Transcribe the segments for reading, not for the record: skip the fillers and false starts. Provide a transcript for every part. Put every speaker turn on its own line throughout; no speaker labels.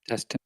Testing.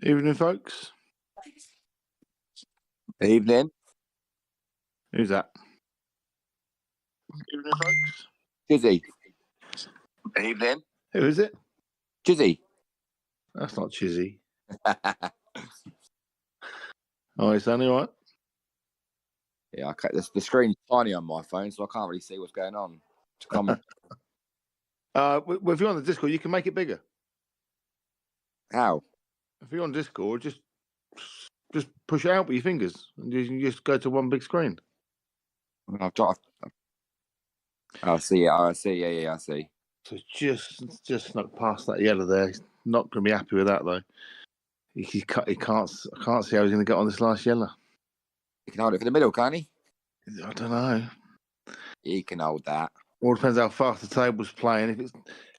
Evening, folks.
Evening.
Who's that? Evening, folks.
Jizzy. Evening.
Who is it?
Jizzy.
That's not Chizzy. Oh, is that all right?
Yeah, okay. The screen's tiny on my phone, so I can't really see what's going on. To comment.
Well, if you're on the Discord, you can make it bigger.
How?
If you're on Discord, just push it out with your fingers, and you can just go to one big screen.
I see. I see. Yeah, I see.
So just snuck past that yellow there. He's not going to be happy with that though. He can't. I can't see how he's going to get on this last yellow.
He can hold it for the middle, can't he?
I don't know.
He can hold that.
All depends how fast the table's playing.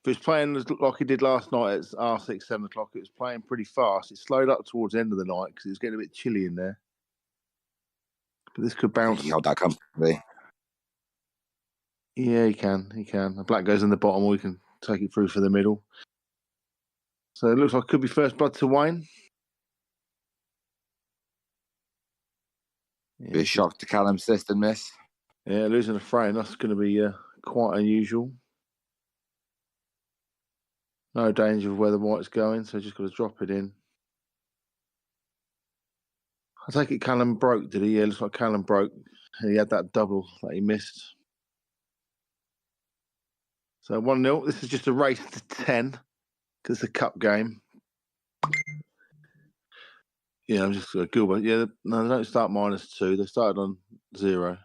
If it's playing like he did last night at R6, 7 o'clock, it was playing pretty fast. It slowed up towards the end of the night because it was getting a bit chilly in there. But this could bounce.
He hold that comfortably.
Yeah, he can. The black goes in the bottom, or we can take it through for the middle. So it looks like it could be first blood to Wayne.
Be a shock to Callum's system, miss.
Yeah, losing a frame, that's going to be quite unusual. No danger of where the white's going, so just got to drop it in. I take it Callum broke, did he? Yeah, looks like Callum broke. He had that double that he missed. So 1-0. This is just a race to 10 because it's a cup game. Yeah, I'm just Gilbert. Yeah, no, they don't start -2. They started on 0.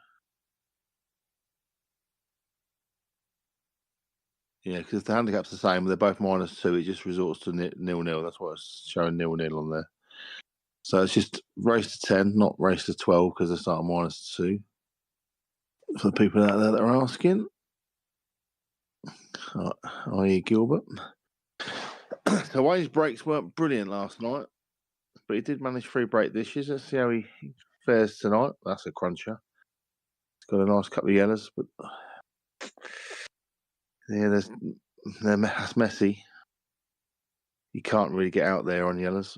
Yeah, because the handicap's the same. They're both -2. It just resorts to 0-0. That's why it's showing 0-0 on there. So it's just race to 10, not race to 12, because they start -2. For the people out there that are asking. I.e. Gilbert. So Wayne's breaks weren't brilliant last night, but he did manage 3 break dishes. Let's see how he fares tonight. That's a cruncher. He's got a nice couple of yellows, but yeah, that's messy. You can't really get out there on yellows,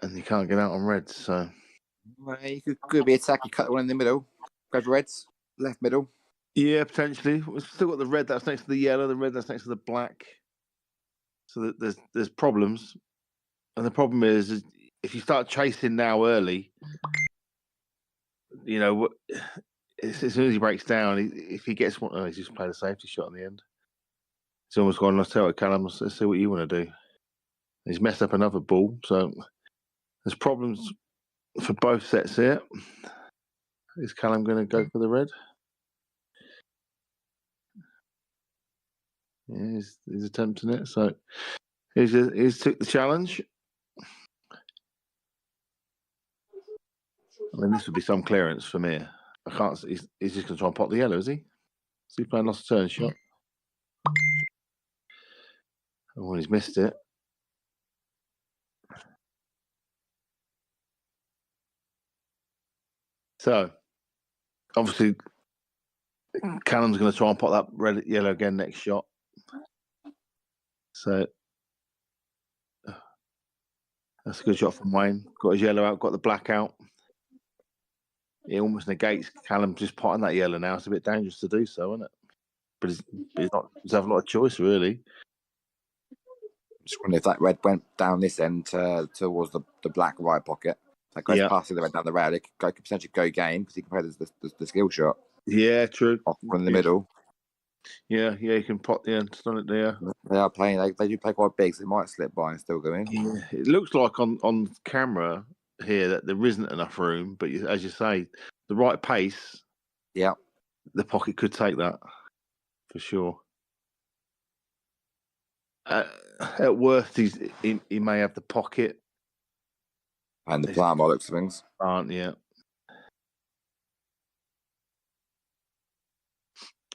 and you can't get out on reds. So
Well, you could be attack. You cut the one in the middle. Go for reds, left middle.
yeah, potentially. We've still got the red that's next to the yellow, the red that's next to the black. So there's problems, and the problem is if you start chasing now early, you know, as soon as he breaks down, if he gets one, he's just played a safety shot in the end. He's almost gone, let's tell it, Callum, let's see what you want to do. He's messed up another ball, so there's problems for both sets here. Is Callum going to go for the red? Yeah, he's attempting it. So he's took the challenge. I mean, this would be some clearance from here. I can't see. He's just going to try and pot the yellow, is he? Is he playing lost turn shot? Oh, he's missed it. So obviously, Callum's going to try and pop that red yellow again next shot. So that's a good shot from Wayne. Got his yellow out, got the black out. It almost negates Callum just potting that yellow now. It's a bit dangerous to do so, isn't it? But he's not having a lot of choice, really.
Just wondering if that red went down this end towards the black right pocket. That goes past the red down the rail. It could potentially go game because he can play the skill shot.
Yeah, true.
Off in the middle.
Yeah, you can pot the end on it there.
They are playing. They do play quite big, so they might slip by and still go in.
Yeah, it looks like on camera here that there isn't enough room, but as you say, the right pace.
Yeah,
the pocket could take that for sure. At worst, he may have the pocket
and the plan by looks of things.
Aren't yet.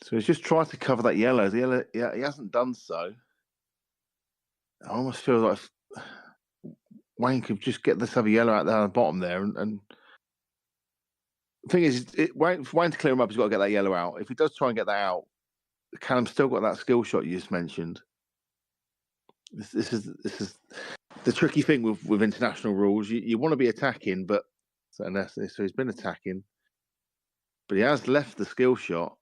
So he's just trying to cover that yellow. The yellow, yeah, he hasn't done so. I almost feel like Wayne could just get this other yellow out there on the bottom there, and the thing is, Wayne to clear him up, he's got to get that yellow out. If he does try and get that out, Callum's still got that skill shot you just mentioned. This is the tricky thing with international rules. You want to be attacking, but so he's been attacking, but he has left the skill shot.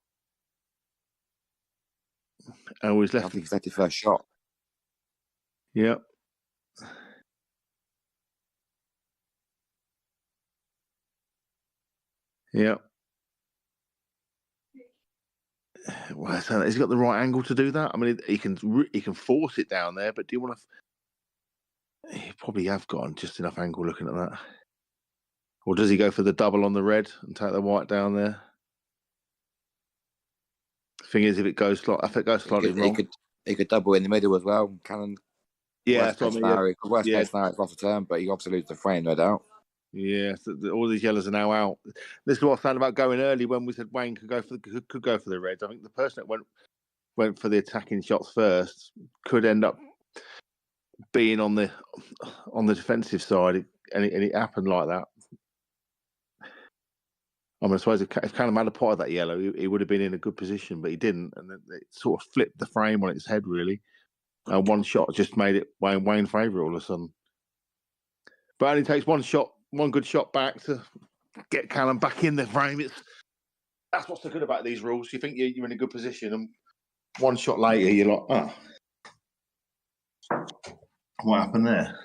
And he's left
the first shot.
Yep. Yep. Well, has he got the right angle to do that? I mean, he can force it down there, but do you want to? He probably have got just enough angle looking at that. Or does he go for the double on the red and take the white down there? Thing is, if it goes slightly wrong,
he could double in the middle as well. Callum.
Yeah, worst case scenario,
it's off the turn, but he obviously loses the frame, no doubt.
Yeah, so all these yellows are now out. This is what I was saying about going early when we said Wayne could go for the reds. I think the person that went for the attacking shots first could end up being on the defensive side, and it happened like that. I mean, I suppose if Callum had a pot of that yellow, he would have been in a good position, but he didn't, and it sort of flipped the frame on its head, really. And one shot just made it Wayne favour all of a sudden. But it only takes one good shot back to get Callum back in the frame. That's what's so good about these rules. You think you're in a good position, and one shot later, you're like, what happened there?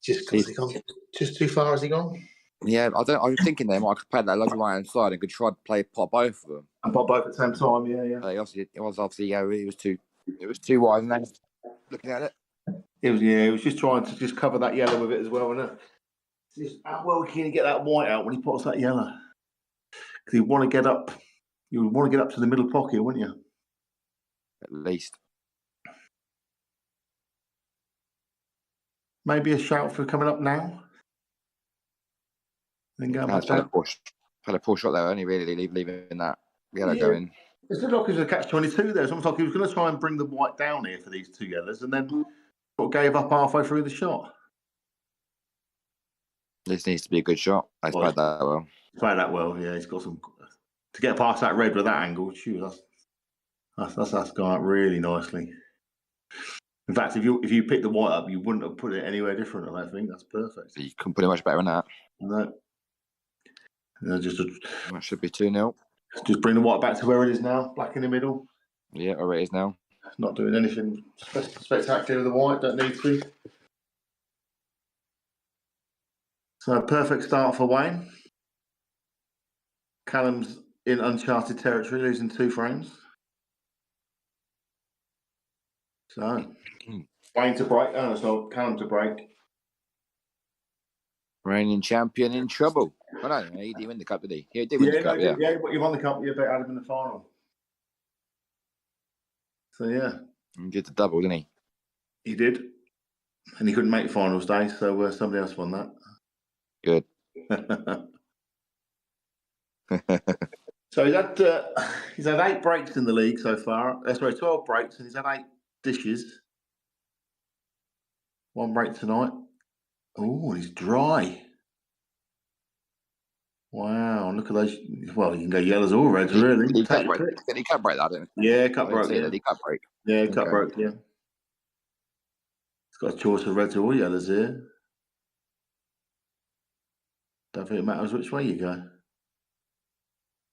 Just too far has he gone?
Yeah, I was thinking they might have played that lovely right hand side and could try to pot both of them.
And pot both at the same time, yeah.
It was too wide, and then looking at it.
It was just trying to just cover that yellow with it as well, wasn't it? Just how well can you get that white out when he pots that yellow? Because you want to get up to the middle pocket, wouldn't you?
At least.
Maybe a shout for coming up now. Then going back down.
Had a poor shot there, only really leaving that yellow going.
It's a look as a catch-22 there. It's almost like he was going to try and bring the white down here for these two yellows, and then sort of gave up halfway through the shot.
This needs to be a good shot. He's played that well.
Played that well, yeah. He's got some to get past that red with that angle. That's gone out really nicely. In fact, if you picked the white up, you wouldn't have put it anywhere different. I don't think that's perfect.
You couldn't put it much better than that.
No.
That should be 2-0.
Just bring the white back to where it is now, black in the middle.
Yeah, where it is now.
Not doing anything spectacular with the white, don't need to. So, perfect start for Wayne. Callum's in uncharted territory, losing 2 frames. So, Wayne to break. Oh, so Callum to break.
Reigning champion in trouble. Oh, no, he didn't win the cup, did he? He did win the cup, yeah.
Yeah, you won the cup, you beat Adam in the final. So, yeah.
He did the double, didn't he?
He did. And he couldn't make finals day, so somebody else won that.
Good.
So he's had 8 breaks in the league so far. 12 breaks, and he's had 8 dishes. 1 break tonight. Oh, he's dry. Wow, look at those. Well, you can go yellows or reds, really.
He cut break that, didn't he?
Yeah, cut broke. Yeah.
He cut break.
Yeah, cut broke. Yeah. It's got a choice of reds or yellows here. Don't think it matters which way you go.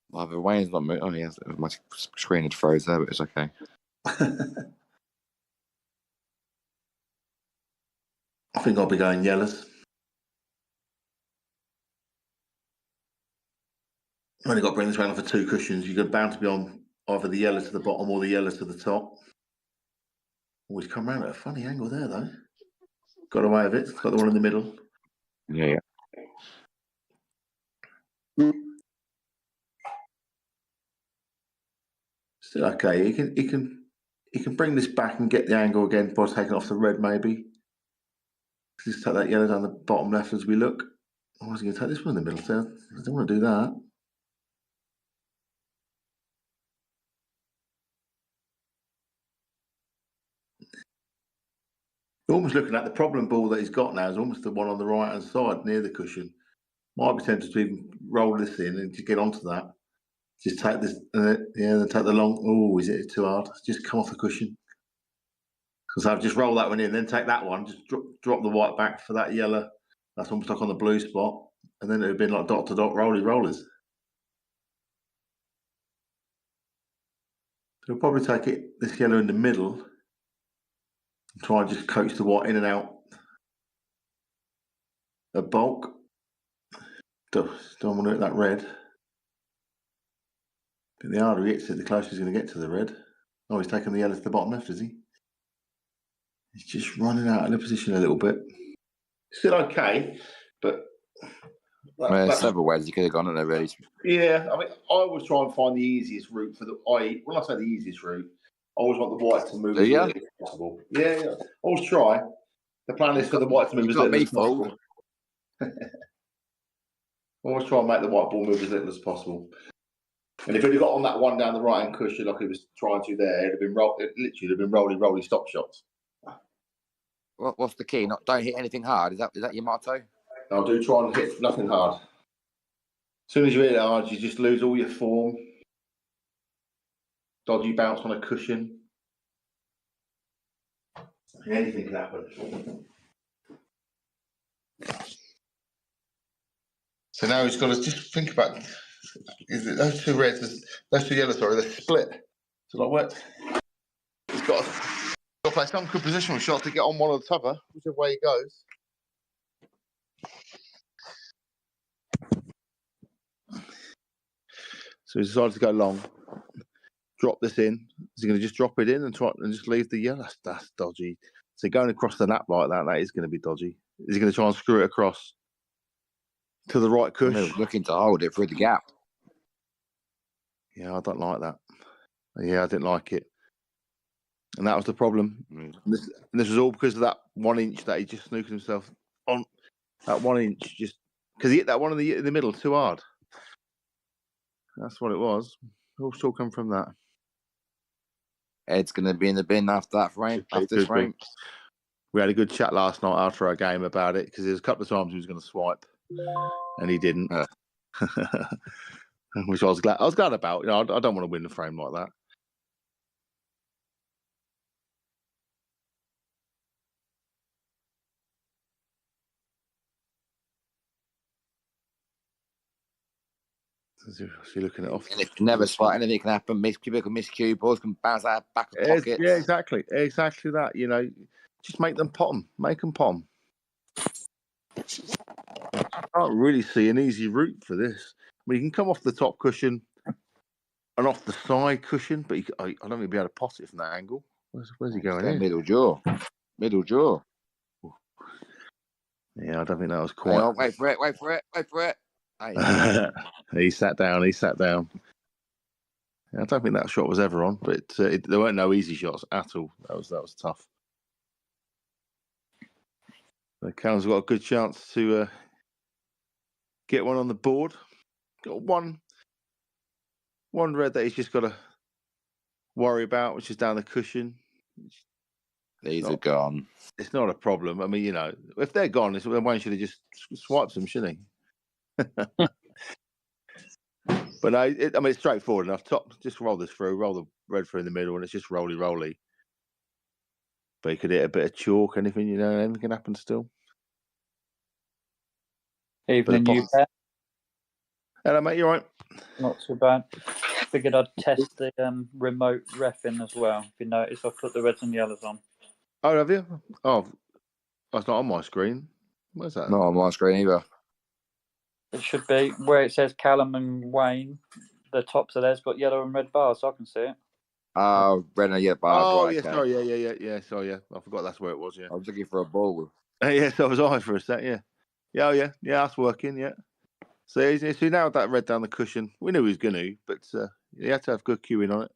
Well, the Wayne's not moving. Oh, yes, my screen had froze there, but it's okay.
I think I'll be going yellows. Only got to bring this round for 2 cushions. You're bound to be on either the yellow to the bottom or the yellow to the top. Always come round at a funny angle there, though. Got away with it. Got the one in the middle.
Yeah.
Still okay. He can bring this back and get the angle again by taking off the red, maybe. Just take that yellow down the bottom left as we look. I was going to take this one in the middle. So I don't want to do that. Almost looking at the problem ball that he's got now is almost the one on the right hand side near the cushion. Might be tempted to even roll this in and to get onto that. Just take this, then take the long. Oh, is it too hard? Just come off the cushion. Because I've just rolled that one in, then take that one, just drop the white back for that yellow. That's almost like on the blue spot, and then it would have been like dot to dot rollers. So we'll probably take this yellow in the middle, and try and just coach the white in and out. A bulk. Don't want to hit that red. But the harder he hits it, the closer he's going to get to the red. Oh, he's taking the yellow to the bottom left, is he? He's just running out of the position a little bit. Still okay, but...
There's several ways you could have gone in there, really.
Yeah, I mean, I always try and find the easiest route for when I say the easiest route, I always want the white to move as little as possible. Yeah. I always try. The plan is for the white to move as little as possible. I always try and make the white ball move as little as possible. And if it had got on that one down the right hand cushion like he was trying to there, it'd have been rolly stop shots.
What's the key? Don't hit anything hard. Is that your motto?
I do try and hit nothing hard. As soon as you hit it hard, you just lose all your form. Dodgy bounce on a cushion. Anything can happen. So now he's got to just think about, is it those 2 reds, those 2 yellows, sorry, they're split. So like what? He's got to play some good positional shots to get on one or the other, whichever way he goes. So he decided to go long. Drop this in. Is he going to just drop it in and try and just leave the yellow? That's dodgy. So going across the nap like that is going to be dodgy. Is he going to try and screw it across to the right cushion?
Looking to hold it through the gap.
Yeah, I don't like that. Yeah, I didn't like it. And that was the problem. And this was all because of that 1 inch that he just snooked himself on. That 1 inch, just because he hit that one in the middle too hard. That's what it was. It all still come from that.
Ed's going to be in the bin after that frame. After this frame.
We had a good chat last night after our game about it because there's a couple of times he was going to swipe and he didn't. Which I was glad about. I don't want to win the frame like that. So you're looking at off.
And if you never spot anything can happen. People can miss cue balls, can bounce out back of pockets.
Yeah, exactly that. Just make them pop them. Make them pop them. I can't really see an easy route for this. I mean, you can come off the top cushion and off the side cushion, but I don't think you'll be able to pot it from that angle. Where's he going in?
Middle jaw.
Yeah, I don't think that was quite.
On, wait for it.
He sat down. Yeah, I don't think that shot was ever on, but there weren't no easy shots at all. That was tough. So Callum's got a good chance to get one on the board. Got one red that he's just got to worry about, which is down the cushion.
These are gone.
It's not a problem. I mean, if they're gone, Wayne should have just swiped them, shouldn't he? But no, it's straightforward enough. Just roll this through, roll the red through in the middle, and it's just roly. But you could hit a bit of chalk, anything can happen still.
Evening, you bet.
Hello, mate. You all right?
Not too bad. Figured I'd test the remote reffing as well. If you notice, I've put the reds and yellows on.
Oh, have you? Oh, that's not on my screen. Where's that?
Not on my screen either.
It should be where it says Callum and Wayne. The tops of there's got yellow and red bars, so I can see it.
Red and yellow bars.
Oh,
right,
yeah,
okay.
Sorry, yeah. Sorry, yeah. I forgot that's where it was, yeah.
I was looking for a ball.
Yeah, so was I for a sec, yeah. Yeah, that's working, yeah. So he nailed that red down the cushion. We knew he was going to, but he had to have good cueing on it.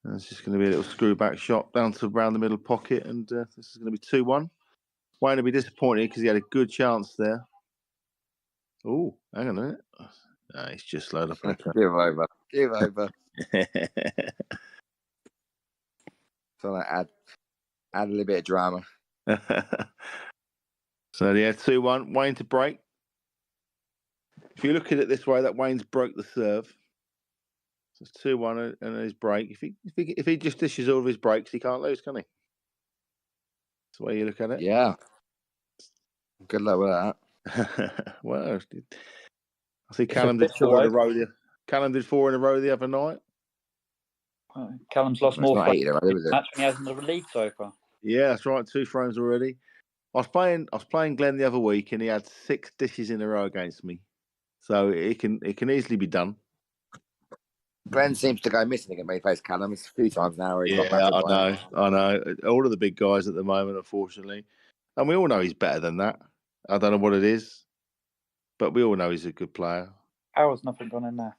And it's just going to be a little screw back shot down to around the middle pocket, and this is going to be 2-1. Wayne will be disappointed because he had a good chance there. Oh, hang on a minute. No, he's just slowed up.
Give over. So I add a little bit of drama.
So yeah, 2-1. Wayne to break. If you look at it this way, that Wayne's broke the serve. So it's 2-1 and his break. If he just dishes all of his breaks, he can't lose, can he? That's the way you look at it.
Yeah. Good luck with
that. Well, I see Callum did 4 in a row. Callum did 4 in a row the other night.
Callum's lost more
match
than he has in the league so far.
Yeah, that's right. 2 frames already. I was playing Glenn the other week, and he had 6 dishes in a row against me. So it can easily be done.
Glenn seems to go missing again when he plays Callum. It's a few times now.
I know. All of the big guys at the moment, unfortunately. And we all know he's better than that. I don't know what it is, but we all know he's a good player.
How has nothing gone in there?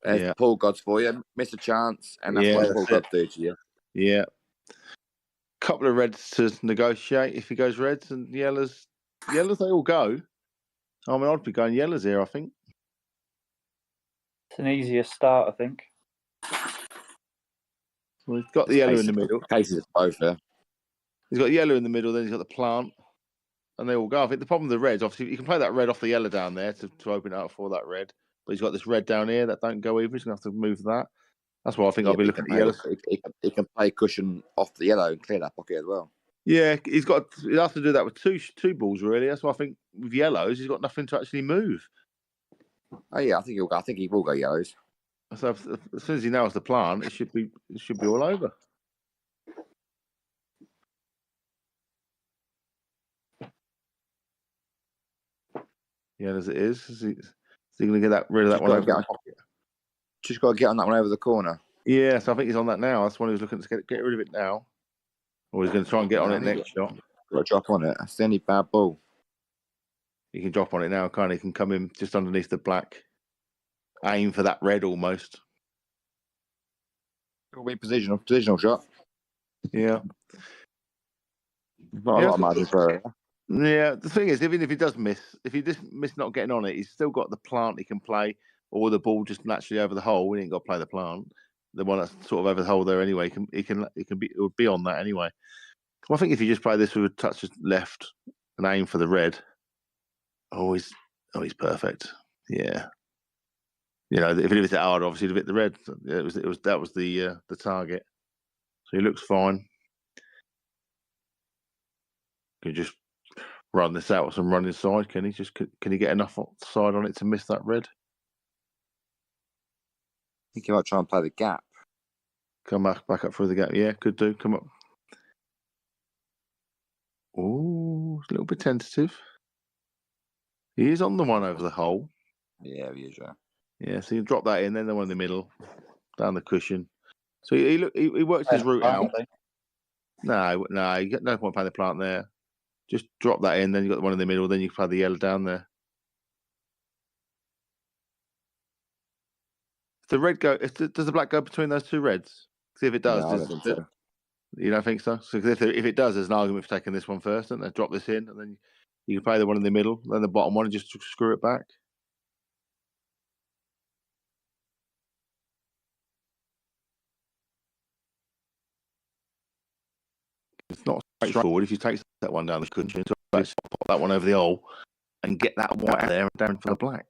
There's Paul Gods for you. Miss a chance, and that's what Paul Gods do to you.
Yeah. Couple of reds to negotiate if he goes reds, and yellows they all go. I mean, I'd be going yellows here, I think.
It's an easier start, I think.
Well, he's got the yellow in the middle.
Cases of both there.
He's got yellow in the middle, then he's got the plant, and they all go. I think the problem with the reds, obviously, you can play that red off the yellow down there to open it up for that red, but he's got this red down here that don't go either. He's going to have to move that. That's why I think I'll be looking at yellow.
He can play cushion off the yellow and clear that pocket as well.
Yeah, he'll have to do that with two balls, really. That's why I think with yellows, he's got nothing to actually move.
Oh yeah, I think he will go yellows.
So as soon as he nails the plant, it should be all over. Yeah, as it is. Is he going to get rid of that one over the pocket?
Just got to get on that one over the corner.
Yeah, so I think he's on that now. That's one he was looking to get rid of it now. Or he's going to try and get on it next shot.
Got to drop on it. That's the only bad ball.
He can drop on it now, can't he? He can come in just underneath the black. Aim for that red almost.
It'll be positional shot.
Yeah.
Not a lot of margin for it.
Yeah, the thing is, even if he does miss, if he just miss not getting on it, he's still got the plant he can play, or the ball just naturally over the hole. We ain't got to play the plant. The one that's sort of over the hole there anyway. It would be on that anyway. Well, I think if you just play this with a touch of left and aim for the red, he's perfect. Yeah. You know, if it was that hard, obviously, to hit the red. That was the target. So he looks fine. Can just run this out with some running side. Can he get enough side on it to miss that red?
I think he might try and play the gap.
Come back up through the gap. Yeah, could do. Come up. Oh, a little bit tentative. He is on the one over the hole.
Yeah, he is.
Yeah, so you drop that in, then the one in the middle, down the cushion. So he works his route out. No, you got no point playing the plant there. Just drop that in, then you got the one in the middle, then you can play the yellow down there. Does the black go between those two reds? See if it does.
No, I don't think so.
You don't think so? So if it does, there's an argument for taking this one first, and then drop this in, and then you can play the one in the middle, then the bottom one, and just screw it back. It's not straightforward. If you take that one down the cushion, so pop that one over the hole and get that white there and down for the black.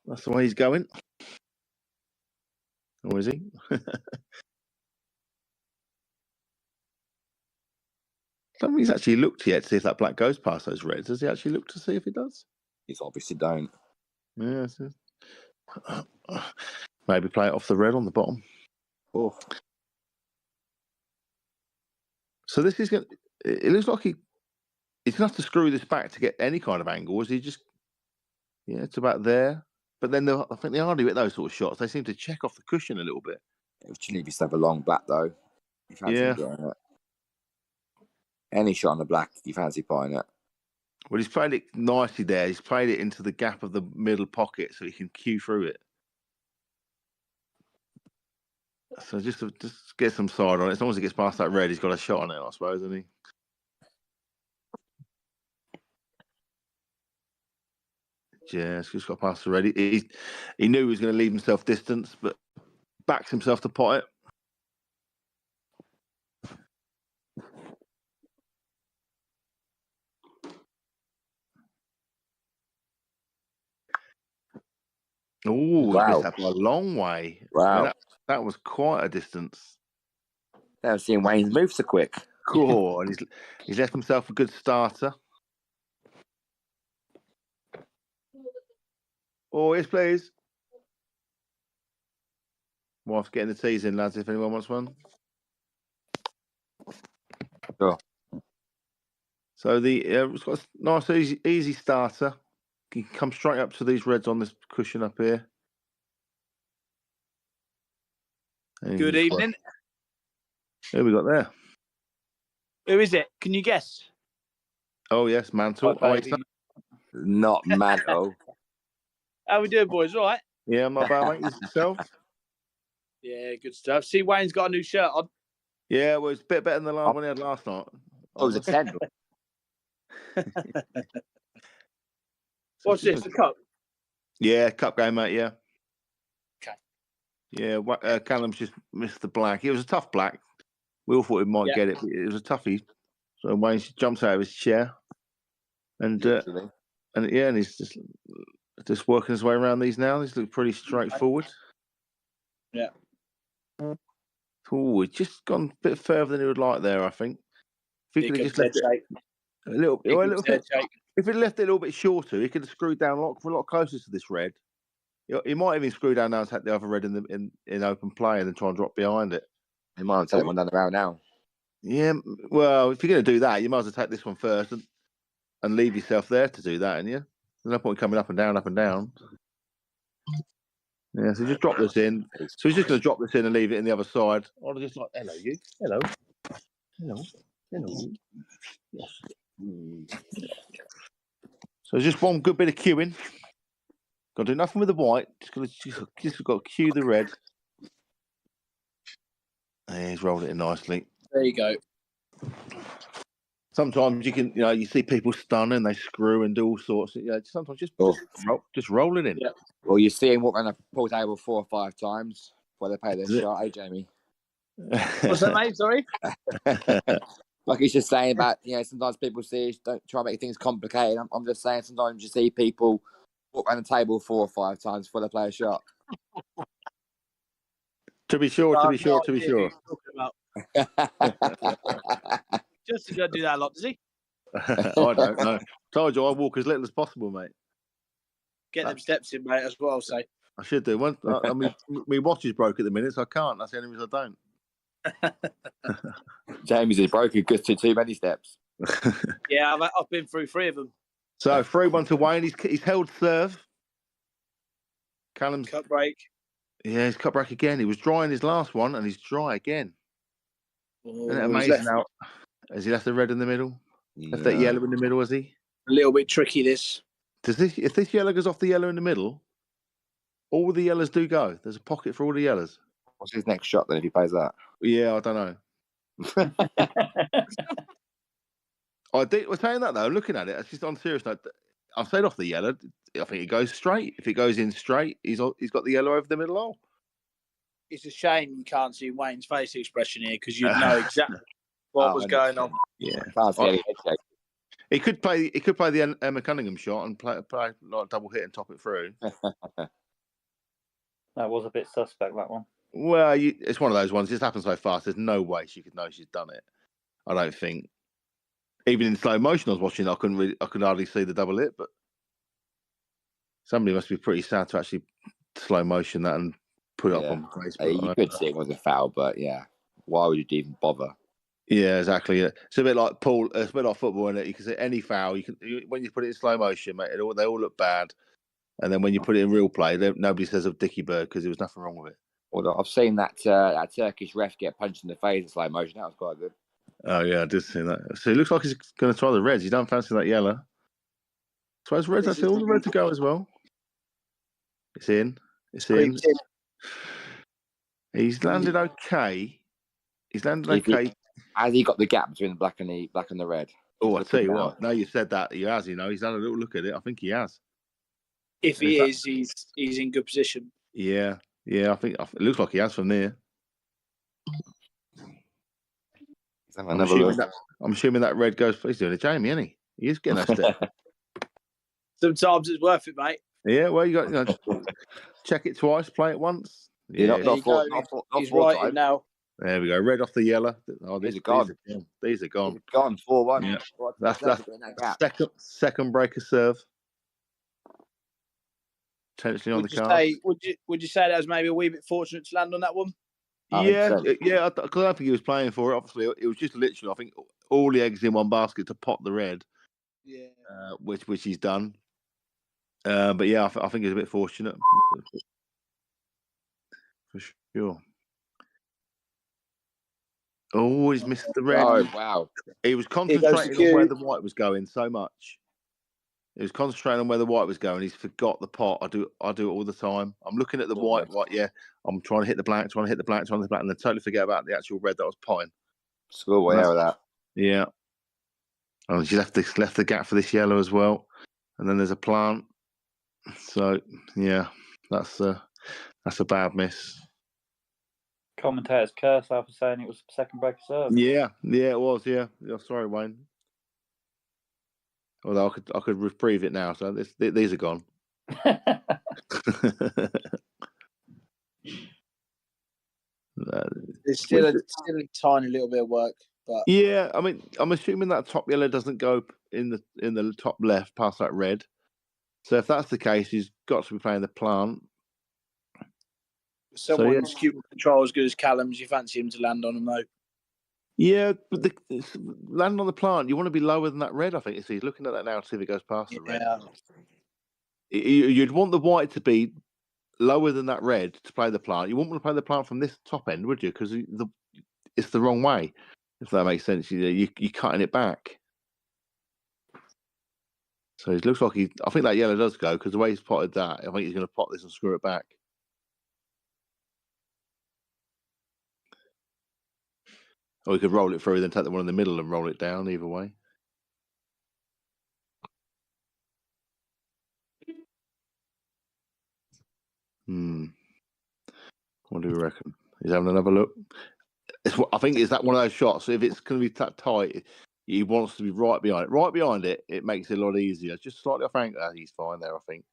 That's the way he's going. Or is he? Somebody's actually looked yet to see if that black goes past those reds. Has he actually looked to see if it does?
He's obviously don't.
Yeah. Maybe play it off the red on the bottom.
Oh.
So this is going. It looks like he's going to have to screw this back to get any kind of angle. Is he just? Yeah, it's about there. But then I think they hardly hit those sort of shots. They seem to check off the cushion a little bit.
If you need to have a long black though, you fancy getting it. Any shot on the black, you fancy playing it.
Well, he's played it nicely there. He's played it into the gap of the middle pocket so he can cue through it. So just get some side on it. As long as he gets past that red, he's got a shot on it, I suppose, hasn't he? Yeah, he's just got past the red. He knew he was going to leave himself distance, but backs himself to pot it. Oh,
wow.
He missed that by a long way.
Wow.
I mean, that was quite a distance.
Never seen Wayne's move so quick.
Cool. And he's left himself a good starter. Oh, yes, please. Wife's getting the teas in, lads, if anyone wants one.
Sure.
So it's got a nice, easy starter. You can come straight up to these reds on this cushion up here. And
Good evening.
Who we got there?
Who is it? Can you guess?
Oh, yes, Mantle.
Not Mantle.
How we doing, boys? All right?
Yeah, my bad, mate. Yourself?
Yeah, good stuff. See, Wayne's got a new shirt on.
Yeah, well, it's a bit better than the last one he had last night.
Oh, it was a 10.
What's this? The cup?
Yeah, cup game, mate, yeah.
Okay.
Yeah, Callum's just missed the black. It was a tough black. We all thought he might get it, but it was a toughie. So Wayne jumps out of his chair. And he's just working his way around these now. These look pretty straightforward.
Yeah.
Oh, he's just gone a bit further than he would like there, I think. If he could have just left it a little bit. If he'd left it a little bit shorter, he could have screwed down a lot closer to this red. He might even screw down now and take the other red in open play and then try and drop behind it.
He might have taken one down the round now.
Yeah, well, if you're going to do that, you might as well take this one first and leave yourself there to do that, and There's no point coming up and down, up and down. Yeah, so just drop this in. So he's just going to drop this in and leave it in the other side. I'll just like, hello, you. Hello. Yes. So just one good bit of cueing. Got to do nothing with the white. Just got to cue the red. And he's rolled it in nicely.
There you go.
Sometimes you can, you see people stun and they screw and do all sorts. Sometimes just roll it in.
Yeah. Well, you see him walk around the pool table 4 or 5 times before they play their shot, Jamie?
What's that, mate? Sorry?
Like he's just saying about, sometimes people see, don't try to make things complicated. I'm just saying sometimes you see people walk around the table 4 or 5 times before they play a shot.
To be sure.
Justin's going to do that a lot, does he?
I don't know. Told you I walk as little as possible, mate.
Get them steps in, mate. That's what I'll say.
I should do. My watch is broke at the minute, so I can't. That's the only reason I don't.
James is broken because too many steps.
Yeah, I've been through 3 of them.
So 3-1 to Wayne. He's held serve. Callum's
cut break.
Yeah, he's cut break again. He was dry in his last one, and he's dry again.
Oh,
Isn't it amazing how? Has he left the red in the middle?
Yeah.
Left that yellow in the middle, has he?
A little bit tricky, this.
If this yellow goes off the yellow in the middle, all the yellows do go. There's a pocket for all the yellows.
What's his next shot then if he plays that?
Yeah, I don't know. We're saying that though, looking at it, it's just on serious note. I've said off the yellow. I think it goes straight. If it goes in straight, he's got the yellow over the middle hole.
it's a shame you can't see Wayne's face expression here because you'd know exactly what was going on.
Yeah,
Can't see any head shake.
he could play. He could play the Emma Cunningham shot and play like a double hit and top it through.
That was a bit suspect, that one.
Well, it's one of those ones. It just happens so fast. There's no way she could know she's done it. I don't think. Even in slow motion, I was watching. I could hardly see the double hit, but somebody must be pretty sad to actually slow motion that and put it up on Facebook.
You could see it was a foul, but yeah, why would you even bother?
Yeah, exactly. Yeah. It's a bit like Paul. It's a bit like football, isn't it? You can see any foul. When you put it in slow motion, mate, they all look bad. And then when you put it in real play, nobody says of Dickie Bird because there was nothing wrong with it.
Well, I've seen that Turkish ref get punched in the face in slow motion. That was quite good.
Oh yeah, I did see that. So it looks like he's going to try the reds. He don't fancy that yellow. So it's reds. I see all the red to go as well. It's in. It's in. He's landed okay. He's landed okay.
Has he got the gap between the black and the red?
Oh, I tell you what. Now you said that, he has. You know, he's had a little look at it. I think he has.
If he is, he's in good position.
Yeah. I think it looks like he has from there. I'm assuming that red goes. He's doing a Jamie, isn't he? He is getting a step.
Sometimes it's worth it, mate.
Yeah, well, you got check it twice, play it once.
Yeah,
he's right now.
There we go. Red off the yellow. Oh, these are gone. These are gone.
Gone 4-1.
Yeah. That's second break of serve. Potentially on the card.
Would you say that was maybe a wee bit fortunate to land on that one?
Yeah. Because I don't think he was playing for it. Obviously, it was just literally, I think, all the eggs in one basket to pot the red.
Yeah.
Which he's done. But yeah, I think he's a bit fortunate. For sure. Oh, he's missed the red.
Oh, wow.
He was concentrating on where the white was going so much. He was concentrating on where the white was going. He's forgot the pot. I do it all the time. I'm looking at the white. Yeah. I'm trying to hit the black, and then totally forget about the actual red that I was potting.
Schoolboy out of that. Yeah.
Oh, she left the gap for this yellow as well. And then there's a plant. So yeah, that's a bad miss.
Commentators curse after saying it was second break of serve.
Yeah, it was. Yeah, sorry, Wayne. Although I could reprieve it now, so these are gone.
It's still a tiny little bit of work, but
yeah, I mean, I'm assuming that top yellow doesn't go in the top left past that red. So if that's the case, he's got to be playing the plant.
Someone's cute control as good as Callum's. You fancy him to land on him though?
Yeah, but land on the plant, you want to be lower than that red. I think so. He's looking at that now to see if it goes past the red. You'd want the white to be lower than that red to play the plant. You wouldn't want to play the plant from this top end, would you? Because it's the wrong way. If that makes sense, you're cutting it back. So it looks like I think that yellow does go because the way he's potted that, I think he's going to pot this and screw it back. Or we could roll it through, then take the one in the middle and roll it down. Either way. What do you reckon? He's having another look. I think is that one of those shots. If it's going to be that tight, he wants to be right behind it. Right behind it, it makes it a lot easier. Just slightly off angle. He's fine there, I think.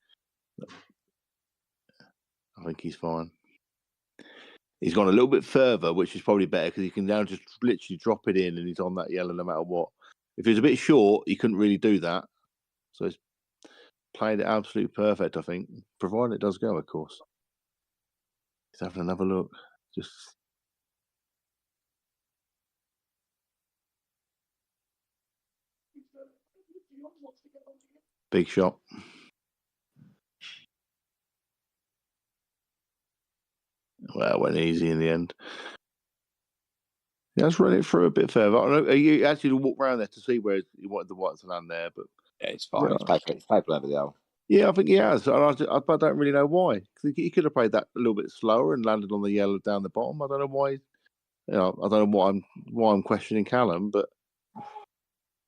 He's fine. He's gone a little bit further, which is probably better because he can now just literally drop it in and he's on that yellow no matter what. If he was a bit short, he couldn't really do that. So he's played it absolutely perfect, I think. Provided it does go, of course. He's having another look. Just... Big shot. Well, it went easy in the end. Yeah, let's run it through a bit further. I don't know, you actually walk around there to see where you wanted the white to land there, but
yeah, it's fine. Yeah. It's paper over the hole.
Yeah, I think he has. I don't really know why. He could have played that a little bit slower and landed on the yellow down the bottom. I don't know why. I don't know why I'm questioning Callum, but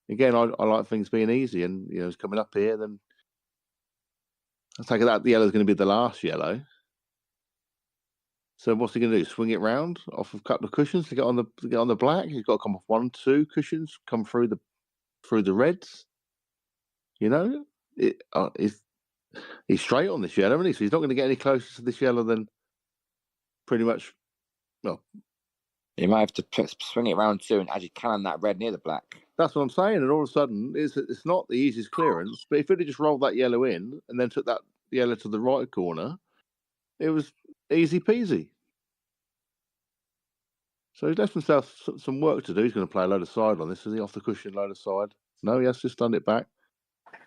again, I like things being easy, and it's coming up here. Then I take it that the yellow is going to be the last yellow. So what's he going to do? Swing it round off a couple of cushions to get on the black? He's got to come off 1, 2 cushions, come through the reds. You know, he's straight on this yellow, isn't he? So he's not going to get any closer to this yellow than pretty much. Well,
you might have to swing it round too and actually cannon that red near the black.
That's what I'm saying. And all of a sudden, it's not the easiest clearance. But if it had just rolled that yellow in and then took that yellow to the right corner, it was easy peasy. So he's left himself some work to do. He's going to play a load of side on this. Is he off the cushion, load of side? No, he has just done it back.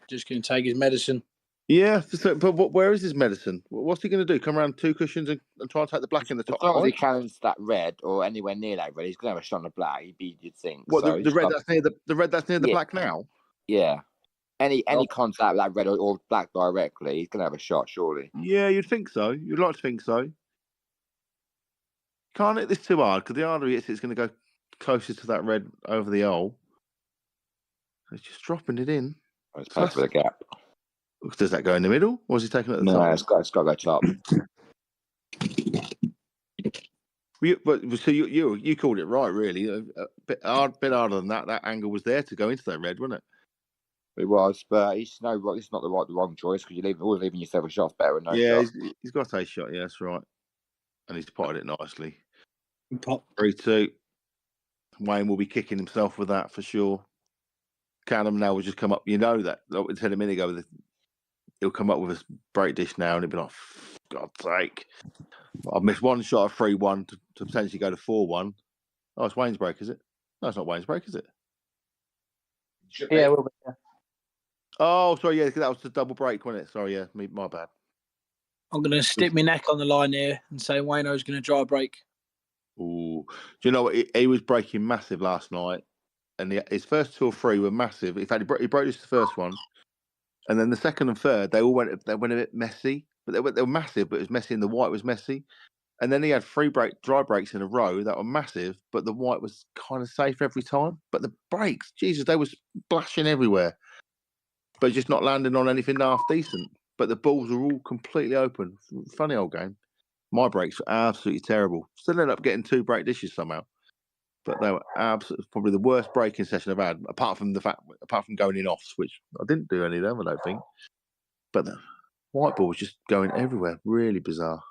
Just going to take his medicine.
Yeah, but where is his medicine? What's he going to do? Come around 2 cushions and try and take the black in the top?
As long as he cannons that red or anywhere near that red, he's going to have a shot on the black. You'd think.
What, so the red that's near the red that's near the black now?
Yeah. Any contact with that red or black directly, he's going to have a shot, surely.
Yeah, you'd think so. You'd like to think so. Can't hit this too hard, because the harder he hits, it's going to go closer to that red over the hole. It's just dropping it in.
Oh, it's perfect with a gap.
Does that go in the middle, or is he taking it at the top?
No, it's got to go top.
So you called it right, really. A bit harder than that. That angle was there to go into that red, wasn't it?
It was, but it's not the wrong choice, because you're always leaving yourself a shot better. No shot.
He's got to take a shot. Yeah, that's right. And he's potted it nicely.
Pop.
3-2. Wayne will be kicking himself with that for sure. Callum now will just come up. You know that. Like we said a minute ago, he'll come up with a break dish now, and he'll be like, God's sake. I've missed one shot of 3-1 to potentially go to 4-1. Oh, it's Wayne's break, is it? No, it's not Wayne's break, is it?
Yeah, we'll be there.
Oh, sorry, yeah, that was the double break, wasn't it? Sorry, yeah, my bad.
I'm going to stick my neck on the line here and say Wayno's going to dry break.
Ooh. Do you know what? He was breaking massive last night, and his first 2 or 3 were massive. In fact, he broke this the first one, and then the second and third, they went a bit messy, but they were massive, but it was messy, and the white was messy. And then he had 3 dry breaks in a row that were massive, but the white was kind of safe every time. But the breaks, Jesus, they were splashing everywhere, but just not landing on anything half decent. But the balls were all completely open. Funny old game. My breaks were absolutely terrible. Still ended up getting 2 break dishes somehow. But they were absolutely probably the worst breaking session I've had, apart from going in offs, which I didn't do any of them, I don't think. But the white ball was just going everywhere. Really bizarre.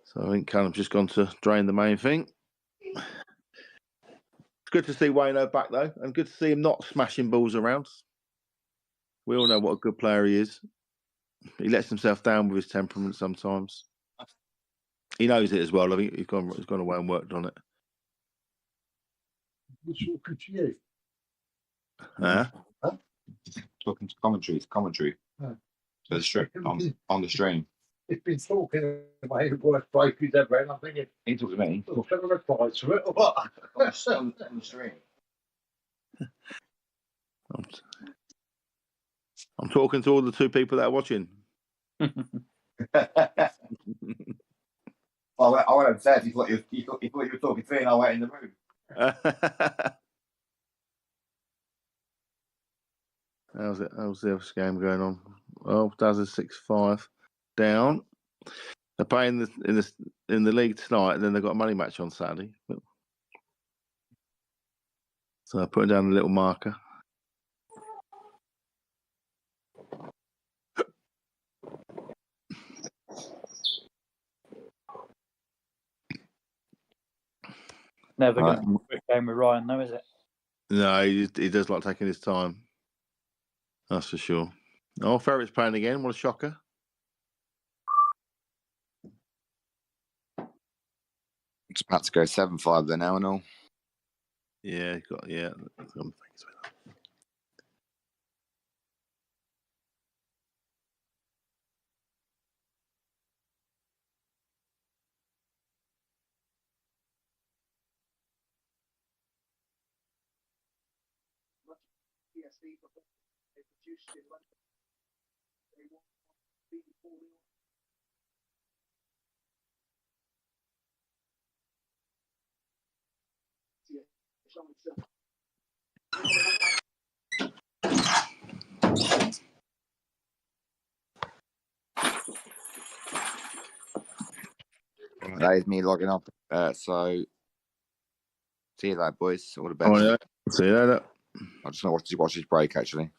So I think Callum's just gone to drain the main thing. It's good to see Wayno back, though, and good to see him not smashing balls around. We all know what a good player he is. He lets himself down with his temperament sometimes. He knows it as well. I think he's gone away and worked on it.
What's talking to you?
Huh?
Talking to commentary.
Oh.
So on the stream.
It's been talking about the worst break he's ever had. I'm thinking,
He talks to me.
oh, should I reply to it or what?
on the stream.
I'm talking to all the 2 people that are watching.
I went upstairs. He thought you were talking to me, and I went in the room.
How's the other game going on? Oh, Daz is 6-5 down. They're playing in the league tonight, and then they've got a money match on Saturday. So I put down a little marker.
Never going to be a quick game with Ryan, though, is it?
No, he does like taking his time. That's for sure. Oh, Ferret's playing again. What a shocker.
It's about to go 7-5 there now and all.
Yeah, yeah.
That is me logging up. So, see you later, boys. All the best.
Oh, yeah. See you later.
I just want to watch this break, actually.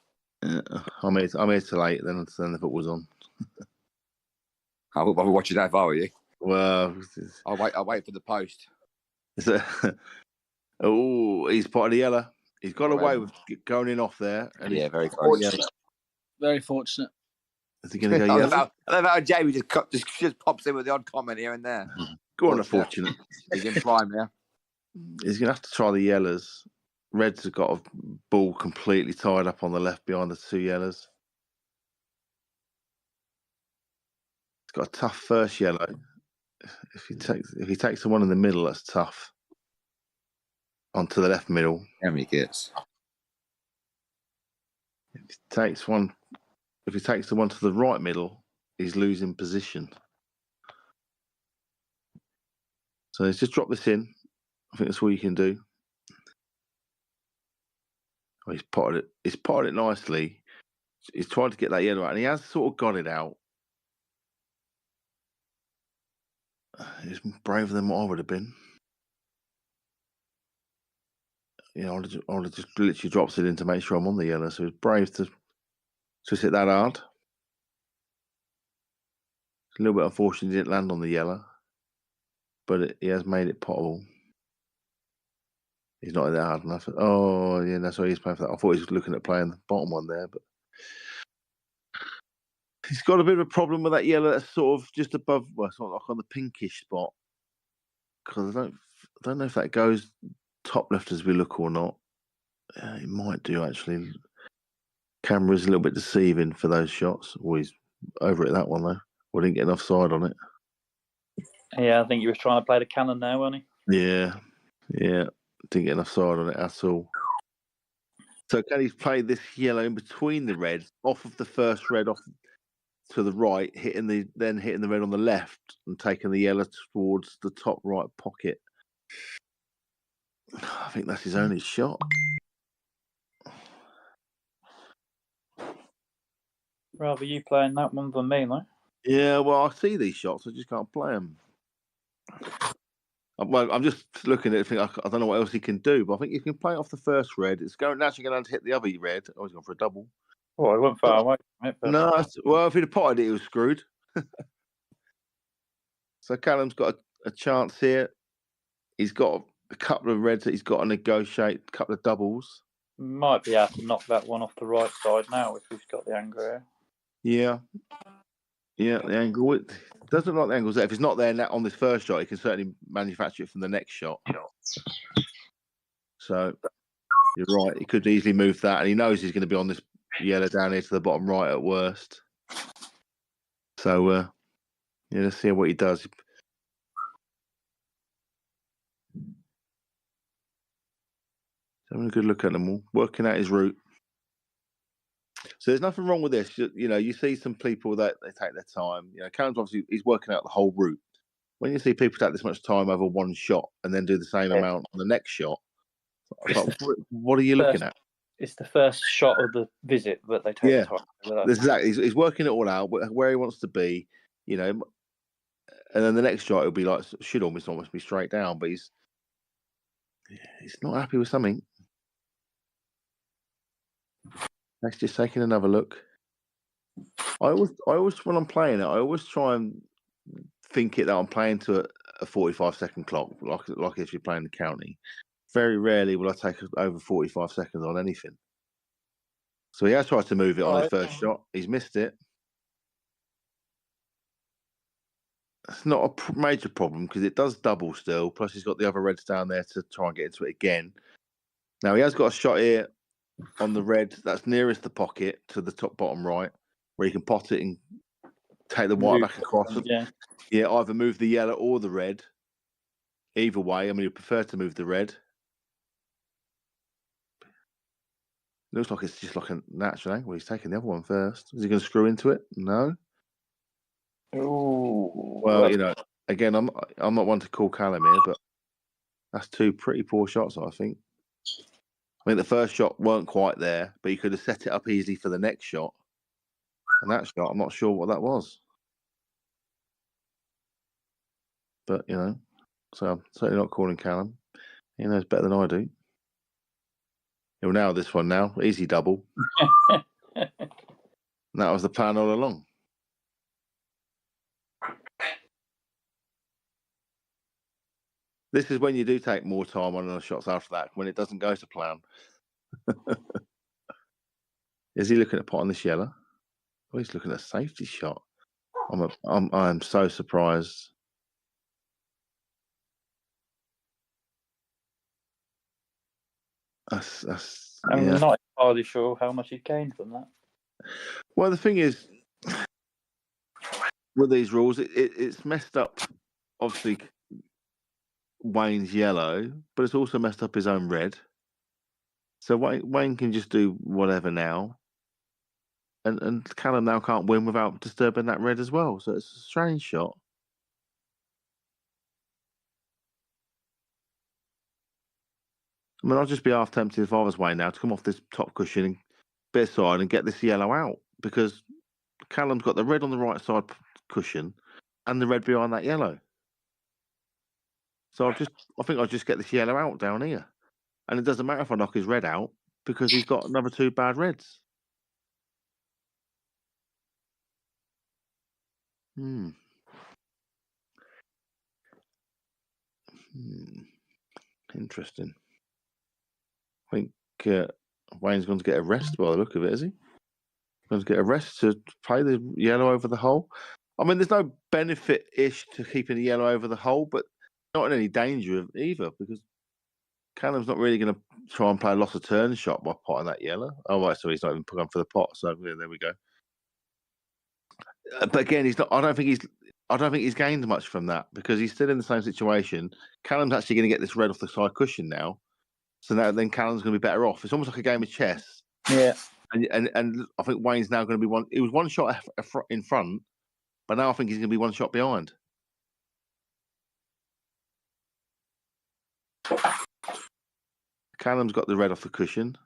Yeah. I'm here till late, then the football's on.
I'll be watching that if I were you.
Well,
I'll wait for the post.
Oh, he's spotted a yellow. He's got away with going in off there. And
yeah, very close.
Very fortunate.
Is he going to go yellow?
I love how Jamie just pops in with the odd comment here and there.
Go on, unfortunate.
He's in prime now.
He's going to have to try the yellows. Reds have got a ball completely tied up on the left behind the two yellows. He's got a tough first yellow. If he takes the one in the middle, that's tough. Onto the left middle.
How many gets?
If he takes the one to the right middle, he's losing position. So he's just dropped this in. I think that's all you can do. Oh, he's potted it. He's potted it nicely. He's trying to get that yellow out, and he has sort of got it out. He's braver than what I would have been. I would have just literally dropped it in to make sure I'm on the yellow. So he's brave to twist it that hard. It's a little bit unfortunate he didn't land on the yellow, but he has made it potable. He's not that hard enough. Oh, yeah, that's why he's playing for that. I thought he was looking at playing the bottom one there, but he's got a bit of a problem with that yellow that's sort of just above, well, it's not like on the pinkish spot, because I don't know if that goes top left as we look or not. It might do, actually. Camera's a little bit deceiving for those shots. He's over at that one, though. We didn't get enough side on it.
Yeah, I think he was trying to play the Callum there, wasn't he?
Yeah. Didn't get enough side on it at all. So can he play this yellow in between the reds, off of the first red, off to the right, hitting the red on the left and taking the yellow towards the top right pocket? I think that's his only shot.
Rather you playing that one than me, though.
Yeah, well, I see these shots. I just can't play them. Well, I'm just looking at it. I don't know what else he can do, but I think you can play it off the first red. It's naturally going to hit the other red. Oh, he's gone for a double.
Oh, I went far away from it. But...
No, well, if he'd have potted it, he was screwed. So Callum's got a chance here. He's got a couple of reds that he's got to negotiate, a couple of doubles.
Might be able to knock that one off the right side now if he's got the angle here.
Yeah, the angle. It doesn't look like the angle's there. If it's not there on this first shot, he can certainly manufacture it from the next shot. So you're right. He could easily move that, and he knows he's going to be on this yellow down here to the bottom right at worst. So let's see what he does. Having a good look at them all, working out his route. So there's nothing wrong with this. You see some people that they take their time. Callum's obviously he's working out the whole route. When you see people take this much time over one shot and then do the same amount on the next shot, what are you looking at?
It's the first shot of the visit that they take the time.
Exactly. He's working it all out, where he wants to be, and then the next shot it'll be like should almost be straight down, but he's not happy with something. Let's just taking another look. I always when I'm playing it, I always try and think it that I'm playing to a 45-second clock, like if you're playing the county. Very rarely will I take over 45 seconds on anything. So he has tried to move it on his first shot. He's missed it. It's not a major problem because it does double still. Plus he's got the other reds down there to try and get into it again. Now he has got a shot here on the red that's nearest the pocket to the top bottom right, where you can pot it and take the white back across. Yeah, either move the yellow or the red. Either way, I mean, you prefer to move the red. Looks like it's just like a natural angle. He's taking the other one first. Is he going to screw into it? No.
Ooh.
Well, again, I'm not one to call Callum here, but that's two pretty poor shots, I think. I think the first shot weren't quite there, but you could have set it up easily for the next shot. And that shot, I'm not sure what that was. But, so I'm certainly not calling Callum. He knows better than I do. Well, now this one now. Easy double. That was the plan all along. This is when you do take more time on the shots after that, when it doesn't go to plan. Is he looking at potting this yellow? Oh, he's looking at a safety shot. I'm so surprised.
I'm not entirely sure how much he gained from that.
Well, the thing is, with these rules, it's messed up, obviously, Wayne's yellow, but it's also messed up his own red. So Wayne can just do whatever now. And Callum now can't win without disturbing that red as well. So it's a strange shot. I mean, I'd just be half tempted if I was Wayne now to come off this top cushion and bit side and get this yellow out, because Callum's got the red on the right side cushion and the red behind that yellow. So I think I'll just get this yellow out down here. And it doesn't matter if I knock his red out, because he's got another 2 bad reds. Interesting. I think Wayne's going to get a rest by the look of it, is he? Going to get a rest to play the yellow over the hole. I mean, there's no benefit-ish to keeping the yellow over the hole, but not in any danger of either, because Callum's not really going to try and play a loss of turn shot by potting that yellow. Oh, right, so he's not even going for the pot. So yeah, there we go. But again, he's not. I don't think he's gained much from that, because he's still in the same situation. Callum's actually going to get this red off the side cushion now, so then Callum's going to be better off. It's almost like a game of chess.
Yeah.
And I think Wayne's now going to be one. It was one shot in front, but now I think he's going to be one shot behind. Callum's got the red off the cushion.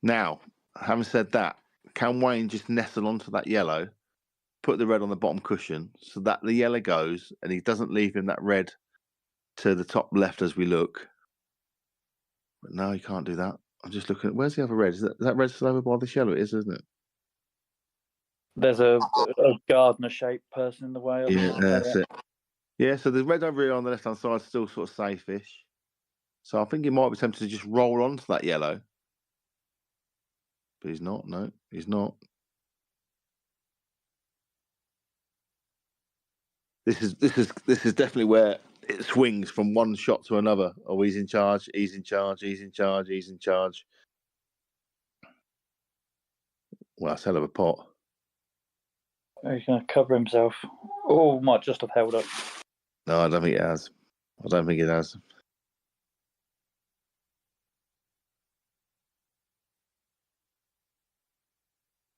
Now, having said that, can Wayne just nestle onto that yellow, put the red on the bottom cushion, so that the yellow goes and he doesn't leave him that red to the top left as we look? But no, he can't do that. I'm just looking at, where's the other red? Is that red still over by this yellow? It is, isn't it?
There's a gardener-shaped person in the way.
Yeah, that's it. Yeah, so the red over here on the left-hand side is still sort of safe-ish. So I think he might be tempted to just roll onto that yellow. But he's not. No, he's not. This is definitely where it swings from one shot to another. Oh, he's in charge. He's in charge. He's in charge. He's in charge. Well, that's a hell of a pot.
He's going to cover himself. Oh, might just have held up.
No, I don't think it has. I don't think it has.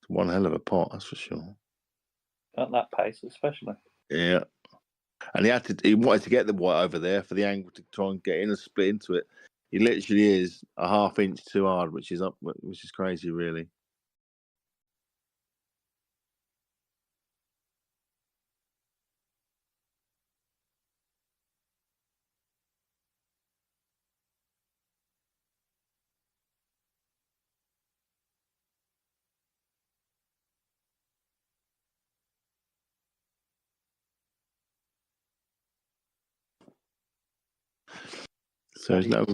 It's one hell of a pot, that's for sure.
At that pace, especially.
Yeah. And he wanted to get the white over there for the angle to try and get in and split into it. He literally is a half inch too hard, which is crazy, really. So there's no.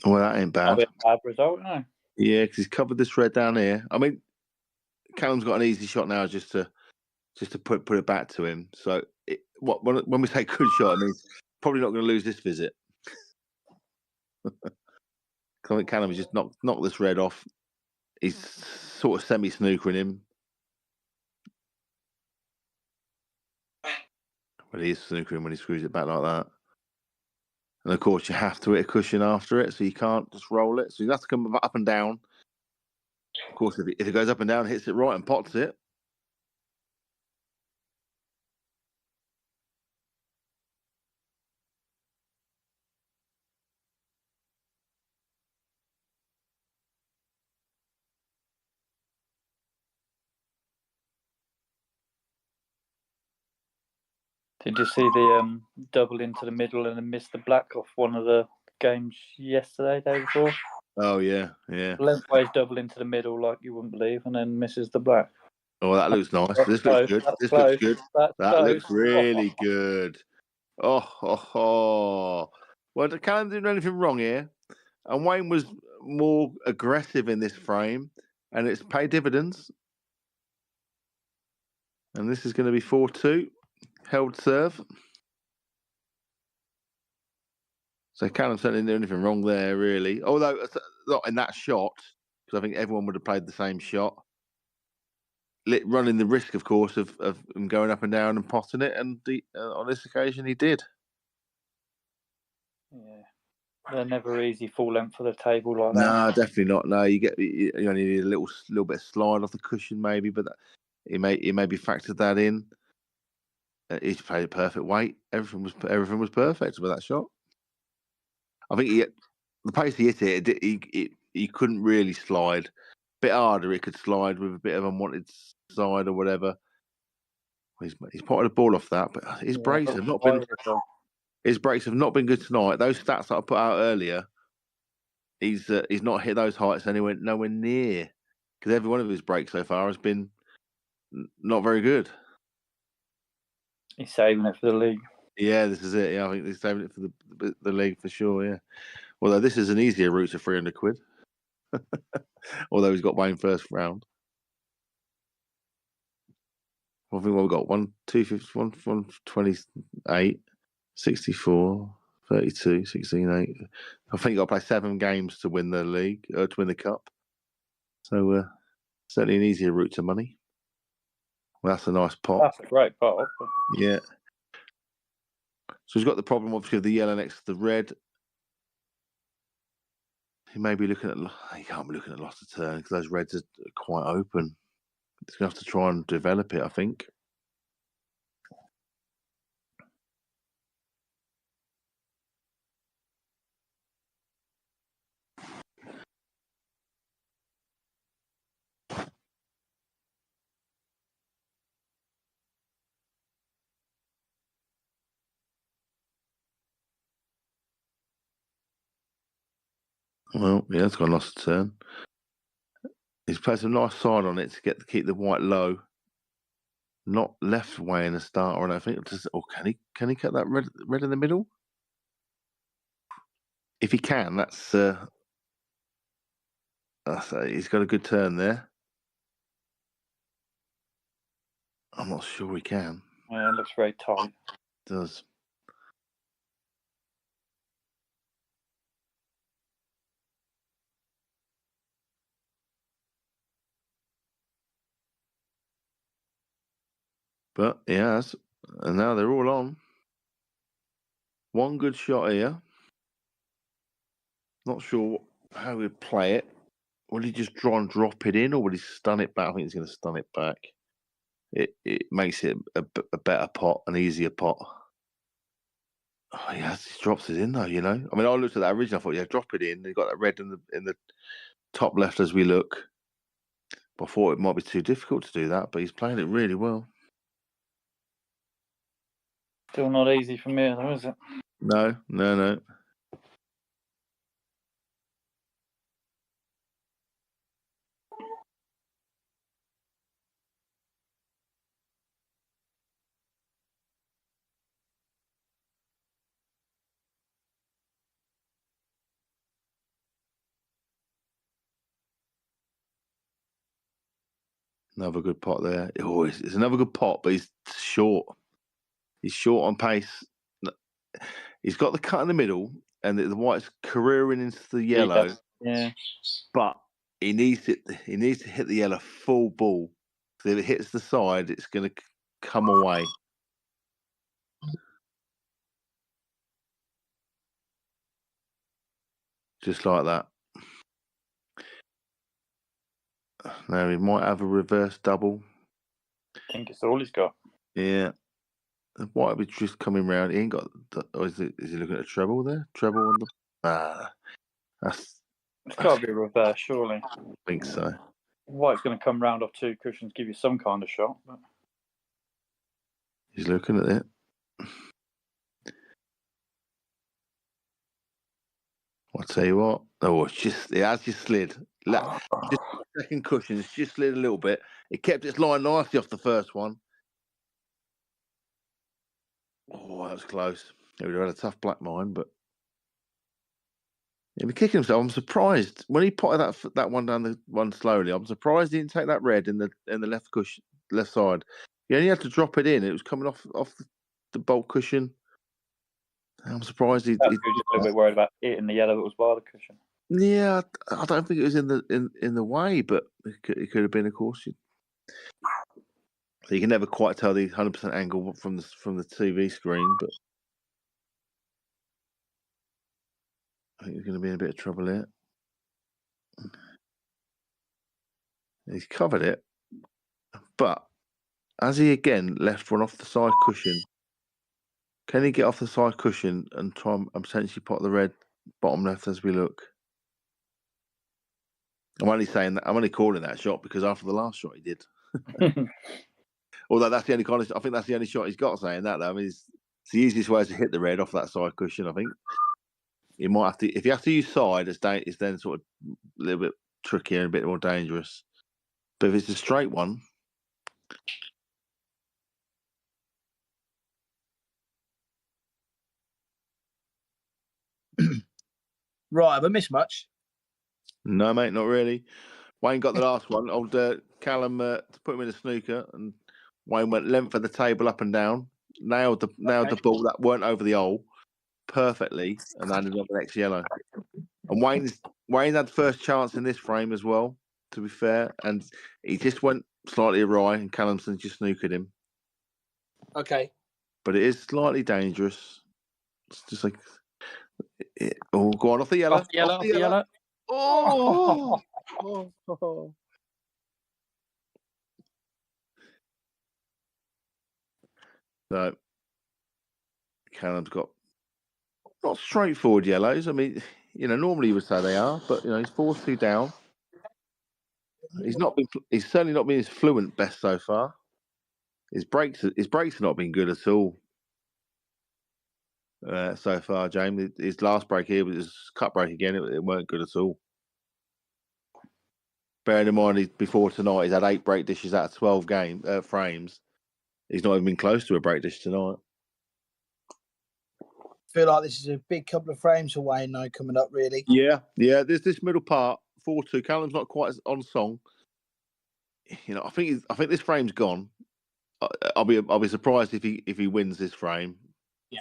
Well, that ain't bad.
A bad result, no.
Yeah, because he's covered this red down here. I mean, Callum's got an easy shot now, just to put it back to him. So when we say good shot, I mean probably not going to lose this visit. I think Callum has just knocked this red off. He's sort of semi-snookering him. But he is snookering when he screws it back like that. And of course, you have to hit a cushion after it, so you can't just roll it. So you have to come up and down. Of course, if it goes up and down, hits it right and pots it.
Did you see the double into the middle and then miss the black off one of the games yesterday, day before?
Oh, yeah, yeah.
Lengthways double into the middle like you wouldn't believe, and then misses the black.
Oh, that looks nice.
That's
This
close,
looks good.
that's
This
close,
looks good.
that's
That
close.
looks really good. Oh. Well, Callum didn't do anything wrong here. And Wayne was more aggressive in this frame, and it's paid dividends. And this is going to be 4-2. Held serve. So Callum certainly didn't do anything wrong there, really. Although, not in that shot, because I think everyone would have played the same shot. Running the risk, of course, of him going up and down and potting it. And on this occasion, he did.
Yeah. They're never easy full length for the table like that.
No, definitely not. No, you only need a little bit of slide off the cushion, maybe, but he maybe factored that in. He's played a perfect weight. Everything was perfect with that shot. I think the pace he hit it, he couldn't really slide. A bit harder, it could slide with a bit of unwanted side or whatever. He's potted the ball off that, but his breaks have not been. His breaks have not been good tonight. Those stats that I put out earlier, he's not hit those heights nowhere near, because every one of his breaks so far has been not very good.
He's saving it for the league.
Yeah, this is it. Yeah, I think he's saving it for the league for sure. Yeah. Although this is an easier route to £300. Although he's got Wayne first round. I think what we've got 128, 64, 32, 16, 8. I think you've got to play 7 games to win the league, to win the cup. So certainly an easier route to money. Well, that's a nice pot.
That's a great pot.
Yeah. So he's got the problem, obviously, of the yellow next to the red. He may be looking at. He can't be looking at lots of turn because those reds are quite open. He's going to have to try and develop it, I think. Well, yeah, it's got lost a turn. He's played some nice side on it to keep the white low. Not left way in the start, or I think. Or can he cut that red in the middle? If he can, that's he's got a good turn there. I'm not sure he can.
Yeah, it looks very tight.
It does. But he has. And now they're all on. One good shot here. Not sure how he'd play it. Will he just try and drop it in, or will he stun it back? I think he's going to stun it back. It makes it a better pot, an easier pot. Oh, yeah, he drops it in though. I mean, I looked at that originally. I thought, yeah, drop it in. He got that red in the top left as we look. But I thought it might be too difficult to do that, but he's playing it really well.
Still not easy for me, though, is it?
No. Another good pot there. Oh, it's another good pot, but he's short. He's short on pace. He's got the cut in the middle, and the white's careering into the yellow.
Yeah.
But he needs to hit the yellow full ball. So if it hits the side, it's going to come away. Just like that. Now he might have a reverse double.
I think it's all he's got.
Yeah. The white will be just coming round. He ain't got. Or is he looking at a treble there? Treble on the. It's
got to be a reverse, surely.
I think so.
White's going to come round off 2 cushions, give you some kind of shot. But...
He's looking at it. I'll tell you what. Oh, it has just slid. Just second cushion, it's just slid a little bit. It kept its line nicely off the first one. Oh, that was close. He would have had a tough black mine, but he'd be kicking himself. I'm surprised when he potted that one down the one slowly. I'm surprised he didn't take that red in the left cushion, left side. He only had to drop it in. It was coming off the bolt cushion. I'm surprised he.
He was just a little bit worried about hitting the yellow that was by the cushion.
Yeah, I don't think it was in the way, but it could have been, of course. So you can never quite tell the 100% angle from the TV screen, but I think he's going to be in a bit of trouble here. He's covered it, but as he again left one off the side cushion, can he get off the side cushion and try and potentially pot the red bottom left as we look? I'm only saying that. I'm only calling that shot because after the last shot he did. Although that's the only I think that's the only shot he's got. Saying that, though, I mean, it's the easiest way to hit the red off that side cushion. I think you might have to, if you have to use side, it's then sort of a little bit trickier and a bit more dangerous. But if it's a straight one,
Right, have I missed much?
no, mate, not really. Wayne got the last one. Old Callum to put him in a snooker, and Wayne went length of the table up and down, nailed the ball that weren't over the hole perfectly, and landed on the next yellow. And Wayne had first chance in this frame as well, to be fair, and he just went slightly awry, and Callumson just snookered him.
Okay.
But it is slightly dangerous. It's just like, go on, off the yellow.
Off the yellow.
Oh! So, Callum's got not straightforward yellows. I mean, normally you would say they are, but he's 4-2 down. He's certainly not been his fluent best so far. His brakes have not been good at all so far, James. His last break here was his cut break again. It weren't good at all. Bearing in mind, before tonight, he's had 8 break dishes out of 12 frames. He's not even been close to a break dish tonight.
Feel like this is a big couple of frames for Wayne now coming up, really.
Yeah. There's this middle part 4-2. Callum's not quite on song. I think this frame's gone. I'll be surprised if he wins this frame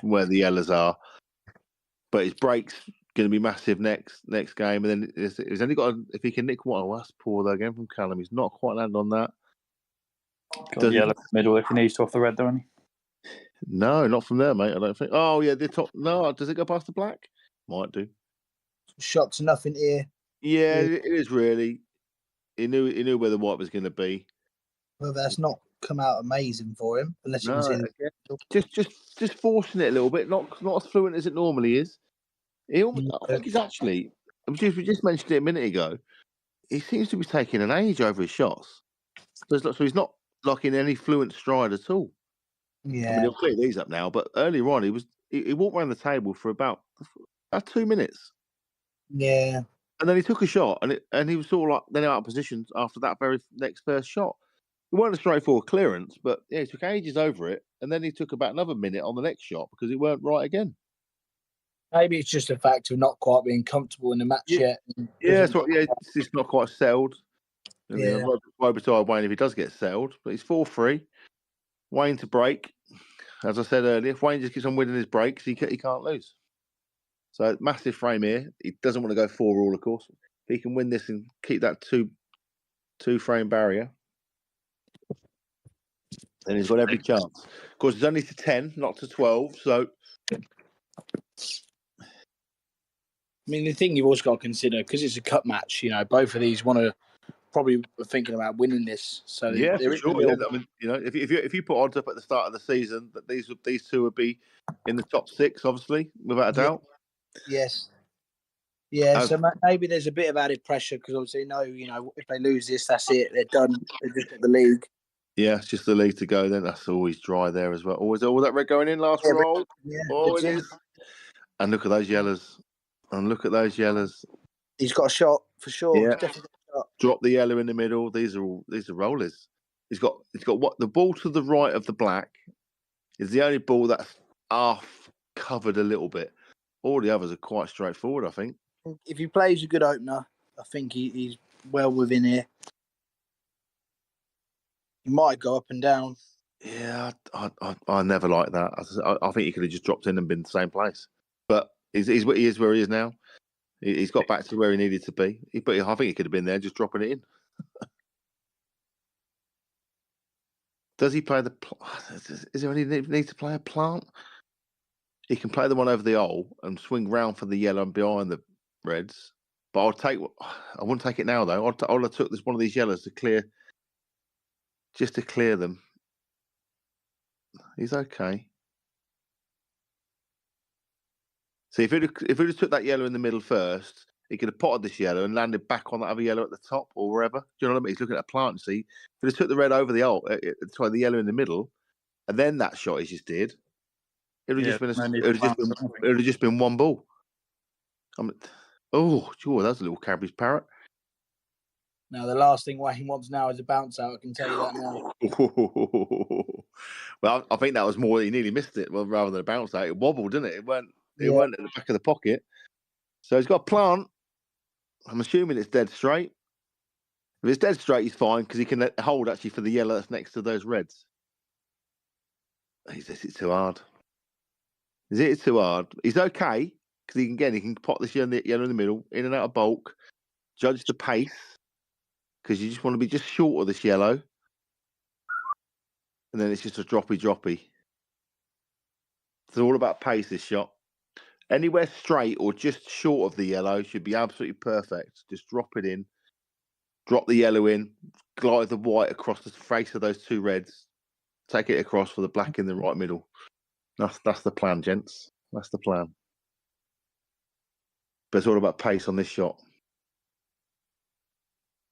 from where the yellows are. But his break's going to be massive next game, and then he's only got if he can nick one. Oh, that's poor though again from Callum. He's not quite landed on that.
Got the yellow middle if he needs to off the red, though, hasn't he?
No, not from there, mate. I don't think. Oh yeah, the top. No, does it go past the black? Might do.
Shot to nothing here.
Yeah, it is really. He knew where the white was going to be.
Well, that's not come out amazing for him, unless you can see.
Just forcing it a little bit, not as fluent as it normally is. I think he's actually. We just mentioned it a minute ago. He seems to be taking an age over his shots. So he's not like in any fluent stride at all.
Yeah.
I mean, he'll clear these up now, but earlier on he walked around the table for about 2 minutes.
Yeah.
And then he took a shot, and he was sort of like then out of position after that very next first shot. It wasn't a straightforward clearance, but he took ages over it, and then he took about another minute on the next shot because it weren't right again.
Maybe it's just a fact of not quite being comfortable in the match yet.
Yeah, it's not quite settled. Woe betide Wayne if he does get settled, but he's 4-3. Wayne to break. As I said earlier, if Wayne just keeps on winning his breaks, he can't lose. So massive frame here. He doesn't want to go 4-all, of course. If he can win this and keep that two frame barrier, then he's got every chance. Of course, it's only to 10, not to 12. So,
I mean, the thing you've also got to consider, because it's a cup match, both of these want to probably thinking about winning this. So
yeah, for sure. Yeah. I mean, if you put odds up at the start of the season that these two would be in the top 6, obviously, without a doubt.
Yes. Yeah, so maybe there's a bit of added pressure because obviously if they lose this, that's it. They're done. They've just got the league.
Yeah, it's just the lead to go. Then that's always dry there as well. Always all that red going in last roll.
Yeah,
Oh,
it's
it
in.
is. And look at those yellows. And look at those yellows.
He's got a shot for sure.
Yeah.
He's definitely got a shot.
Drop the yellow in the middle. These are rollers. He's got what the ball to the right of the black is the only ball that's half covered a little bit. All the others are quite straightforward, I think.
If he plays a good opener, I think he's well within here. He might go up and down.
Yeah, I never like that. I think he could have just dropped in and been the same place. But he is where he is now. He's got back to where he needed to be. But I think he could have been there just dropping it in. Does he play is there any need to play a plant? He can play the one over the hole and swing round for the yellow and behind the reds. But I wouldn't take it now, though. I'll have took one of these yellows to clear them. He's okay. See, if he'd have took that yellow in the middle first, he could have potted this yellow and landed back on that other yellow at the top or wherever. Do you know what I mean? He's looking at a plant, see? If he'd have took the red over the hole, the yellow in the middle, and then that shot he just did, it would have just been one ball. That was a little Cadbury's parrot.
Now, the last thing Wayne wants now is a bounce out. I can tell you that now.
Well, I think that was more. He nearly missed it. Well, rather than a bounce out, it wobbled, didn't it? It went in the back of the pocket. So he's got a plant. I'm assuming it's dead straight. If it's dead straight, he's fine because he can hold actually for the yellow that's next to those reds. Is it too hard? Is it too hard? He's okay because he can pot this yellow in the middle, in and out of bulk. Judge the pace because you just want to be just short of this yellow, and then it's just a droppy. It's all about pace. This shot, anywhere straight or just short of the yellow should be absolutely perfect. Just drop it in, drop the yellow in, glide the white across the face of those two reds, take it across for the black in the right middle. That's the plan, gents. That's the plan. But it's all about pace on this shot.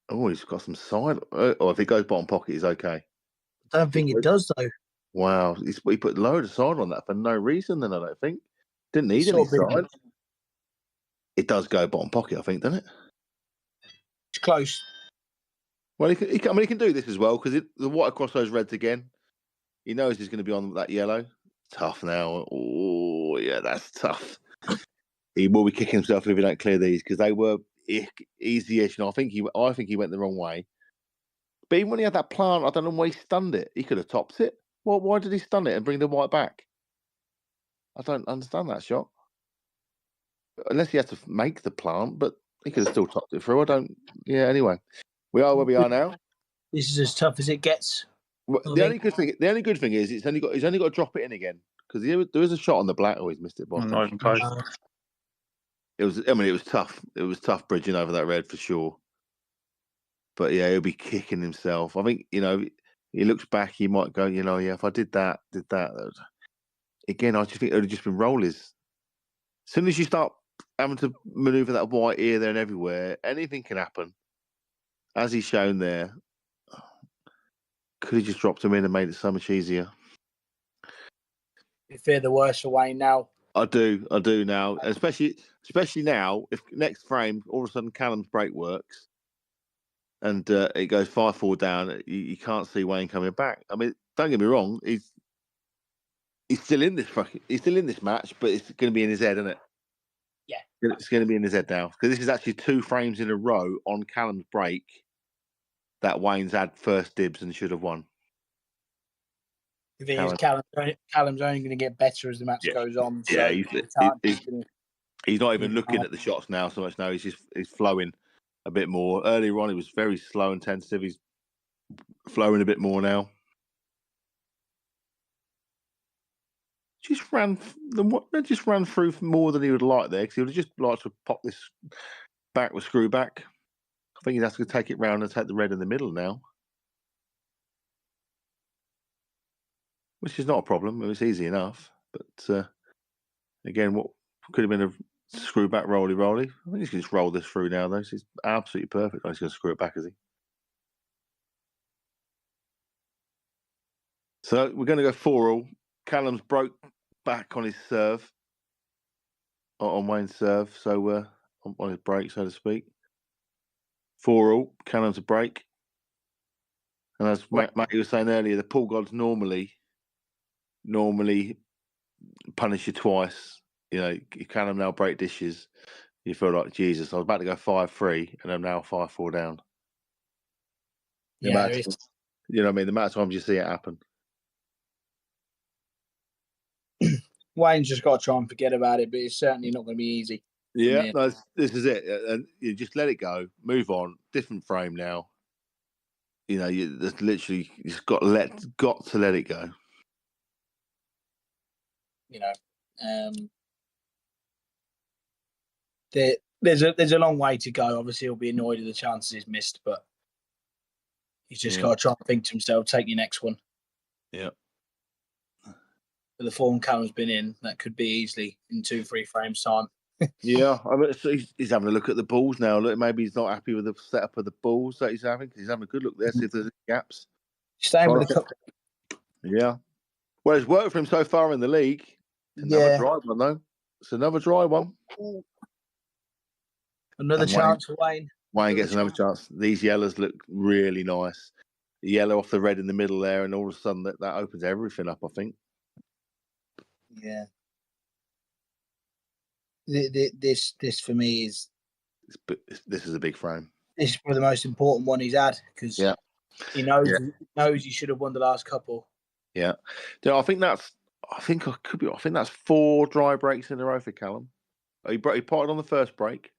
Oh, he's got some side. Oh, if it goes bottom pocket, he's okay.
I don't think it does, though.
Wow. He put a load of side on that for no reason, then I don't think. Didn't need any side. It does go bottom pocket, I think, doesn't it?
It's close.
Well, he can do this as well because the white across those reds again. He knows he's going to be on that yellow. Tough now. Oh, yeah, that's tough. He will be kicking himself if he don't clear these because they were easy-ish. And I think he went the wrong way. But even when he had that plant, I don't know why he stunned it. He could have topped it. Well, why did he stun it and bring the white back? I don't understand that shot. Unless he had to make the plant, but he could have still topped it through. Anyway. We are where we are now.
This is as tough as it gets.
Well, the only good thing is he's only got to drop it in again because there is a shot on the black. Oh, he's missed it.
Not even close.
It was tough. It was tough bridging over that red for sure. But yeah, he'll be kicking himself. I think he looks back. He might go, if I did that. Again, I just think it would have just been rollies. As soon as you start having to manoeuvre that white here, there, and everywhere, anything can happen. As he's shown there, could have just dropped him in and made it so much easier.
You fear the worst for Wayne now.
I do now, especially now. If next frame, all of a sudden Callum's break works, and it goes 5-4 down, you can't see Wayne coming back. I mean, don't get me wrong, he's still in this match, but it's going to be in his head, isn't it?
Yeah,
it's going to be in his head now because this is actually 2 frames in a row on Callum's break that Wayne's had first dibs and should have won.
The thing is, Callum's only going to get better as the match goes on. So
yeah, he's not even looking at the shots now so much. Now he's flowing a bit more. Earlier on, he was very slow and tentative. He's flowing a bit more now. Just ran through more than he would like there because he would have just liked to pop this back with screw back. I think he'd have to take it round and take the red in the middle now. Which is not a problem. It's easy enough. But again, what could have been a screw back rolly. I think he's going to just roll this through now, though. So it's absolutely perfect. He's going to screw it back, is he? So we're going to go 4-all. Callum's broke back on his serve, on Wayne's serve, so on his break, so to speak. 4-all. Callum's a break. And as Matty was saying earlier, the pool gods normally punish you twice. You know, you Callum now break dishes. You feel like, Jesus, I was about to go 5-3 and I'm now 5-4 down.
Yeah,
you know what I mean? The amount of times you see it happen.
Wayne's just got to try and forget about it, but it's certainly not going to be easy.
Yeah, no, this is it. And you just let it go, move on, different frame now. You know, there's literally you've got to let it go.
You know, there's a long way to go. Obviously, he'll be annoyed if the chances is missed, but he's just got to try and think to himself, take your next one.
Yeah.
But the form Callum's been in, that could be easily in 2-3 frames time.
Yeah, I mean, so he's having a look at the balls now. Look, maybe he's not happy with the setup of the balls that he's having. He's having a good look there, see if there's gaps.
Staying with the cup.
Yeah. Well, it's worked for him so far in the league. Another dry one, though. It's another dry one.
Another chance for Wayne.
Wayne gets another chance. These yellows look really nice. The yellow off the red in the middle there, and all of a sudden that opens everything up, I think.
Yeah. This for me is...
This is a big frame.
This is probably the most important one he's had, because he knows he should have won the last couple.
Yeah. I think that's 4 dry breaks in a row for Callum. He potted on the first break,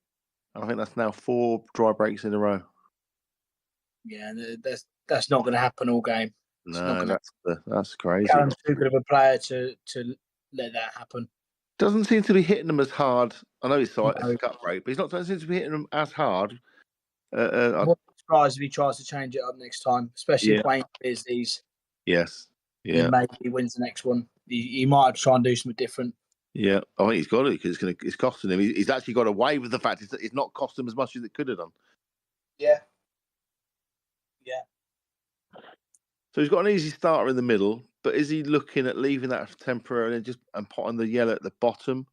and I think that's now 4 dry breaks in a row.
Yeah, that's not going to happen all game.
No, that's crazy.
Callum's too good of a player to let that happen.
Doesn't seem to be hitting them as hard. I know it's a cut break, but he's not doesn't seem to be hitting them as hard.
I'm not surprised if he tries to change it up next time, especially if Wayne clears these.
Yes. Yeah.
Then maybe he wins the next one. He might have to try and do something different.
Yeah, I think he's got it because it's costing him. He's actually got away with the fact it's not cost him as much as it could have done.
Yeah.
So he's got an easy starter in the middle, but is he looking at leaving that temporarily and potting the yellow at the bottom?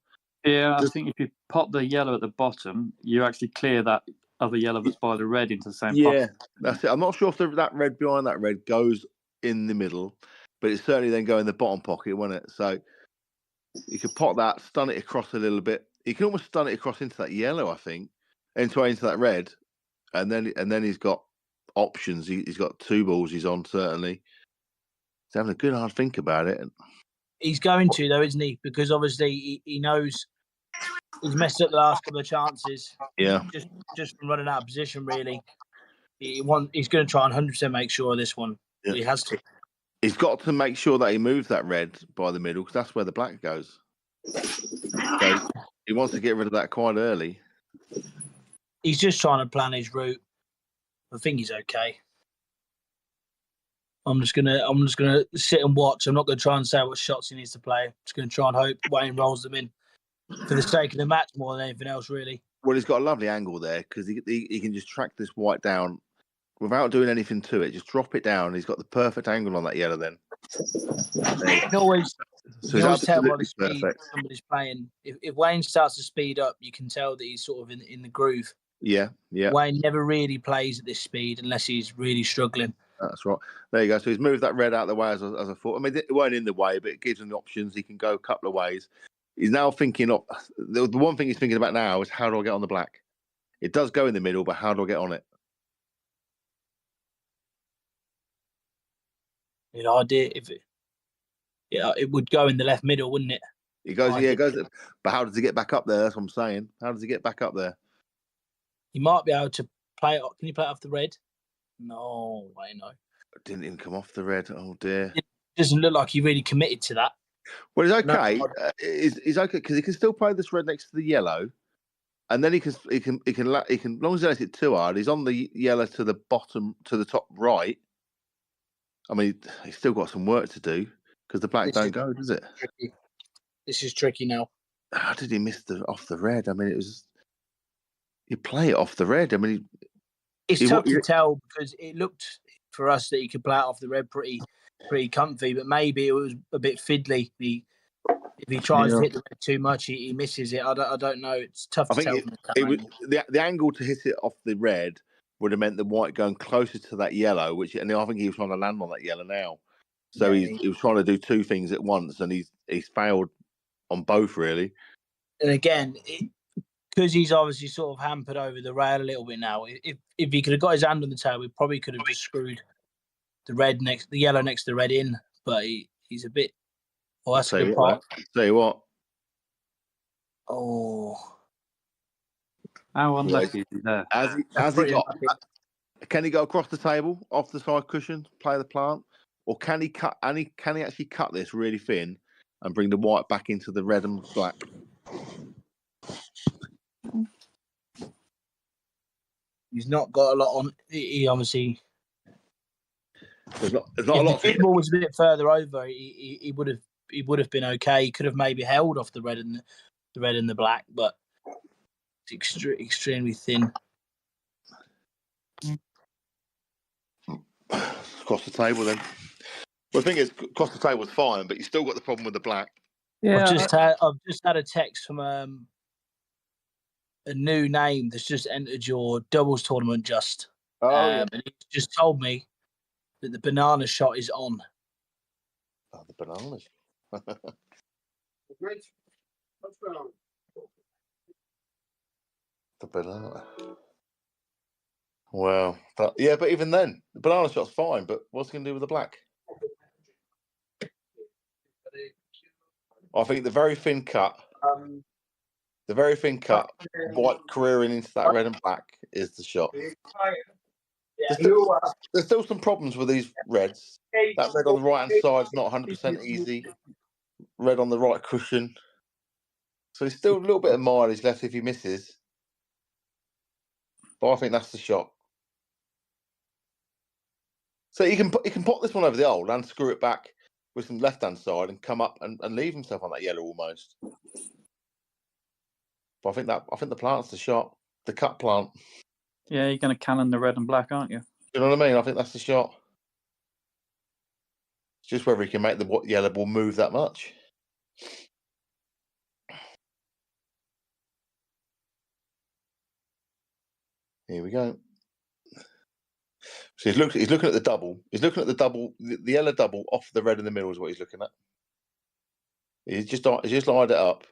Yeah, I think if you pot the yellow at the bottom, you actually clear that other yellow that's by the red into the same pot.
Yeah, that's it. I'm not sure if that red behind that red goes in the middle, but it's certainly then go in the bottom pocket, won't it? So you could pot that, stun it across a little bit. You can almost stun it across into that yellow, I think, into that red, and then he's got options. He's got 2 balls he's on, certainly. He's having a good hard think about it.
He's going to, though, isn't he? Because obviously he knows he's messed up the last couple of chances.
Yeah.
Just from running out of position, really. He's going to try and 100% make sure of this one. Yeah. He has to.
He's got to make sure that he moves that red by the middle because that's where the black goes. So he wants to get rid of that quite early.
He's just trying to plan his route. I think he's okay. I'm just gonna sit and watch. I'm not gonna try and say what shots he needs to play. I'm just gonna try and hope Wayne rolls them in for the sake of the match more than anything else, really.
Well, he's got a lovely angle there because he can just track this white down without doing anything to it. Just drop it down. He's got the perfect angle on that yellow. Then
you can always tell by the speed somebody's playing. If Wayne starts to speed up, you can tell that he's sort of in the groove.
Yeah.
Wayne never really plays at this speed unless he's really struggling.
That's right. There you go. So he's moved that red out of the way as I thought. I mean, it weren't in the way, but it gives him the options. He can go a couple of ways. He's now thinking of the one thing he's thinking about now is how do I get on the black? It does go in the middle, but how do I get on it?
The idea if it would go in the left middle, wouldn't it?
It goes, it goes. But how does he get back up there? That's what I'm saying. How does he get back up there?
He might be able to play it. Can you play it off the red? No, I know.
Didn't even come off the red. Oh dear.
It doesn't look like he really committed to that.
Well, he's okay. He's okay because he can still play this red next to the yellow, and then he can. As long as he lets it too hard, he's on the yellow to the bottom to the top right. I mean, he's still got some work to do because the black don't go, does it?
Tricky. This is tricky now.
How did he miss off the red? I mean, it was. You play it off the red. I mean,
it's tough to tell because it looked for us that he could play it off the red pretty comfy, but maybe it was a bit fiddly. If he tries to hit the red too much, he misses it. I don't know. It's tough to tell from the
it was
angle.
the angle to hit it off the red would have meant the white going closer to that yellow, and I think he was trying to land on that yellow now. So he was trying to do two things at once, and he's failed on both really.
And again, because he's obviously sort of hampered over the rail a little bit now. If he could have got his hand on the tail, we probably could have just screwed the yellow next to the red in. But he's a bit. Oh, that's a good part.
Tell you what.
Oh,
how unlucky is he there?
Can he go across the table, off the side cushion, play the plant, or can he cut? And can he actually cut this really thin and bring the white back into the red and black?
he's not got a lot on. He obviously.
There's not a lot.
If the ball was a bit further over, he would have been okay. He could have maybe held off the red and the black, but it's extremely thin.
Across the table, then. Well, the thing is, across the table's fine, but you still got the problem with the black.
Yeah,
I've just had a text from a new name that's just entered your doubles tournament. And he just told me that the banana shot is on.
Oh, the bananas.
Great. What's going on?
The banana. Well, but even then, the banana shot's fine. But what's he going to do with the black? I think the very thin cut, white careering into that red and black is the shot. There's still some problems with these reds. That red on the right hand side is not 100% easy. Red on the right cushion. So he's still a little bit of mileage left if he misses. But I think that's the shot. So he can put this one over the old and screw it back with some left hand side and come up and leave himself on that yellow almost. But I think the plant's the shot. The cut plant.
Yeah, you're going to cannon the red and black, aren't you?
You know what I mean? I think that's the shot. It's just whether he can make the yellow ball move that much. Here we go. So he's looking at the double. He's looking at the double, the yellow double off the red in the middle is what he's looking at. He's just lined it up,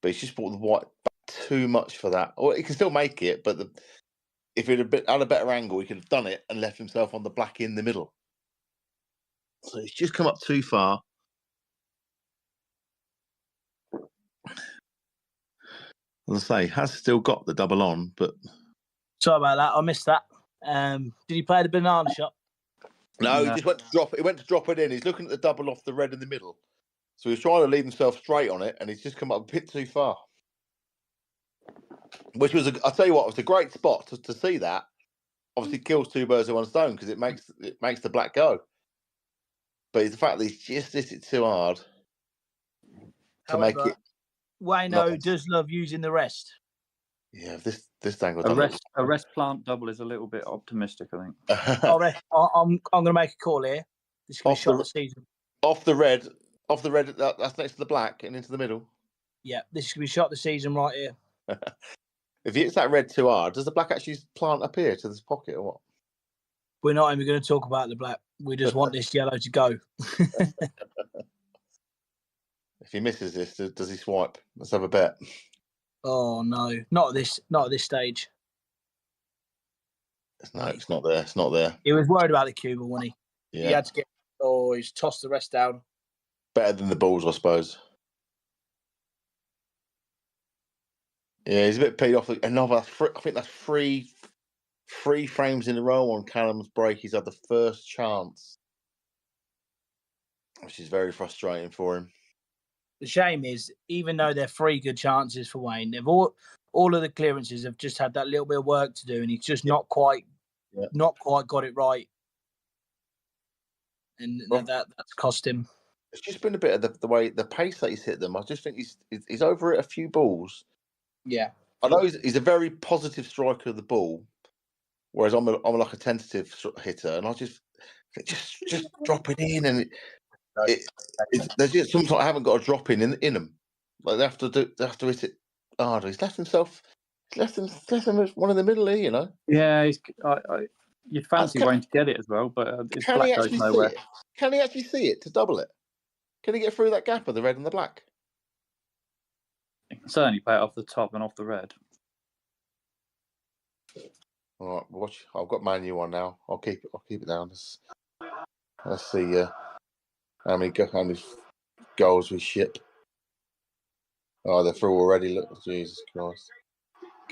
but he's just brought the white back too much for that. Or he can still make it, but if it had a better angle, he could have done it and left himself on the black in the middle. So he's just come up too far. As I say, has still got the double on, but
sorry about that. I missed that. Did he play the banana shot?
No, he just went to drop it. He went to drop it in. He's looking at the double off the red in the middle. So he's trying to leave himself straight on it, and he's just come up a bit too far. Which was, I'll tell you what, it was a great spot to see that. Obviously, kills two birds with one stone because it makes the black go. But it's the fact that he's just hit it too hard to make it.
Wayno does love using the rest.
Yeah, this angle.
A rest plant double is a little bit optimistic, I think.
I'm going to make a call here. This is going to be shot of the season.
Off the red. That's next to the black and into the middle.
Yeah, this is going to be shot of the season right here.
If he hits that red too hard, does the black actually plant up here to this pocket or what?
We're not even going to talk about the black. We just want this yellow to go.
If he misses this, does he swipe? Let's have a bet.
Oh no, not at this stage.
No, it's not there. It's not there.
He was worried about the cube, wasn't he?
Yeah.
He had to get. Oh, he's tossed the rest down.
Better than the balls, I suppose. Yeah, he's a bit paid off. I think that's three frames in a row on Callum's break. He's had the first chance, which is very frustrating for him.
The shame is, even though they're 3 good chances for Wayne, they've all of the clearances have just had that little bit of work to do, and he's just not quite got it right, and that's cost him.
It's just been a bit of the way the pace that he's hit them. I just think he's over it a few balls.
Yeah,
I know he's a very positive striker of the ball, Whereas I'm like a tentative sort of hitter, and I just drop it in, and there's just sometimes I haven't got a drop in them. Like they have to hit it harder. He's left him one in the middle here, you know.
Yeah, you'd fancy Wayne to get it as well, but his
Can
black
he
goes
actually
nowhere.
see it? Can he actually see it to double it? Can he get through that gap of the red and the black?
You can certainly play it off the top and off the red.
All right, watch. I've got Man U on now. I'll keep it down. Let's see how many goals we ship. Oh, they're through already. Look, Jesus Christ!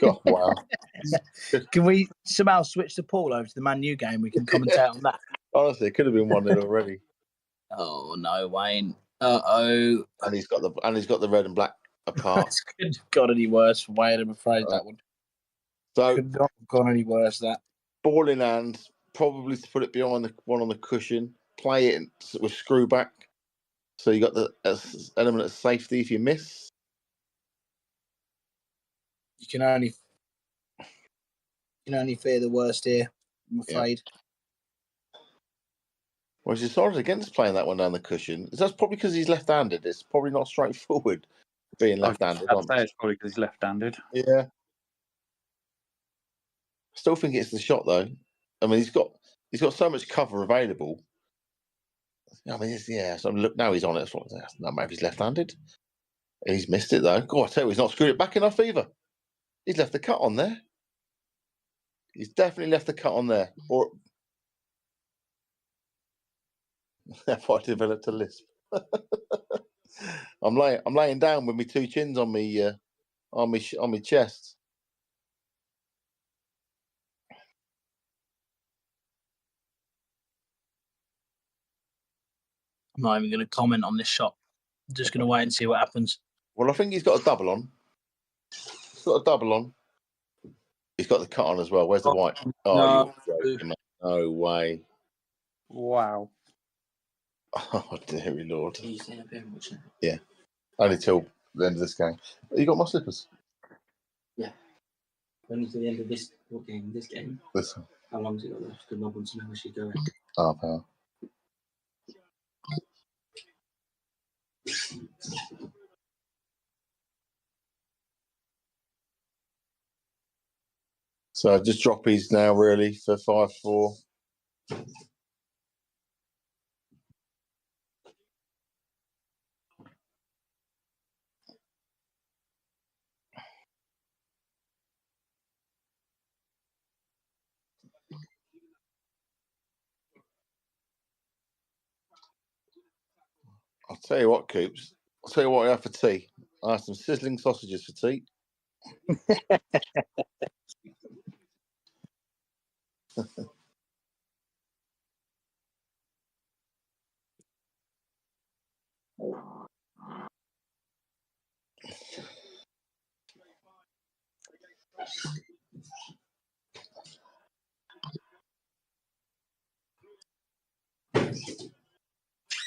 God, wow.
Can we somehow switch the pool over to the Man U game? We can commentate on that.
Honestly, it could have been 1-0 already.
Oh no, Wayne. Oh.
And he's got the red and black apart.
This couldn't have got any worse for Wayne, I'm afraid, that one.
So
Could not have gone any worse, that.
ball in hand, probably to put it behind the one on the cushion. Play it with screw back. So you got the element of safety if you miss.
You can only fear the worst here, I'm afraid.
Well, he's decided against playing that one down the cushion. That's probably because he's left-handed. It's probably not straightforward being left-handed.
I'd say it's probably because he's left-handed.
Yeah. Still think it's the shot though. I mean, he's got so much cover available. I mean, So look, now he's on it. No, maybe he's left-handed. He's missed it though. God, I tell you, he's not screwed it back enough either. He's left the cut on there. He's definitely left the cut on there. Or if I developed a lisp. I'm laying down with my two chins on my chest.
I'm not even going to comment on this shot. I'm just going to wait and see what happens.
Well, I think he's got a double on. He's got a double on. He's got the cut on as well. Where's the white? Oh,
no.
you're joking, mate. No way.
Wow.
Oh, dearie Lord. Yeah. Only till the end of this game. You got my slippers?
Yeah. Only to the end of this game. This game.
This one.
How long has it got left? Because I want to know where she's going.
Half hour. So just droppies now, really, for 5-4. I'll tell you what, Coops. I'll tell you what I have for tea. I have some sizzling sausages for tea.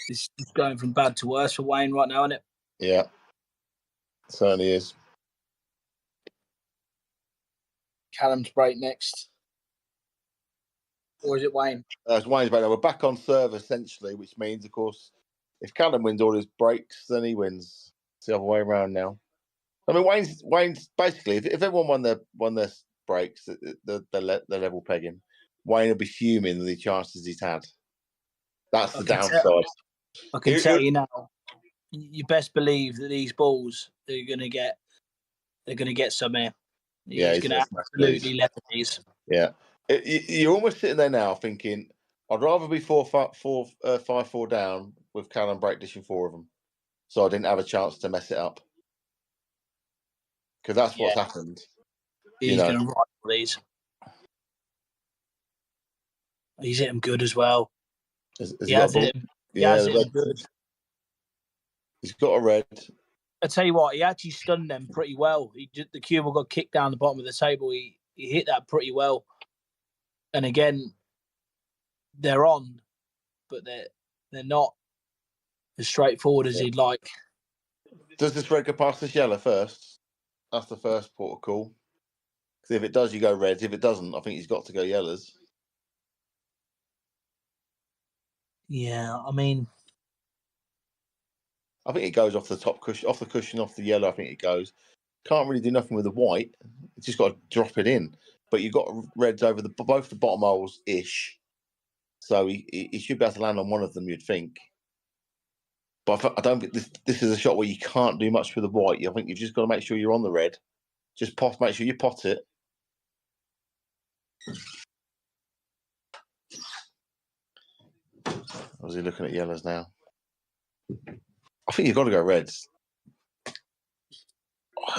It's going from bad to worse for Wayne right now, isn't it?
Yeah, certainly is.
Callum's break next. Or is it Wayne?
It's Wayne's back now. We're back on serve, essentially, which means, of course, if Callum wins all his breaks, then he wins. It's the other way around now. I mean, Wayne's basically, if everyone won their breaks, the level pegging, Wayne will be fuming the chances he's had. That's the downside.
I can tell you now, you best believe that these balls they're going to get some here. He's going to absolutely level these.
Yeah, you're almost sitting there now thinking, I'd rather be 5-4 down with Callum break dishing 4 of them, so I didn't have a chance to mess it up. Because that's what's happened.
He's going to rifle these. He's hit them good as well. He has hit them good.
He's got a red.
I tell you what, he actually stunned them pretty well. The cue got kicked down the bottom of the table. He hit that pretty well. And again, they're on, but they're not as straightforward as he'd like.
Does this red go past this yellow first? That's the first port of call. If it does, you go reds. If it doesn't, I think he's got to go yellows.
Yeah, I mean,
I think it goes off the top cushion, off the yellow. I think it goes. Can't really do nothing with the white. It's just got to drop it in. But you've got reds over both the bottom holes ish, so he should be able to land on one of them. You'd think. But I don't think this is a shot where you can't do much with the white. I think you've just got to make sure you're on the red. Just make sure you pot it. Or is he looking at yellows now? I think you've got to go reds.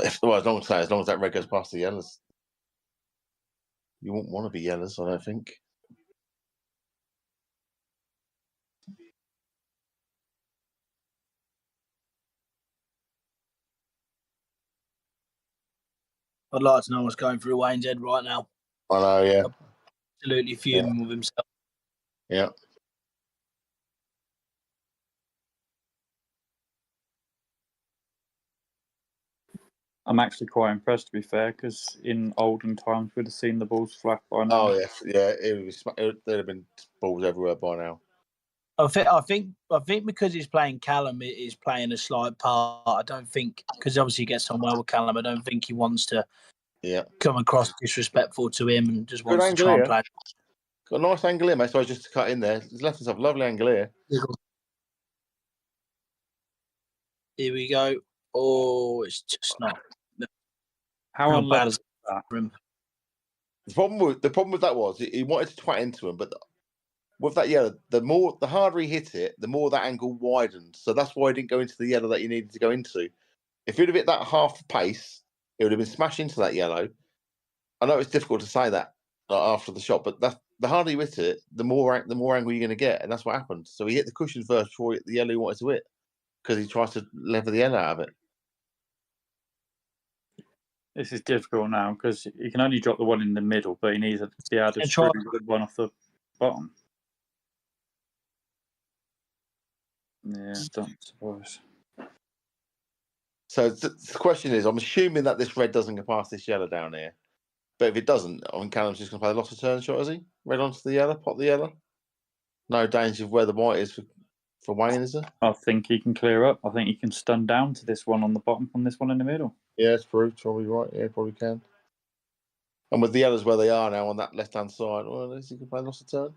As long as that red goes past the yellows. You won't want to be yellows, I don't think.
I'd like to know what's going through Wayne's head right now.
I know, yeah.
Absolutely fuming with himself.
Yeah.
I'm actually quite impressed, to be fair, because in olden times we'd have seen the balls flat by now.
Oh yes, yeah. There'd have been balls everywhere by now.
I think because he's playing Callum, he's playing a slight part. I don't think, because obviously he gets on well with Callum, I don't think he wants to come across disrespectful to him and just wants to try and play.
Got a nice angle here, mate. So I just to cut in there. He's left himself a lovely angle here.
Here we go. Oh, it's just not.
How
bad
is that?
The problem with that was he wanted to twat into him, but with that yellow, the harder he hit it, the more that angle widened. So that's why he didn't go into the yellow that he needed to go into. If he'd have hit that half pace, it would have been smashed into that yellow. I know it's difficult to say that after the shot, but the harder you hit it, the more angle you're going to get, and that's what happened. So he hit the cushion first before he hit the yellow he wanted to hit, because he tries to lever the yellow out of it.
This is difficult now because he can only drop the one in the middle, but he needs to be able to screw the one off the bottom. Yeah, don't suppose.
So the question is, I'm assuming that this red doesn't go past this yellow down here. But if it doesn't, I mean, Callum's just going to play the loss of turn shot, is he? Red onto the yellow, pot the yellow. No danger of where the white is for Wayne, is there?
I think he can clear up. I think he can stun down to this one on the bottom from this one in the middle.
Yeah, it's probably right. Yeah, probably can. And with the yellows where they are now on that left-hand side, well, at least he can play loss of turn.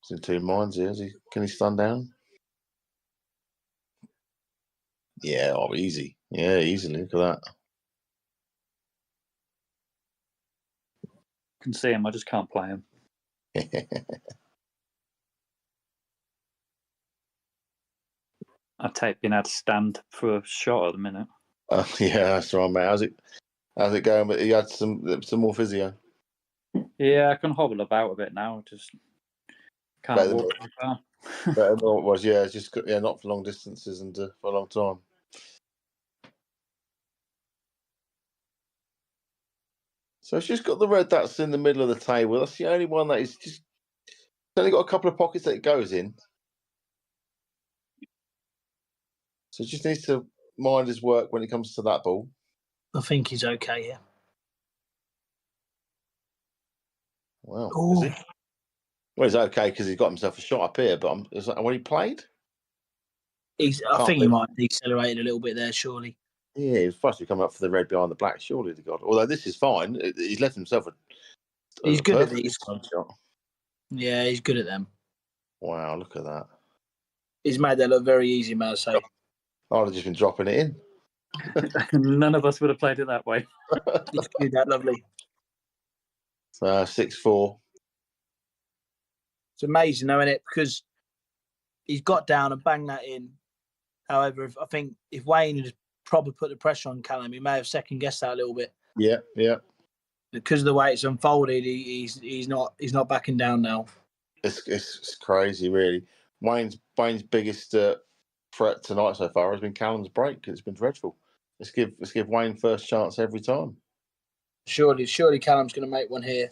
It's in two minds here. Can he stun down? Yeah, easy. Yeah, easily. Look at that.
I can see him. I just can't play him. I take being able to stand for a shot at the minute.
Yeah, that's right, mate. How's it going? But you had some more physio.
Yeah, I can hobble about a bit now. Just can't walk too far.
Better than what it was. Yeah, it's just not for long distances and for a long time. So it's just got the red that's in the middle of the table. That's the only one that is just. It's only got a couple of pockets that it goes in. So it just needs to mind his work when it comes to that ball.
I think he's okay, yeah.
Wow. Is he? Well, he's okay because he's got himself a shot up here, but is that when he played?
I think he might have decelerated a little bit there, surely.
Yeah, he was supposed to be coming up for the red behind the black, surely to God. Although this is fine. He's left himself
he's good at these.
Shot.
Yeah, he's good at them.
Wow, look at that.
He's made that look very easy, man. So
I'd have just been dropping it in.
None of us would have played it that way.
He's good, that lovely.
So 6-4.
It's amazing, though, isn't it? Because he's got down and banged that in. However, I think if Wayne had probably put the pressure on Callum, he may have second guessed that a little bit.
Yeah.
Because of the way it's unfolded, he's not backing down now.
It's crazy, really. Wayne's biggest threat tonight so far has been Callum's break. It's been dreadful. Let's give Wayne first chance every time.
Surely Callum's going to make one here.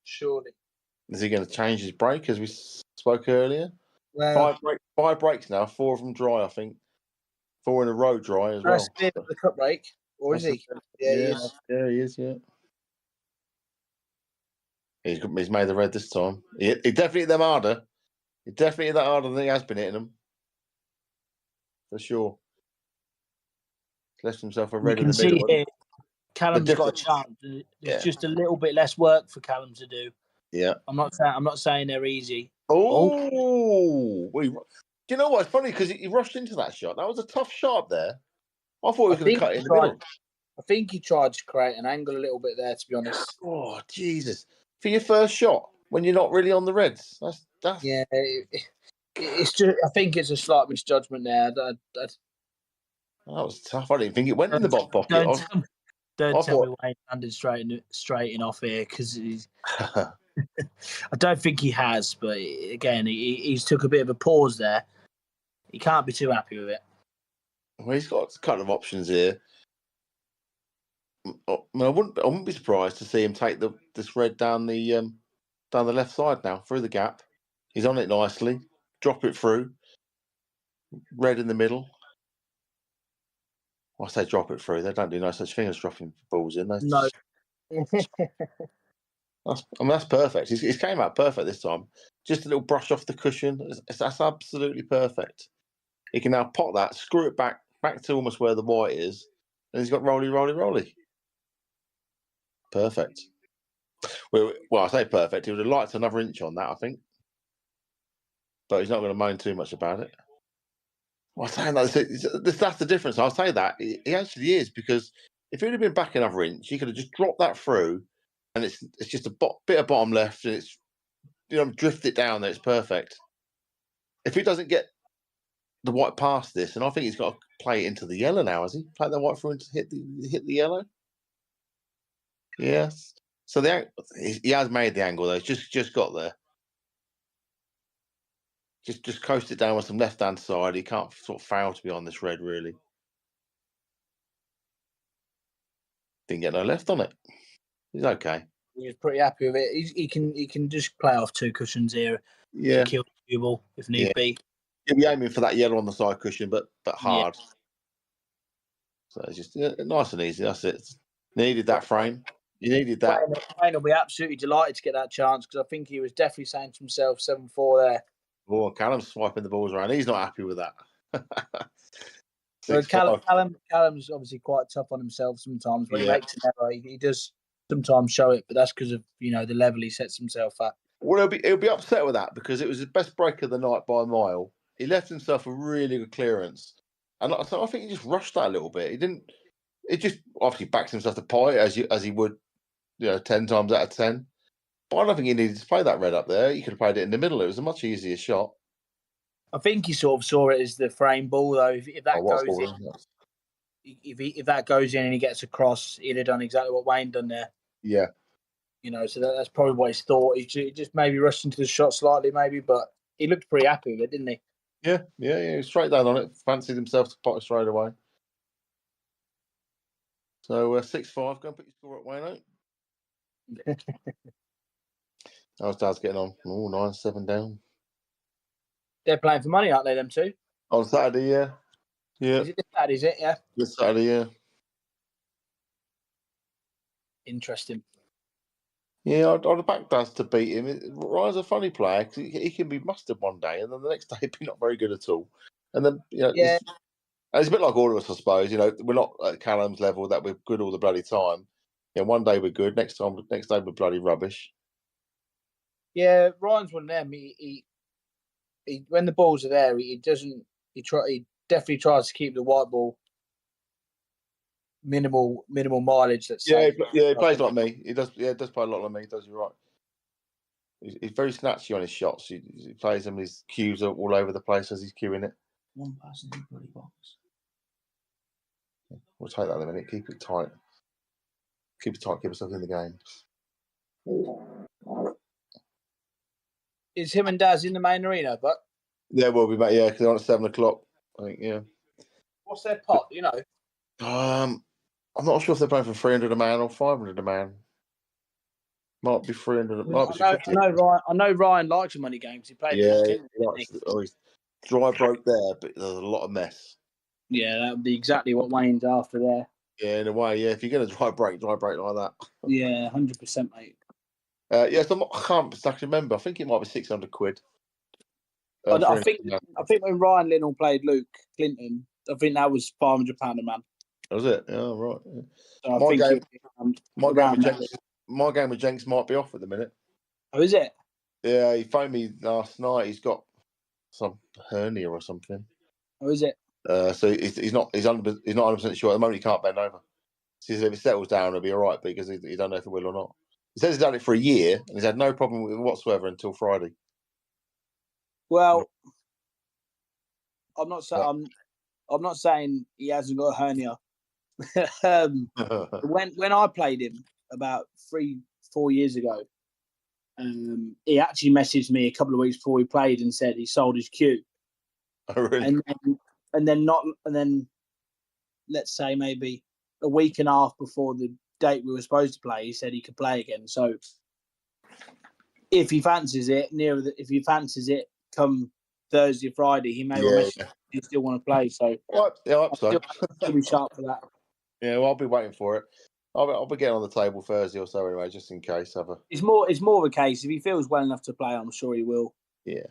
Surely.
Is he going to change his break as we spoke earlier?
Well,
five breaks now. 4 of them dry, I think. 4 in a row dry as well.
that's the cup break, or is he? Yeah, he is.
Yeah, he is. Yeah, he's made the red this time. He definitely hit them harder. He definitely hit that harder than he has been hitting them, for sure. Left himself a red
You
in
can
the middle.
see here, Callum's got a chance. There's just a little bit less work for Callum to do.
Yeah.
I'm not saying they're easy.
Oh, do you know what? It's funny because he rushed into that shot. That was a tough shot there. I thought he was going to cut it in the middle.
I think he tried to create an angle a little bit there, to be honest.
Oh, Jesus. For your first shot, when you're not really on the reds. That's...
Yeah, it's just. I think it's a slight misjudgment there.
That was tough. I didn't think it went in the bottom pocket.
Don't tell me Wayne landed straight in off here, because I don't think he has. But again, he's took a bit of a pause there. He can't be too happy with it.
Well, he's got a couple of options here. I wouldn't be surprised to see him take this red down the left side now, through the gap. He's on it nicely. Drop it through. Red in the middle. I say drop it through. They don't do no such thing as dropping balls in.
No.
That's perfect. He's came out perfect this time. Just a little brush off the cushion. That's absolutely perfect. He can now pot that, screw it back to almost where the white is, and he's got rolly. Perfect. Well, I say perfect. He would have liked another inch on that, I think. But he's not going to moan too much about it. Well, I'm saying that's the difference. I'll say that. He actually is, because if he would have been back another inch, he could have just dropped that through, and it's just a bit of bottom left, and it's, drift it down there. It's perfect. If he doesn't get the white past this, and I think he's got to play it into the yellow now, has he? Play the white through and hit the yellow? Yes. So he has made the angle though. He's just got there. Just coast it down with some left hand side. He can't sort of fail to be on this red, really. Didn't get no left on it. He's okay.
He's pretty happy with it. He can just play off 2 cushions here.
Yeah.
To kill the cue ball if need be.
He'll be aiming for that yellow on the side cushion, but hard. Yeah. So it's just nice and easy. That's it. Needed that frame. You needed that.
Wayne will be absolutely delighted to get that chance, because I think he was definitely saying to himself 7-4 there.
Oh, Callum's swiping the balls around. He's not happy with that.
So Callum's obviously quite tough on himself sometimes. When he makes an error, he does sometimes show it, but that's because of the level he sets himself at.
Well, he'll be upset with that, because it was the best break of the night by a mile. He left himself a really good clearance, and I think he just rushed that a little bit. He didn't. It just obviously backs himself to pot as he would, 10 times out of 10. But I don't think he needed to play that red up there. He could have played it in the middle. It was a much easier shot.
I think he sort of saw it as the frame ball, though. If that goes in, if that goes in and he gets across, he'd have done exactly what Wayne done there.
Yeah.
So that's probably what he thought. He just maybe rushed into the shot slightly, maybe, but he looked pretty happy with it, didn't he?
Yeah. Straight down on it. Fancied himself to pot it straight away. So 6-5. Go and put your score up, Wayne. How's Dad's getting on? 9-7 down.
They're playing for money, aren't they, them two?
On Saturday, yeah.
Is it this Saturday, is it? Yeah.
This Saturday, yeah.
Interesting.
Yeah, I'd have backed Daz to beat him. Ryan's a funny player, because he can be mustard one day, and then the next day he'd be not very good at all. And then, it's a bit like all of us, I suppose. We're not at Callum's level that we're good all the bloody time. One day we're good, next day we're bloody rubbish.
Yeah, Ryan's one of them. He when the balls are there, he definitely tries to keep the white ball minimal mileage.
He plays like me. He does. Yeah, does play a lot like me. He does. You're right. He's very snatchy on his shots. He plays them. His cues are all over the place as he's cueing it.
One person in the bloody box.
We'll take that in a minute. Keep it tight. Keep yourself in the game.
Is him and Daz in the main arena, but?
Yeah, we'll be back. Yeah, because they're on at 7 o'clock. I think. Yeah.
What's their pot?
I'm not sure if they're playing for 300 a man or 500 a man. Might be 300. Might be
I
50.
know Ryan likes a money game because he played
Yeah,
against Clinton, didn't he?
he's dry broke there, but there's a lot of mess.
Yeah, that would be exactly what Wayne's after there.
Yeah, in a way, yeah. If you're going to dry break like that.
Yeah, 100%, mate.
Yes, I can't exactly remember. I think it might be 600 quid.
I think when Ryan Linnell played Luke Clinton, I think that was £500 a man.
Was it? Yeah, right. Yeah.
So
My game with Jenks might be off at the minute.
Oh, is it?
Yeah, he phoned me last night. He's got some hernia or something.
Oh, is it?
So he's not 100% sure at the moment. He can't bend over. So he said if it settles down, it'll be all right because he don't know if it will or not. He says he's done it for a year and he's had no problem with it whatsoever until Friday.
Well, I'm not saying he hasn't got a hernia. When I played him about 3-4 years ago, he actually messaged me a couple of weeks before we played and said he sold his cue.
Oh, really?
And then let's say maybe a week and a half before the date we were supposed to play, he said he could play again. So if he fancies it, come Thursday, Friday, he may well message he still want to play. So
I hope so.
Still be sharp for that.
Yeah, well, I'll be waiting for it. I'll be getting on the table Thursday or so anyway, just in case.
It's more of a case if he feels well enough to play, I'm sure he will.
Yeah.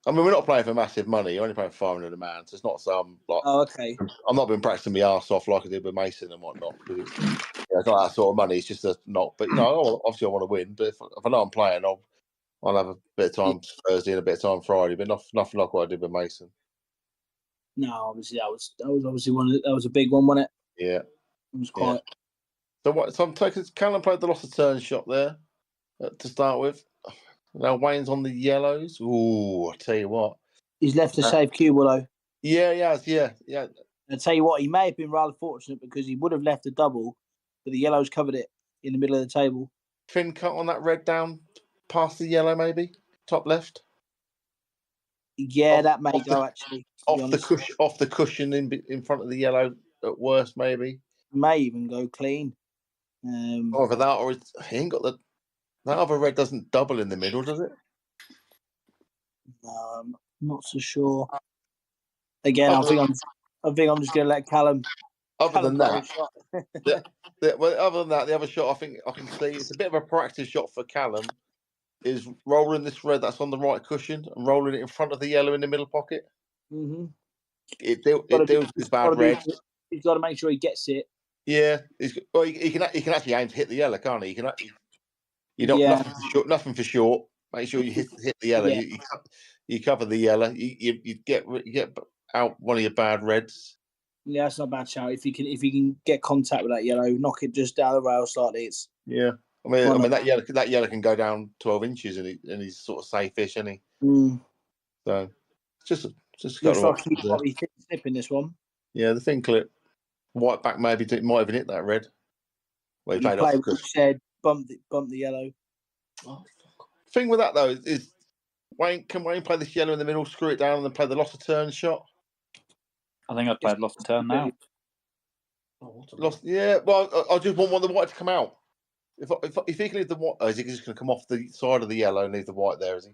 I mean, we're not playing for massive money. You're only playing 500 a man, so it's not some like.
Oh, okay.
I'm not been practicing my arse off like I did with Mason and whatnot. It's not that sort of money. It's just a not. But obviously I want to win. But if I know I'm playing, I'll have a bit of time Thursday and a bit of time Friday. But nothing like what I did with Mason.
No, obviously that was obviously that was a big one, wasn't it?
Yeah.
It was quite.
Yeah. So I'm taking Callum played the loss of turn shot there to start with. Now Wayne's on the yellows. Ooh, I tell you what.
He's left a safe cue, though.
Yeah.
I tell you what, he may have been rather fortunate because he would have left a double, but the yellows covered it in the middle of the table.
Fin cut on that red down past the yellow, maybe top left.
Yeah, that may go actually.
Off the cushion in front of the yellow at worst, maybe.
May even go clean.
Either that, or he ain't got that other red doesn't double in the middle, does it?
No, I'm not so sure. Again, I think I'm just going to let Callum.
Other than that, the other shot I think I can see it's a bit of a practice shot for Callum. Is rolling this red that's on the right cushion and rolling it in front of the yellow in the middle pocket.
Mm-hmm.
It deals with his bad red.
He's got to make sure he gets it.
Yeah, he can actually aim to hit the yellow, can't he? Nothing for short. Make sure you hit the yellow. Yeah. You cover the yellow. You get out one of your bad reds.
Yeah, that's not a bad shout. If he can get contact with that yellow, knock it just down the rail slightly. It's
I mean that yellow can go down 12 inches and he's sort of safe-ish, isn't he?
Mm.
So just
got to keep snipping this one.
Yeah, the thin clip. White back maybe might even hit that red.
Well, he played off the shed, bump the yellow.
Oh, thing with that though is can Wayne play this yellow in the middle, screw it down, and then play the loss of turn shot?
I think I'd play loss of turn now.
Yeah. Well, I just want the white to come out. If he can leave the white, is he just going to come off the side of the yellow and leave the white there? Is he?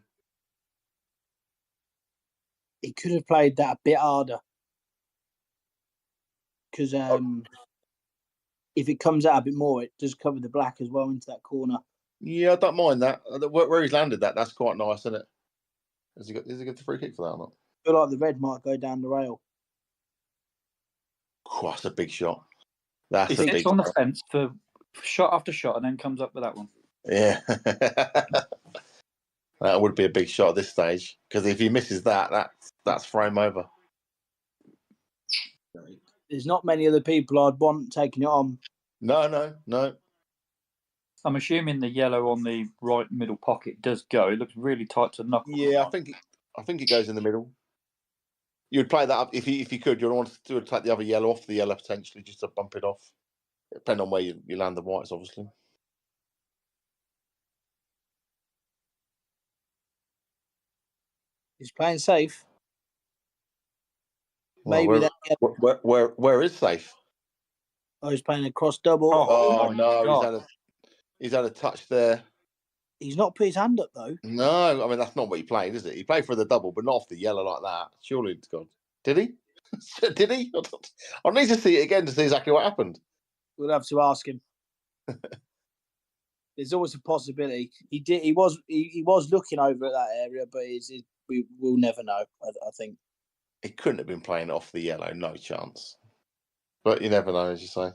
He could have played that a bit harder because if it comes out a bit more, it does cover the black as well into that corner.
Yeah, I don't mind that. Where he's landed that's quite nice, isn't it? Has he got the free kick for that or not?
I feel like the red might go down the rail.
Oh, that's a big shot. That's a big
shot. On the fence for shot after shot and then comes up with that one.
Yeah. That would be a big shot at this stage because if he misses that's frame over.
There's not many other people I'd want taking it on.
No.
I'm assuming the yellow on the right middle pocket does go. It looks really tight to knuckle.
Yeah, I think it goes in the middle. You'd play that up if you could. You'd want to take the other yellow off the yellow potentially just to bump it off. Depending on where you land the whites, obviously.
He's playing safe.
Well,
maybe
where is safe?
Oh, he's playing a cross double.
Oh no, He's had a touch there.
He's not put his hand up though.
No, I mean that's not what he played, is it? He played for the double, but not off the yellow like that. Surely it's gone. Did he? Did he? I need to see it again to see exactly what happened.
We'll have to ask him. There's always a possibility. He did. He was looking over at that area, but we will never know. I think
He couldn't have been playing off the yellow. No chance. But you never know, as you say.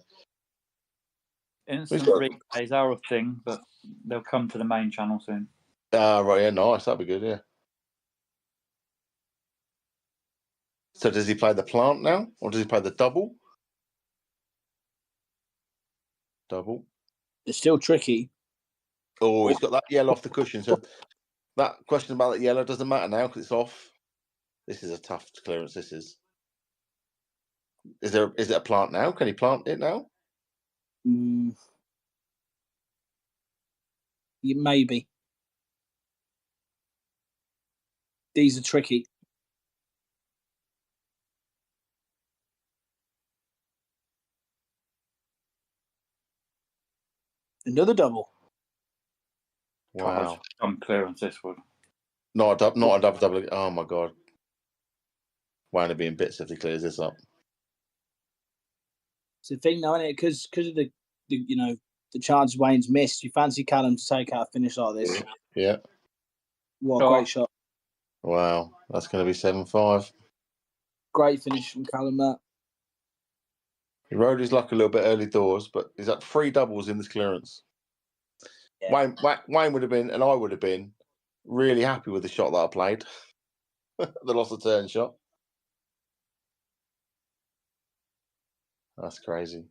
Instant replays are a thing, but they'll come to the main channel soon.
Right, yeah, nice. That'd be good, yeah. So does he play the plant now? Or does he play the double? Double.
it's still tricky.
Oh, he's got that yellow off the cushion. So that question about that yellow doesn't matter now because it's off. This is a tough clearance, this is. Is it a plant now? Can he plant it now?
Maybe. These are tricky. Another double.
Wow.
Some clearance this would.
Not a double. Oh my god. Wound up being bits if he clears this up.
It's the thing now, isn't it? Because of the the chance Wayne's missed. You fancy Callum to take out a finish like this?
Yeah.
What a great shot!
Wow, that's going to be 7-5.
Great finish from Callum. That
he rode his luck a little bit early doors, but he's at 3 doubles in this clearance. Yeah. Wayne would have been, and I would have been, really happy with the shot that I played. The loss of turn shot. That's crazy.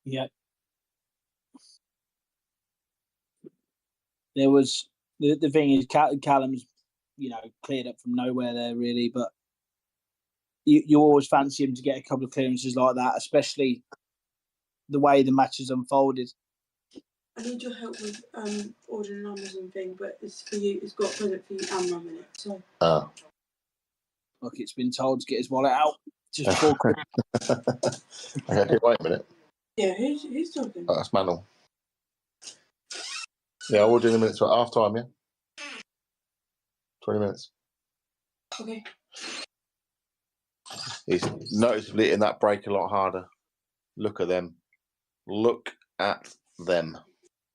Yeah. There was the thing is Callum's, cleared up from nowhere there really, but you always fancy him to get a couple of clearances like that, especially the way the match has unfolded.
I need your help with ordering an Amazon thing, but it's for you. It's got a present for you and Mum in it. So.
Look, it's been told to get his wallet out just before.
Okay, wait a minute.
Yeah, who's talking?
Oh, that's Manuel. Yeah, we'll do in a minute. Half time, yeah? 20 minutes.
Okay.
He's noticeably in that break a lot harder. Look at them. Look at them.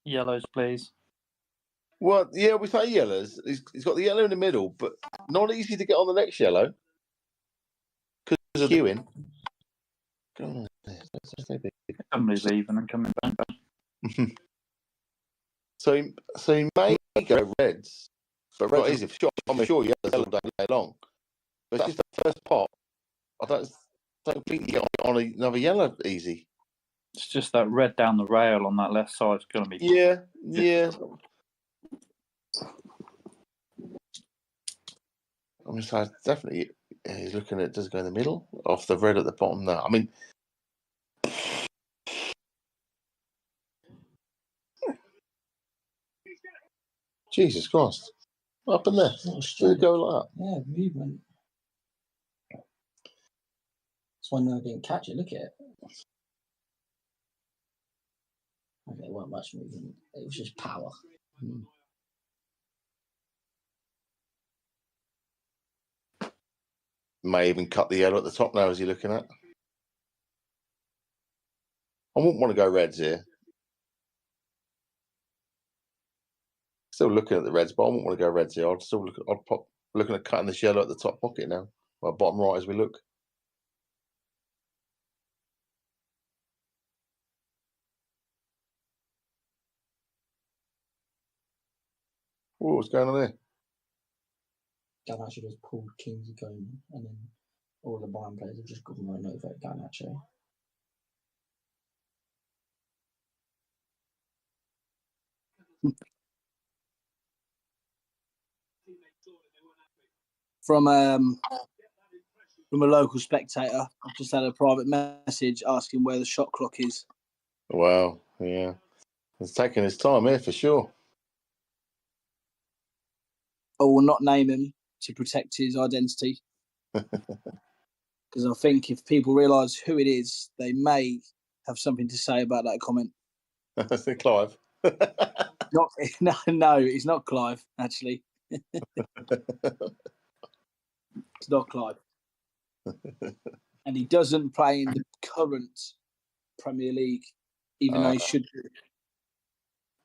Yellows, please.
Well, yeah, we say yellows. He's got the yellow in the middle, but not easy to get on the next yellow because of queuing.
Somebody's leaving and coming back.
So he may go reds, but reds not easy. I'm sure yellows all day long. But it's just the first pot. I don't think you get on another yellow easy.
It's just that red down the rail on that left side is going to be.
Yeah. I mean, so definitely he's looking at, does it go in the middle? Off the red at the bottom now. I mean, Jesus Christ. What happened there? Did it go like that?
Yeah, movement. That's why I didn't catch it. Look at it. Okay, it wasn't much movement. It was just power.
May even cut the yellow at the top now, is he looking at? I wouldn't want to go reds here. Still looking at the reds, but I wouldn't want to go reds here. I'd still looking at cutting this yellow at the top pocket now. Well, bottom right as we look. Ooh, what's going on there?
Garnacho just pulled kings going, and then all the blind players have just gone right over at Garnacho.
From a local spectator, I've just had a private message asking where the shot clock is.
Wow, yeah. He's taking his time here for sure.
I will not name him to protect his identity. Because I think if people realise who it is, they may have something to say about that comment.
Clive.
No, it's not Clive, actually. It's not Clive. And he doesn't play in the current Premier League, even though he should do.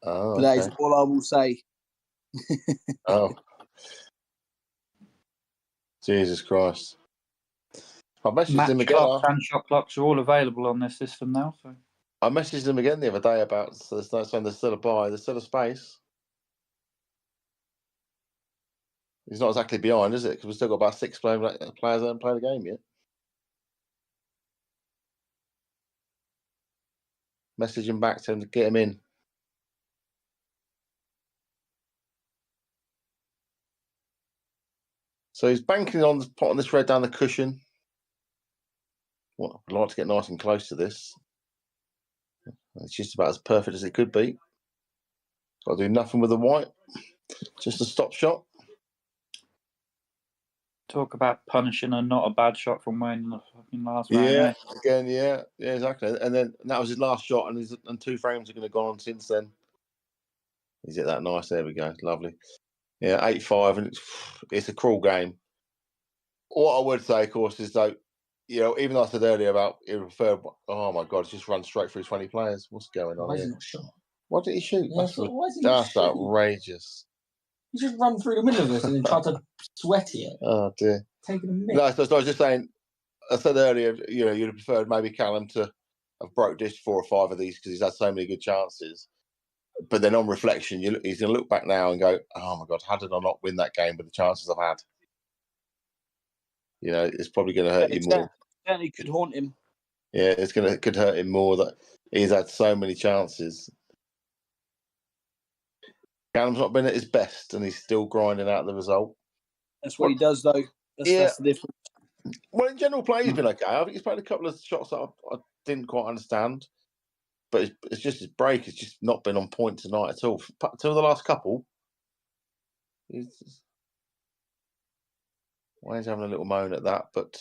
Oh,
But that is all I will say.
Oh. Jesus Christ. I messaged him
Match
again.
clocks and shot clocks are all available on this system now. So
I messaged him again the other day about saying there's still a buy, there's still a space. He's not exactly behind, is it? Because we've still got about 6 players that haven't played the game yet. Message him back to him to get him in. So he's banking on putting this red down the cushion. Well, I'd like to get nice and close to this. It's just about as perfect as it could be. Got to do nothing with the white. Just a stop shot.
talk about punishing and not a bad shot from Wayne in the fucking last round.
Yeah, again, yeah, exactly. And that was his last shot, and 2 frames are going to go on since then. Is it that nice? There we go. Lovely. Yeah, 8-5, and it's a cruel game. What I would say, of course, is that, you know, even though I said earlier about he preferred, oh my God, it's just run straight through 20 players. What's going on
Why is
here?
he not shot?
What did he shoot?
Yeah, why is he not
That's
shooting?
outrageous.
He just run through the middle of us and then tried to sweaty it.
Oh dear.
Taking a miss.
No, so I was just saying, I said earlier, you know, you'd have preferred maybe Callum to have broke this 4 or 5 of these because he's had so many good chances. But then on reflection, he's going to look back now and go, oh my God, how did I not win that game with the chances I've had? You know, it's probably going to hurt you more.
Certainly could haunt him.
Yeah, could hurt him more that he's had so many chances. Callum's not been at his best, and he's still grinding out the result.
That's what he does, though. That's the difference.
Well, in general play, he's been okay. I think he's played a couple of shots that I didn't quite understand, but it's just his break has just not been on point tonight at all. Until the last couple, Wayne's having a little moan at that, but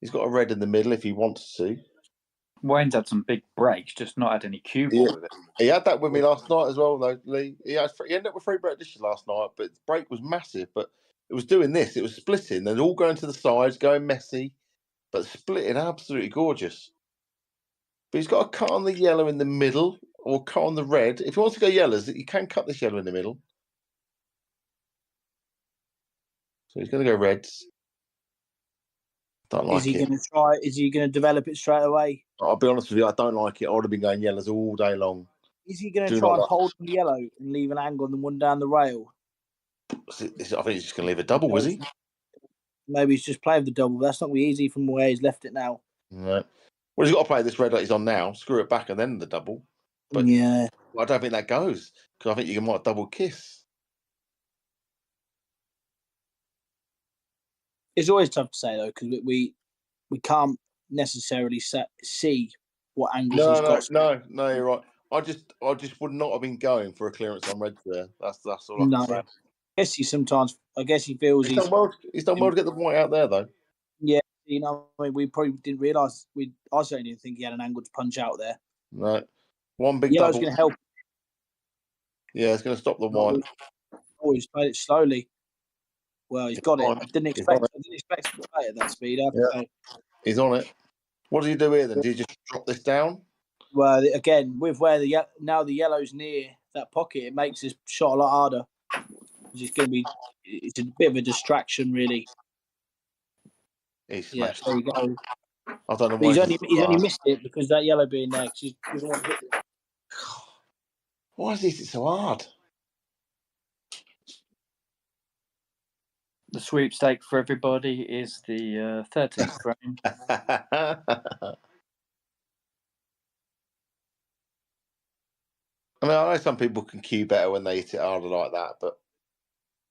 he's got a red in the middle if he wants to.
Wayne's had some big breaks, just not had any cue ball with it.
He had that with me last night as well, though, Lee. He ended up with 3 break dishes last night, but the break was massive. But it was doing this. It was splitting. They're all going to the sides, going messy, but splitting absolutely gorgeous. But he's got a cut on the yellow in the middle or cut on the red. If he wants to go yellows, you can cut this yellow in the middle. So he's going to go reds. Don't like it.
Is he going to develop it straight away?
I'll be honest with you, I don't like it. I would have been going yellows all day long.
Is he going to try and hold the yellow and leave an angle on the one down the rail?
I think he's just going to leave a double, is he?
Maybe he's just playing the double. That's not going to be easy from where he's left it now.
Right. Well, he's got to play this red that he's on now, screw it back and then the double. But
yeah.
I don't think that goes, because I think you might double kiss.
It's always tough to say, though, because we can't necessarily see what angles he's got.
No, you're right. I just would not have been going for a clearance on reds there. That's all I can say.
I guess he feels
he's done well to get the white out there, though.
Yeah, you know, I mean, we probably didn't realise. I certainly didn't think he had an angle to punch out there.
No, one big
Yellow's
double.
going to help.
Yeah, it's going to stop the white.
Oh, he's played it slowly. Well, he's got it. I didn't expect to play at that speed.
He's on it. What do you do here then? Do you just drop this down?
Well, again, with where the yellow's near that pocket, it makes this shot a lot harder. It's a bit of a distraction, really.
He's smashed.
There you go.
I don't know why
he's only missed it because that yellow being there. He doesn't want to hit it.
Why is this so hard?
The sweepstake for everybody is the 13th frame.
I mean, I know some people can cue better when they hit it harder like that, but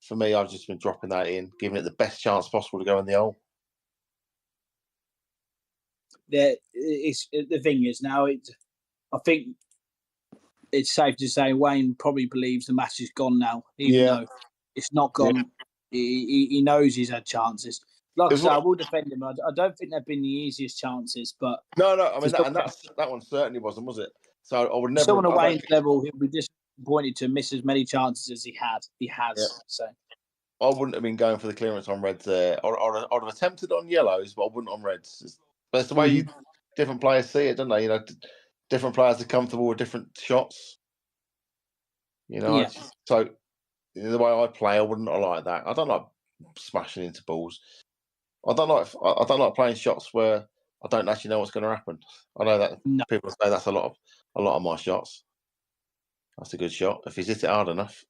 for me, I've just been dropping that in, giving it the best chance possible to go in the hole.
The thing is now, I think it's safe to say Wayne probably believes the match is gone now, even though it's not gone. Yeah. He knows he's had chances. Like I say, I will defend him. I don't think they've been the easiest chances, but
No. I mean, that one certainly wasn't, was it? So I would never.
Someone at Wayne's level, he'll be disappointed to miss as many chances as he had. He has.
Yeah.
So
I wouldn't have been going for the clearance on reds there. I'd have attempted on yellows, but I wouldn't on reds. But it's the way different players see it, don't they? You know, different players are comfortable with different shots. You know,
Yeah.
so the way I play, I wouldn't like that. I don't like smashing into balls. I don't like playing shots where I don't actually know what's going to happen. I know that people say that's a lot of my shots. That's a good shot if he's hit it hard enough.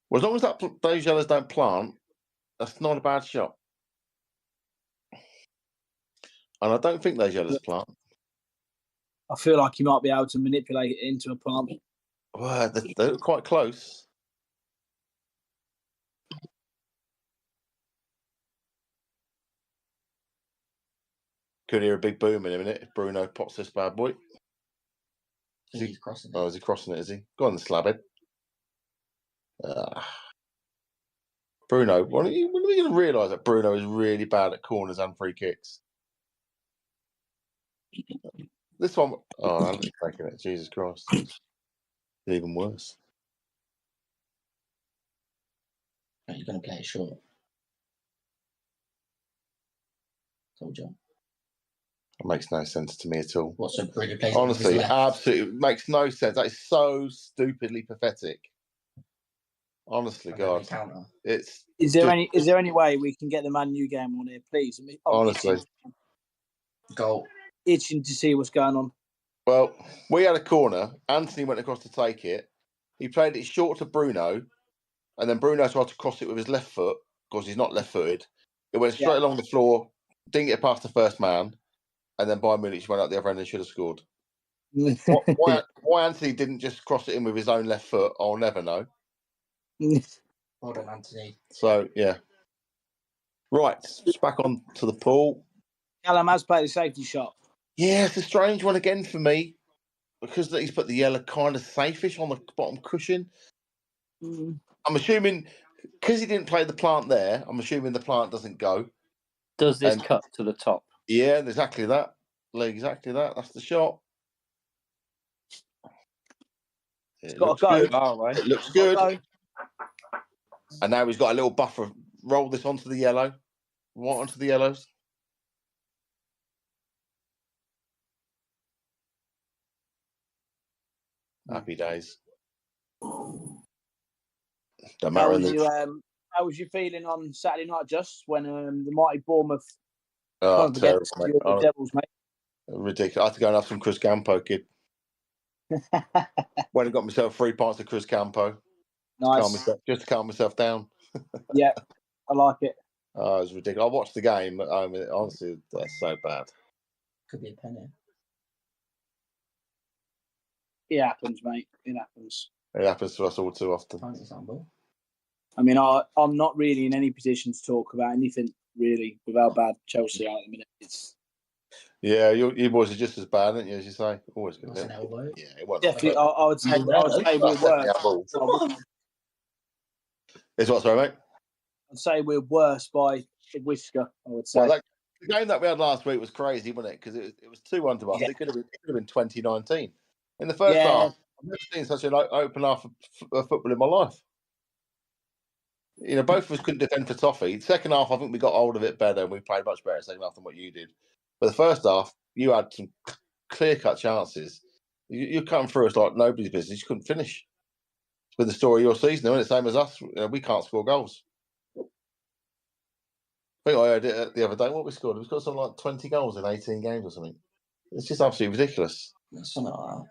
Well, as long as those yellows don't plant, that's not a bad shot. And I don't think those yellows plant.
I feel like he might be able to manipulate it into a plant.
Well, they're quite close. Could hear a big boom in a minute if Bruno pops this bad boy.
He's crossing it.
Oh, is he crossing it, is he? Go on, the slabhead. Bruno, when are we going to realise that Bruno is really bad at corners and free kicks? This one, I'm taking it. Jesus Christ. It's even worse.
You're going to play it short. Told you.
It makes no sense to me at all.
What's a Bruno plays?
Honestly, absolutely makes no sense. That is so stupidly pathetic. Honestly, God, it's.
Is there any way we can get the Man U game on here, please?
Honestly,
goal.
Itching to see what's going on.
Well, we had a corner. Anthony went across to take it. He played it short to Bruno, and then Bruno tried to cross it with his left foot because he's not left-footed. It went straight along the floor, didn't get past the first man, and then Bayern Munich went out the other end and should have scored. Why Anthony didn't just cross it in with his own left foot, I'll never know.
Well done, Anthony.
So, yeah. Right, just back on to the pool.
Callum has played a safety shot. Yeah,
it's a strange one again for me because he's put the yellow kind of safe-ish on the bottom cushion. I'm assuming, because he didn't play the plant there, I'm assuming the plant doesn't go.
Does this cut to the top?
Yeah, exactly that. Exactly that. That's the shot.
It's got to go.
It looks good. And now he's got a little buffer. Roll this onto the yellow. Right onto the yellows. Happy days. Don't matter.
How was your feeling on Saturday night, just when the mighty Bournemouth
terrible, mate.
the Devils, mate?
Ridiculous. I had to go and have some Chris Campo, kid. Went and got myself 3 pints of Chris Campo.
Nice.
Just to calm myself down.
Yeah, I like it.
Oh, it was ridiculous. I watched the game. Honestly, that's so bad.
Could be a penny.
It happens, mate. It happens.
It happens to us all too often.
I mean, I'm not really in any position to talk about anything, really, with how bad Chelsea are at the minute.
Yeah, you boys are just as bad, aren't you, as you say? Always good.
An elbow.
Yeah, it was.
Definitely, I would say we're worse.
It's what, sorry, mate?
I'd say we're worse by a whisker, I would say.
Well, the game that we had last week was crazy, wasn't it? Because it was 2-1 to us. Yeah. It could have been 2019. In the first half, I've never seen such an open half of football in my life. You know, both of us couldn't defend for toffee. Second half, I think we got hold of it better and we played much better second half than what you did. But the first half, you had some clear-cut chances. You're cutting through us like nobody's business. You couldn't finish. It's been the story of your season, isn't it? Same as us. You know, we can't score goals. I think I heard it the other day. What we scored? We scored something like 20 goals in 18 games or something. It's just absolutely ridiculous.
Something like that.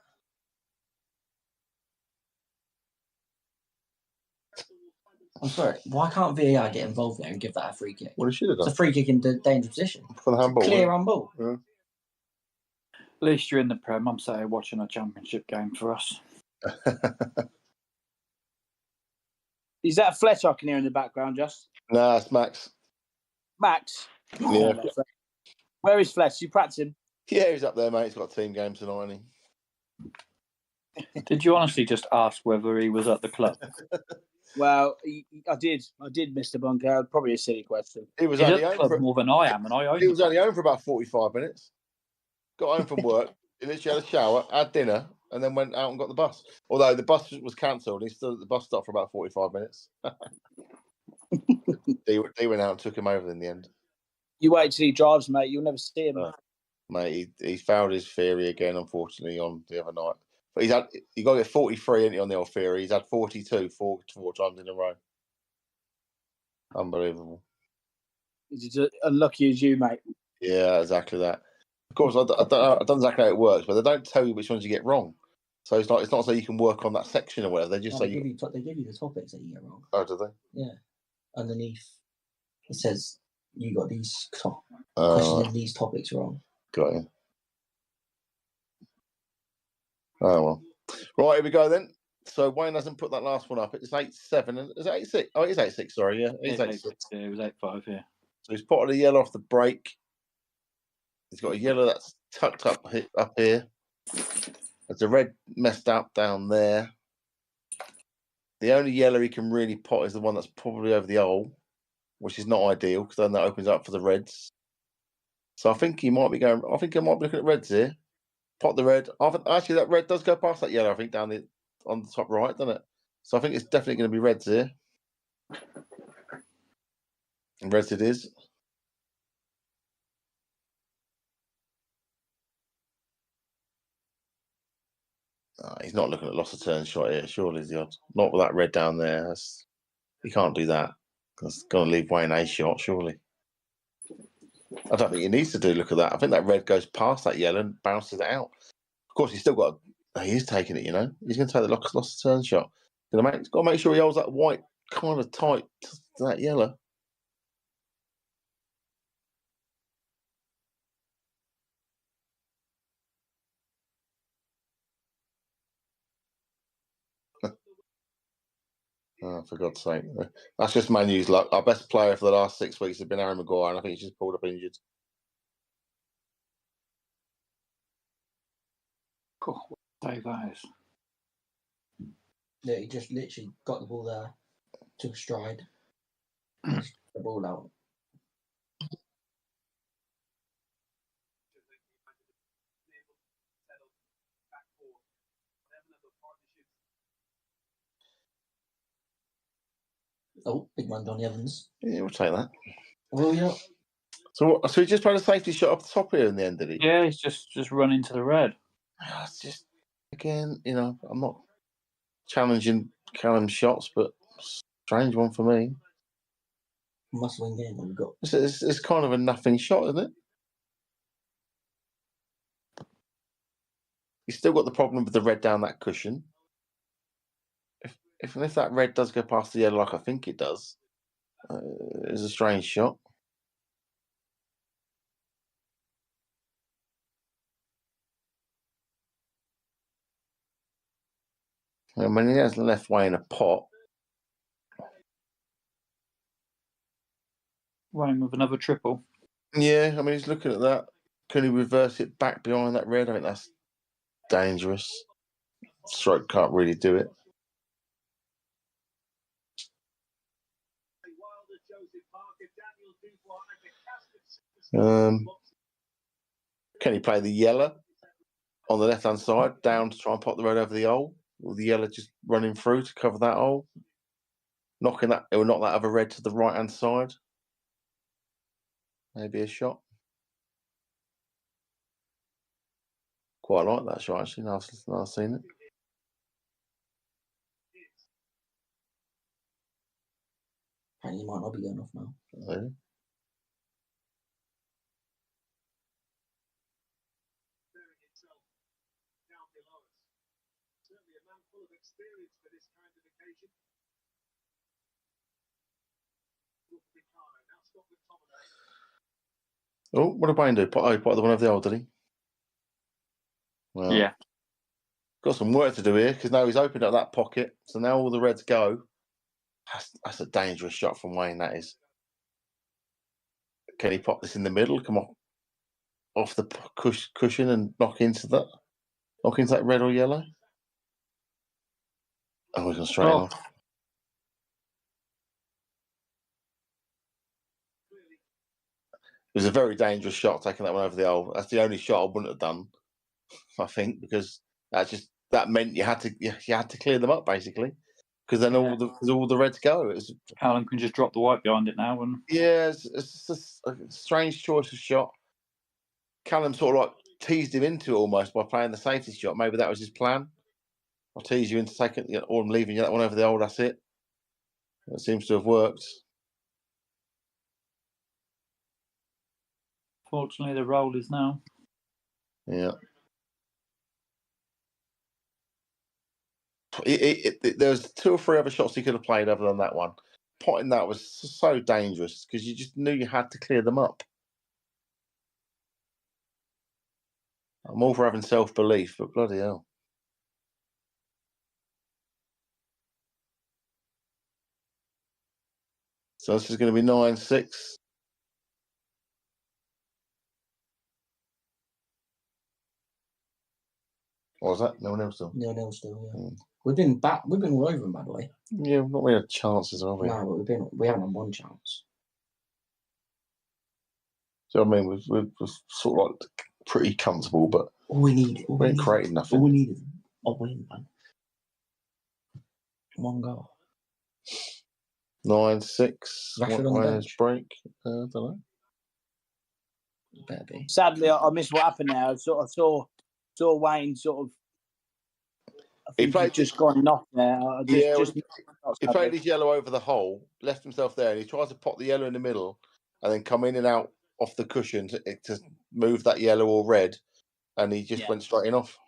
I'm sorry. Why can't VAR get involved there and give that a free kick?
Well, it should have done.
It's a free kick in dangerous position.
For the handball.
Clear handball.
Yeah.
At least you're in the Prem. I'm saying watching a championship game for us.
Is that Fletcher I can hear in the background, just?
No, it's Max.
Max?
Yeah.
Where is Fletcher? You practicing?
Yeah, he's up there, mate. He's got a team game tonight, hasn't
Did you honestly just ask whether he was at the club?
Well, I did, Mr. Bunker. Probably a silly question.
He was
He's
only
at the
home
club
for
more than I am, and I own
he
the
was only
club.
home for about 45 minutes. Got home from work, he literally had a shower, had dinner, and then went out and got the bus. Although the bus was cancelled, he stood at the bus stop for about 45 minutes. He went out and took him over in the end.
You wait till he drives, mate. You'll never see him.
Mate, he failed his theory again, unfortunately, on the other night. But he got to get 43 ain't he, on the old theory. He's had 42 four times in a row. Unbelievable.
He's as unlucky as you, mate.
Yeah, exactly that. Of course, I don't know exactly how it works, but they don't tell you which ones you get wrong. So it's not so you can work on that section or whatever. They just say
they give you the topics that you get wrong.
Oh, do they?
Yeah. Underneath, it says you got these questions in these topics wrong.
Got you. Oh well. Right, here we go then. So Wayne hasn't put that last one up. It's 8-7. Is it 8-6? Oh, it is 8-6. Sorry, yeah, it is 8-6.
Yeah, it was 8-5. Yeah.
So he's potted a yellow off the break. He's got a yellow that's tucked up here. There's a red messed up down there. The only yellow he can really pot is the one that's probably over the hole, which is not ideal because then that opens up for the reds. So I think he might be looking at reds here. Pot the red. Actually, that red does go past that yellow, I think, down on the top right, doesn't it? So I think it's definitely going to be reds here. And reds it is. He's not looking at loss of turn shot here. Surely is the odds. Not with that red down there. He can't do that. That's going to leave Wayne a shot, surely. I don't think he needs to look at that. I think that red goes past that yellow and bounces it out. Of course, he's still got. He is taking it, you know. He's going to take the loss of turn shot. He's got to make sure he holds that white kind of tight to that yellow. Oh, for God's sake. That's just Manu's luck. Our best player for the last 6 weeks has been Aaron Maguire, and I think he's just pulled up injured.
Cool. What day that is.
Yeah, he just literally got the ball there, took a stride, the ball out. Oh, big man, Johnny Evans.
Yeah, we'll take that.
Well, yeah.
So he just played a safety shot off the top here in the end, did he?
Yeah, he's just run into the red.
It's just, again, you know, I'm not challenging Callum's shots, but strange one for me.
Must win game we've got.
It's kind of a nothing shot, isn't it? He's still got the problem with the red down that cushion. If that red does go past the yellow like I think it does, it's a strange shot. I mean, he hasn't left Wayne a pot.
Wayne with another triple.
Yeah, I mean, he's looking at that. Can he reverse it back behind that red? I think that's dangerous. Stroke can't really do it. Can he play the yellow on the left-hand side down to try and pop the red over the hole? Or the yellow just running through to cover that hole? Knocking that, it will knock that other red to the right-hand side. Maybe a shot. Quite like that shot, actually. Now I've seen it.
Apparently, he might not be going off now.
Really? Oh, what did Wayne do? He put the one over the hole, did he? Well,
Yeah.
Got some work to do here because now he's opened up that pocket. So now all the reds go. That's a dangerous shot from Wayne, that is. Can he pop this in the middle? Come off the cushion and knock into that red or yellow? Oh, he's gone straight off. It was a very dangerous shot, taking that one over the hole. That's the only shot I wouldn't have done, I think, because that meant you had to clear them up basically, because then all the reds go.
Callum can just drop the white behind it now, and
it's just a strange choice of shot. Callum sort of like teased him into it almost by playing the safety shot. Maybe that was his plan. I'll tease you into taking, or I'm leaving you that one over the hole. That's it. It seems to have worked.
fortunately the roll is now.
Yeah. There's 2 or 3 other shots he could have played other than that one. Potting that was so dangerous because you just knew you had to clear them up. I'm all for having self-belief, but bloody hell. So this is going to be 9-6. What was that? 0-0 still.
0-0 still. Yeah. We've been all over them, by the way.
Yeah, we've not really had chances, have we?
No, but we haven't had one chance.
So I mean, we've sort of like pretty comfortable, but
we ain't
creating nothing.
All we need is a win, man. One goal.
9-6.
Rashford on the bench.
Break. I don't know.
Better be.
Sadly, I missed what happened there. I saw Wayne sort of. I think he just gone off there.
He played his yellow over the hole, left himself there, and he tried to pop the yellow in the middle, and then come in and out off the cushion to move that yellow or red, and he just went straight in off.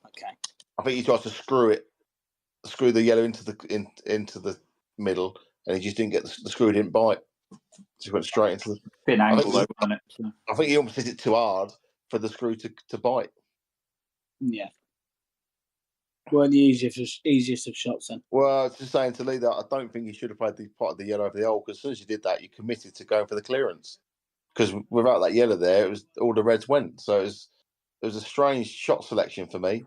Okay.
I think he tried to screw the yellow into the middle, and he just didn't get the screw. Didn't bite. Just went straight into the
thin angle though, wasn't it? So.
I think he almost hit it too hard for the screw to bite.
Yeah. Weren't the easiest of shots then.
Well, I was just saying to Lee that I don't think he should have played the part of the yellow over the hole, because as soon as you did that, you committed to going for the clearance. Because without that yellow there, it was all the reds went. So it was a strange shot selection for me.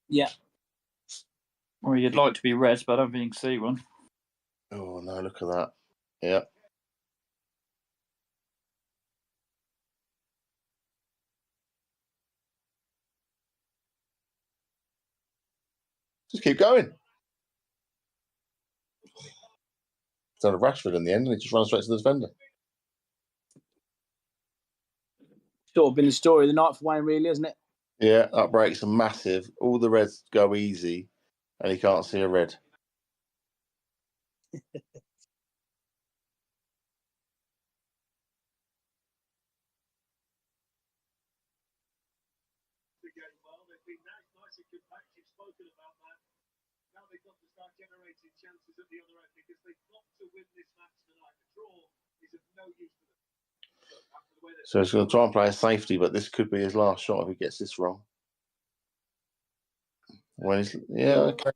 Yeah.
Well, you'd like to be reds, but I don't think you can see one.
Oh no! Look at that. Yeah. Just keep going. It's not a Rashford in the end, and he just runs straight to the defender.
Sort of been the story of the night for Wayne, really, isn't it?
Yeah, that breaks are massive. All the reds go easy, and he can't see a red. So he's going to try and play a safety, but this could be his last shot if he gets this wrong. Well, okay.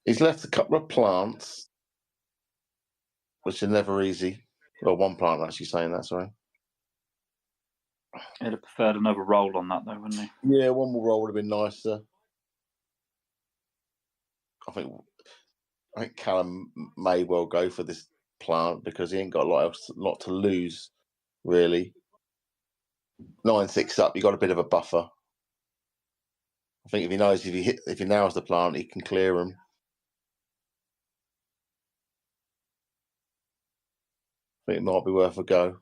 He's left a couple of plants, which are never easy. Well, one plant actually saying that, sorry.
He'd have preferred another roll on that, though, wouldn't he?
Yeah, one more roll would have been nicer. I think Callum may well go for this plant because he ain't got a lot to lose, really. 9-6 up, you got a bit of a buffer. I think if he knows if he nails the plant, he can clear him. I think it might be worth a go.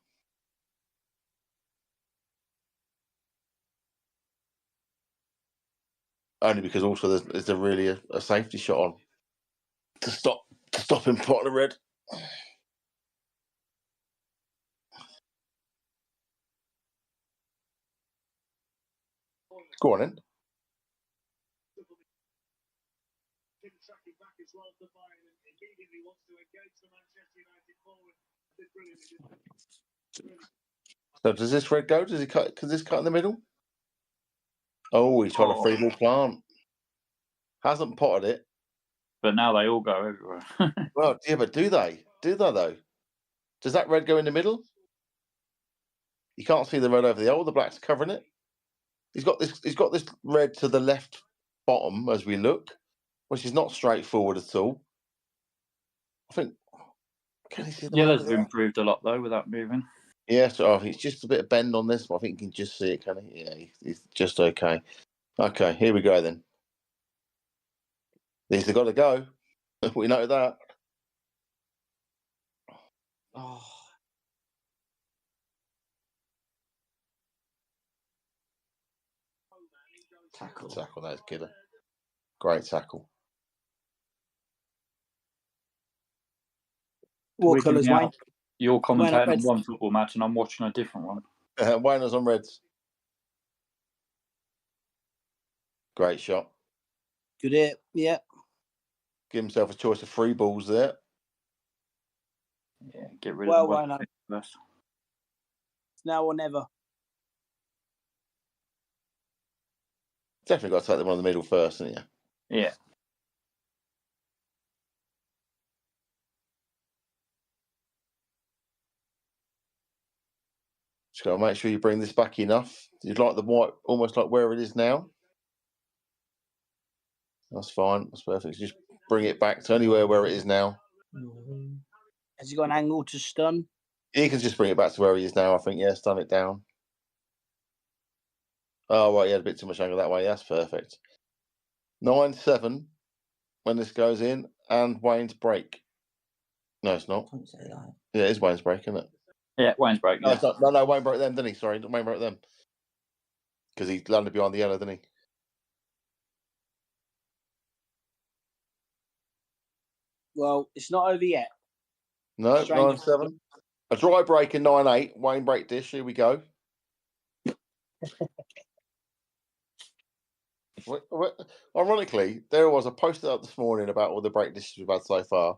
Only because also there's really a safety shot on to stop him potting the red. Go on in. So does this red go? Does he cut? Does this cut in the middle? Oh, he's trying to free ball plant. Hasn't potted it.
But now they all go everywhere.
Well, yeah, but do they? Do they though? Does that red go in the middle? You can't see the red over the hole. The black's covering it. He's got this red to the left bottom as we look. which is not straightforward at all. I think. Can he see the
Yellows
mark
have
there?
improved a lot though without moving.
Yeah, so it's just a bit of bend on this, but I think you can just see it, can he? Yeah, he's just okay. Okay, here we go then. These have got to go. We know that.
Oh, tackle.
Tackle, that's killer. Great tackle.
What
Weirdly
colours,
now,
Wayne?
You're commentating on
Reds.
one football match and I'm watching a different one.
Wayne was on Reds. Great shot.
Good hit. Yeah.
Give himself a choice of 3 balls there.
Yeah, get rid
Well,
of
why
the
not?
one first.
It's now or never.
Definitely got to take the one in the middle first, haven't you?
Yeah.
Just got to make sure you bring this back enough. You'd like the white almost like where it is now. That's fine. That's perfect. Just bring it back to anywhere where it is now.
Has he got an angle to stun?
He can just bring it back to where he is now, I think. Yeah, stun it down. Oh, right, he had a bit too much angle that way. That's perfect. 9-7 when this goes in, and Wayne's break. No, it's not.
Don't say that.
Yeah, it is Wayne's break, isn't it?
Yeah, Wayne's break.
No,
Yeah.
it's not. No, Wayne broke them, didn't he? Sorry, Wayne broke them. Because he landed behind the yellow, didn't he?
Well, it's not over yet.
No,
Strange.
9-7. A dry break in 9-8. Wayne break dish. Here we go. Ironically, there was a poster up this morning about all the break dishes we've had so far.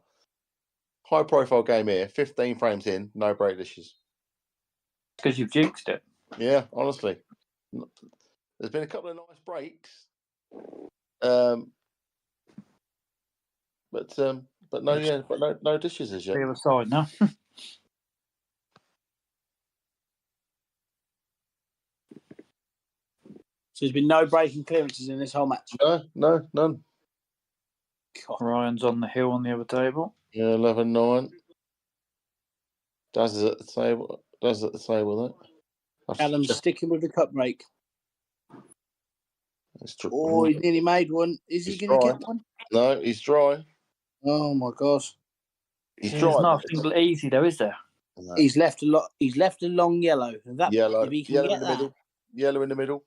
High profile game here, 15 frames in, no break dishes.
Because you've jinxed it.
Yeah, honestly. There's been a couple of nice breaks. But no dishes as yet.
The other side now.
So there's been no breaking clearances in this whole match.
No, none.
God.
Ryan's on the hill on the other table.
Yeah, 11-9. Daz is at the table. There.
Callum's sticking with the cup break.
Oh,
he nearly made one. Is he
He's
going to
dry.
get one?
No, he's dry.
Oh my gosh!
He's
There's
dry.
nothing easy though, is there?
No.
He's left a lot. He's left a long yellow. That
Yellow.
if he can
Yellow
get
in the
that.
middle. Yellow in the middle.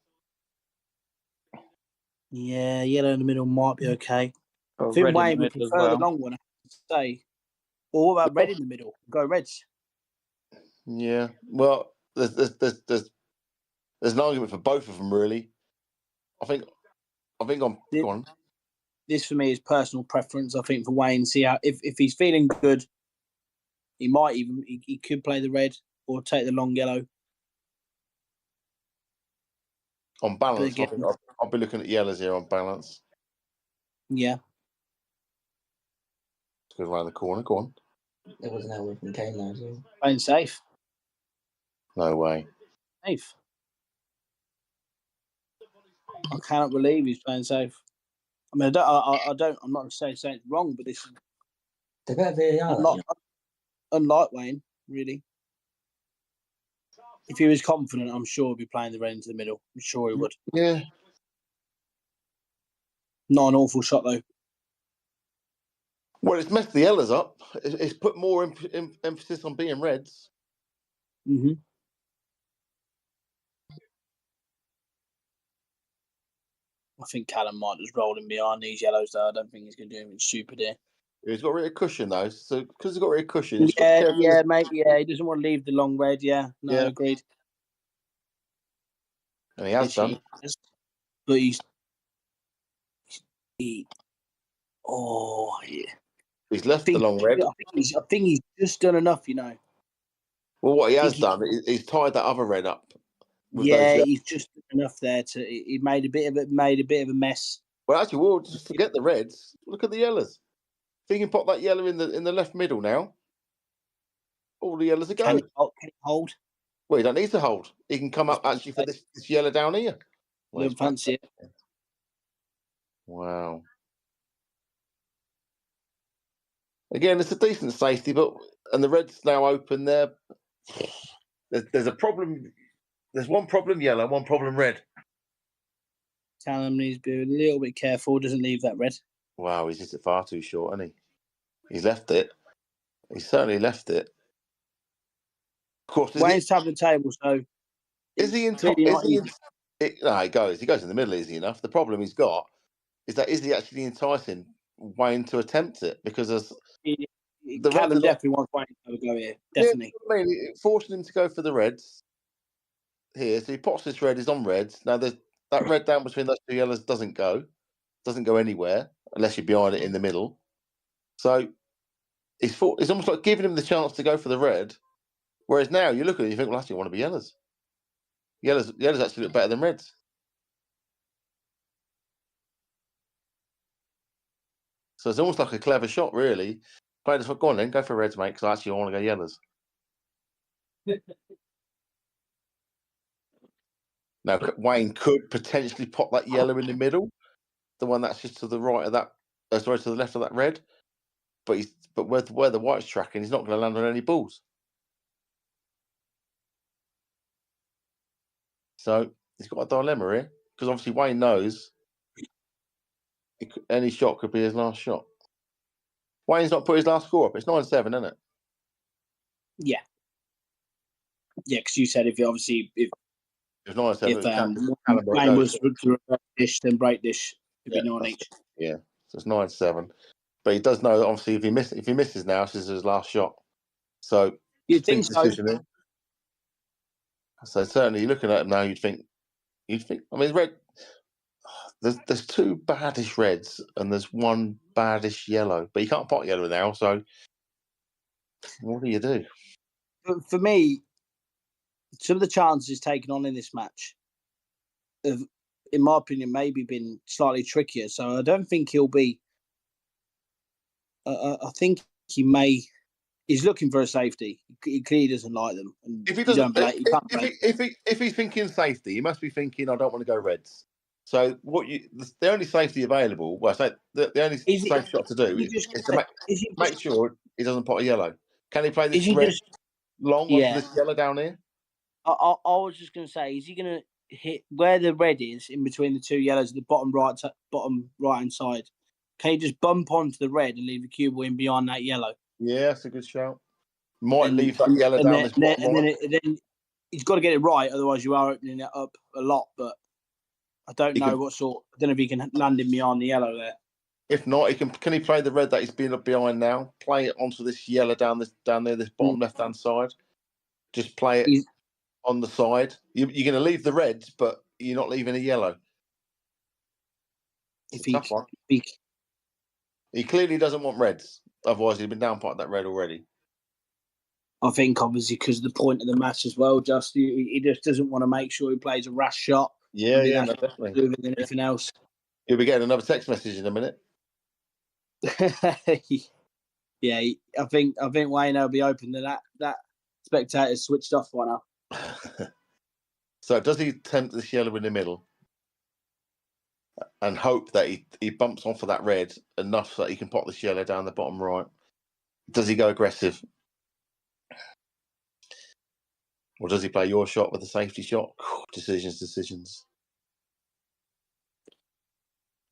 Yeah, yellow in the middle might be okay.
Or
I think
red in the
Wayne would
middle as
prefer the
well.
long one. I have to say. Or what about red in the middle? Go Reds.
Yeah. Well, there's an argument for both of them, really. I think I'm go on.
This for me is personal preference. I think for Wayne, see how if he's feeling good, he might even he could play the red or take the long yellow.
On balance,
Again,
I think I'll be looking at yellows here on balance.
Yeah.
Let's go around the corner. Go on.
There was an elbow from Kane there as well.
Playing safe.
No way.
Safe. I cannot believe he's playing safe. I mean, I'm not saying it's wrong, but this is
They better VAR.
unlike Wayne, really. If he was confident, I'm sure he'd be playing the red into the middle. I'm sure he would.
Yeah.
Not an awful shot though.
Well, it's messed the yellows up. It's put more emphasis on being reds.
Mm-hmm. I think Callum might just roll him behind these yellows though. I don't think he's going to do anything stupid here.
He's got rid of cushion though, so because he's got rid of cushion, he's
Yeah, mate. Yeah, he doesn't want to leave the long red. Yeah, no,
Yeah.
agreed.
And he has done.
But oh yeah.
He's left the long red.
I think he's just done enough, you know.
Well, what he has done, he's tied that other red up.
Yeah, he's just done enough there to. He made a bit of a mess.
Well, actually, we'll just forget the reds. Look at the yellows. If he can pop that yellow in the left middle now, all the yellows are going.
Can he hold?
Well, he don't need to hold. He can come up actually for this yellow down here.
Well, fancy it.
Wow. Again, it's a decent safety, and the red's now open there. There's a problem. There's one problem yellow, one problem red.
Callum needs to be a little bit careful. Doesn't leave that red.
Wow, he's hit it far too short, hasn't he? He's left it. He's certainly left it. Of course,
Wayne's top of the table, so
is he in top? No, he goes. He goes in the middle, easy enough. The problem he's got is he actually enticing Wayne to attempt it? Because
Callum definitely wants Wayne to have a go here. Definitely.
Yeah, I mean, forcing him to go for the reds here. So he pots this red. He's on reds. Now that red down between those two yellows doesn't go anywhere unless you're behind it in the middle. So it's almost like giving him the chance to go for the red. Whereas now you look at it, you think, well, actually, I want to be yellows. Yellows actually look better than reds. So it's almost like a clever shot, really. Play this one. Go on then, go for reds, mate, because actually I want to go yellows. Now, Wayne could potentially pop that yellow in the middle, the one that's just to the right of that, to the left of that red. But where the white's tracking, he's not going to land on any balls. So he's got a dilemma here, because obviously Wayne knows any shot could be his last shot. Wayne's not put his last score up. It's 9-7, isn't it?
Yeah. Yeah, because you said if
it was 9-7,
Wayne was to dish, then break dish, it'd be 9 each.
Yeah, so it's 9-7. But he does know that obviously if he misses now, this is his last shot. So
you'd think so.
So certainly, you're looking at him now. You'd think. I mean, red. There's two baddish reds and there's one baddish yellow, but you can't pot yellow now. So what do you do?
For me, some of the chances taken on in this match have, in my opinion, maybe been slightly trickier. So I don't think he'll be. I think he may. He's looking for a safety. He clearly doesn't like them. And
if he doesn't, if he's thinking safety, he must be thinking, I don't want to go reds. So the only safety available, well, I say the only safe shot to do is to make sure he doesn't pot a yellow. Can he play this red long onto this yellow down here?
I was just going to say, is he going to hit where the red is in between the two yellows, the bottom right hand side? Can he just bump onto the red and leave the cue ball in behind that yellow?
Yeah, that's a good shout. Might leave that yellow down this bottom right.
Then he's got to get it right, otherwise you are opening it up a lot. But I don't know what sort. I don't know if he can land in behind the yellow there.
If not, can he play the red that he's been up behind now? Play it onto this yellow down there, this bottom left hand side. Just play it on the side. You're going to leave the reds, but you're not leaving a yellow. It's a tough one. He clearly doesn't want reds. Otherwise, he'd been down part of that red already.
I think, obviously, because of the point of the match as well, he just doesn't want to make sure he plays a rash shot.
Yeah, no, definitely.
Than anything else.
You'll be getting another text message in a minute.
Yeah, I think Wayne will be open to that spectator's switched off by now.
So does he attempt this yellow in the middle and hope that he bumps on for that red enough so that he can pop this yellow down the bottom right? Does he go aggressive? Or does he play your shot with a safety shot? Decisions.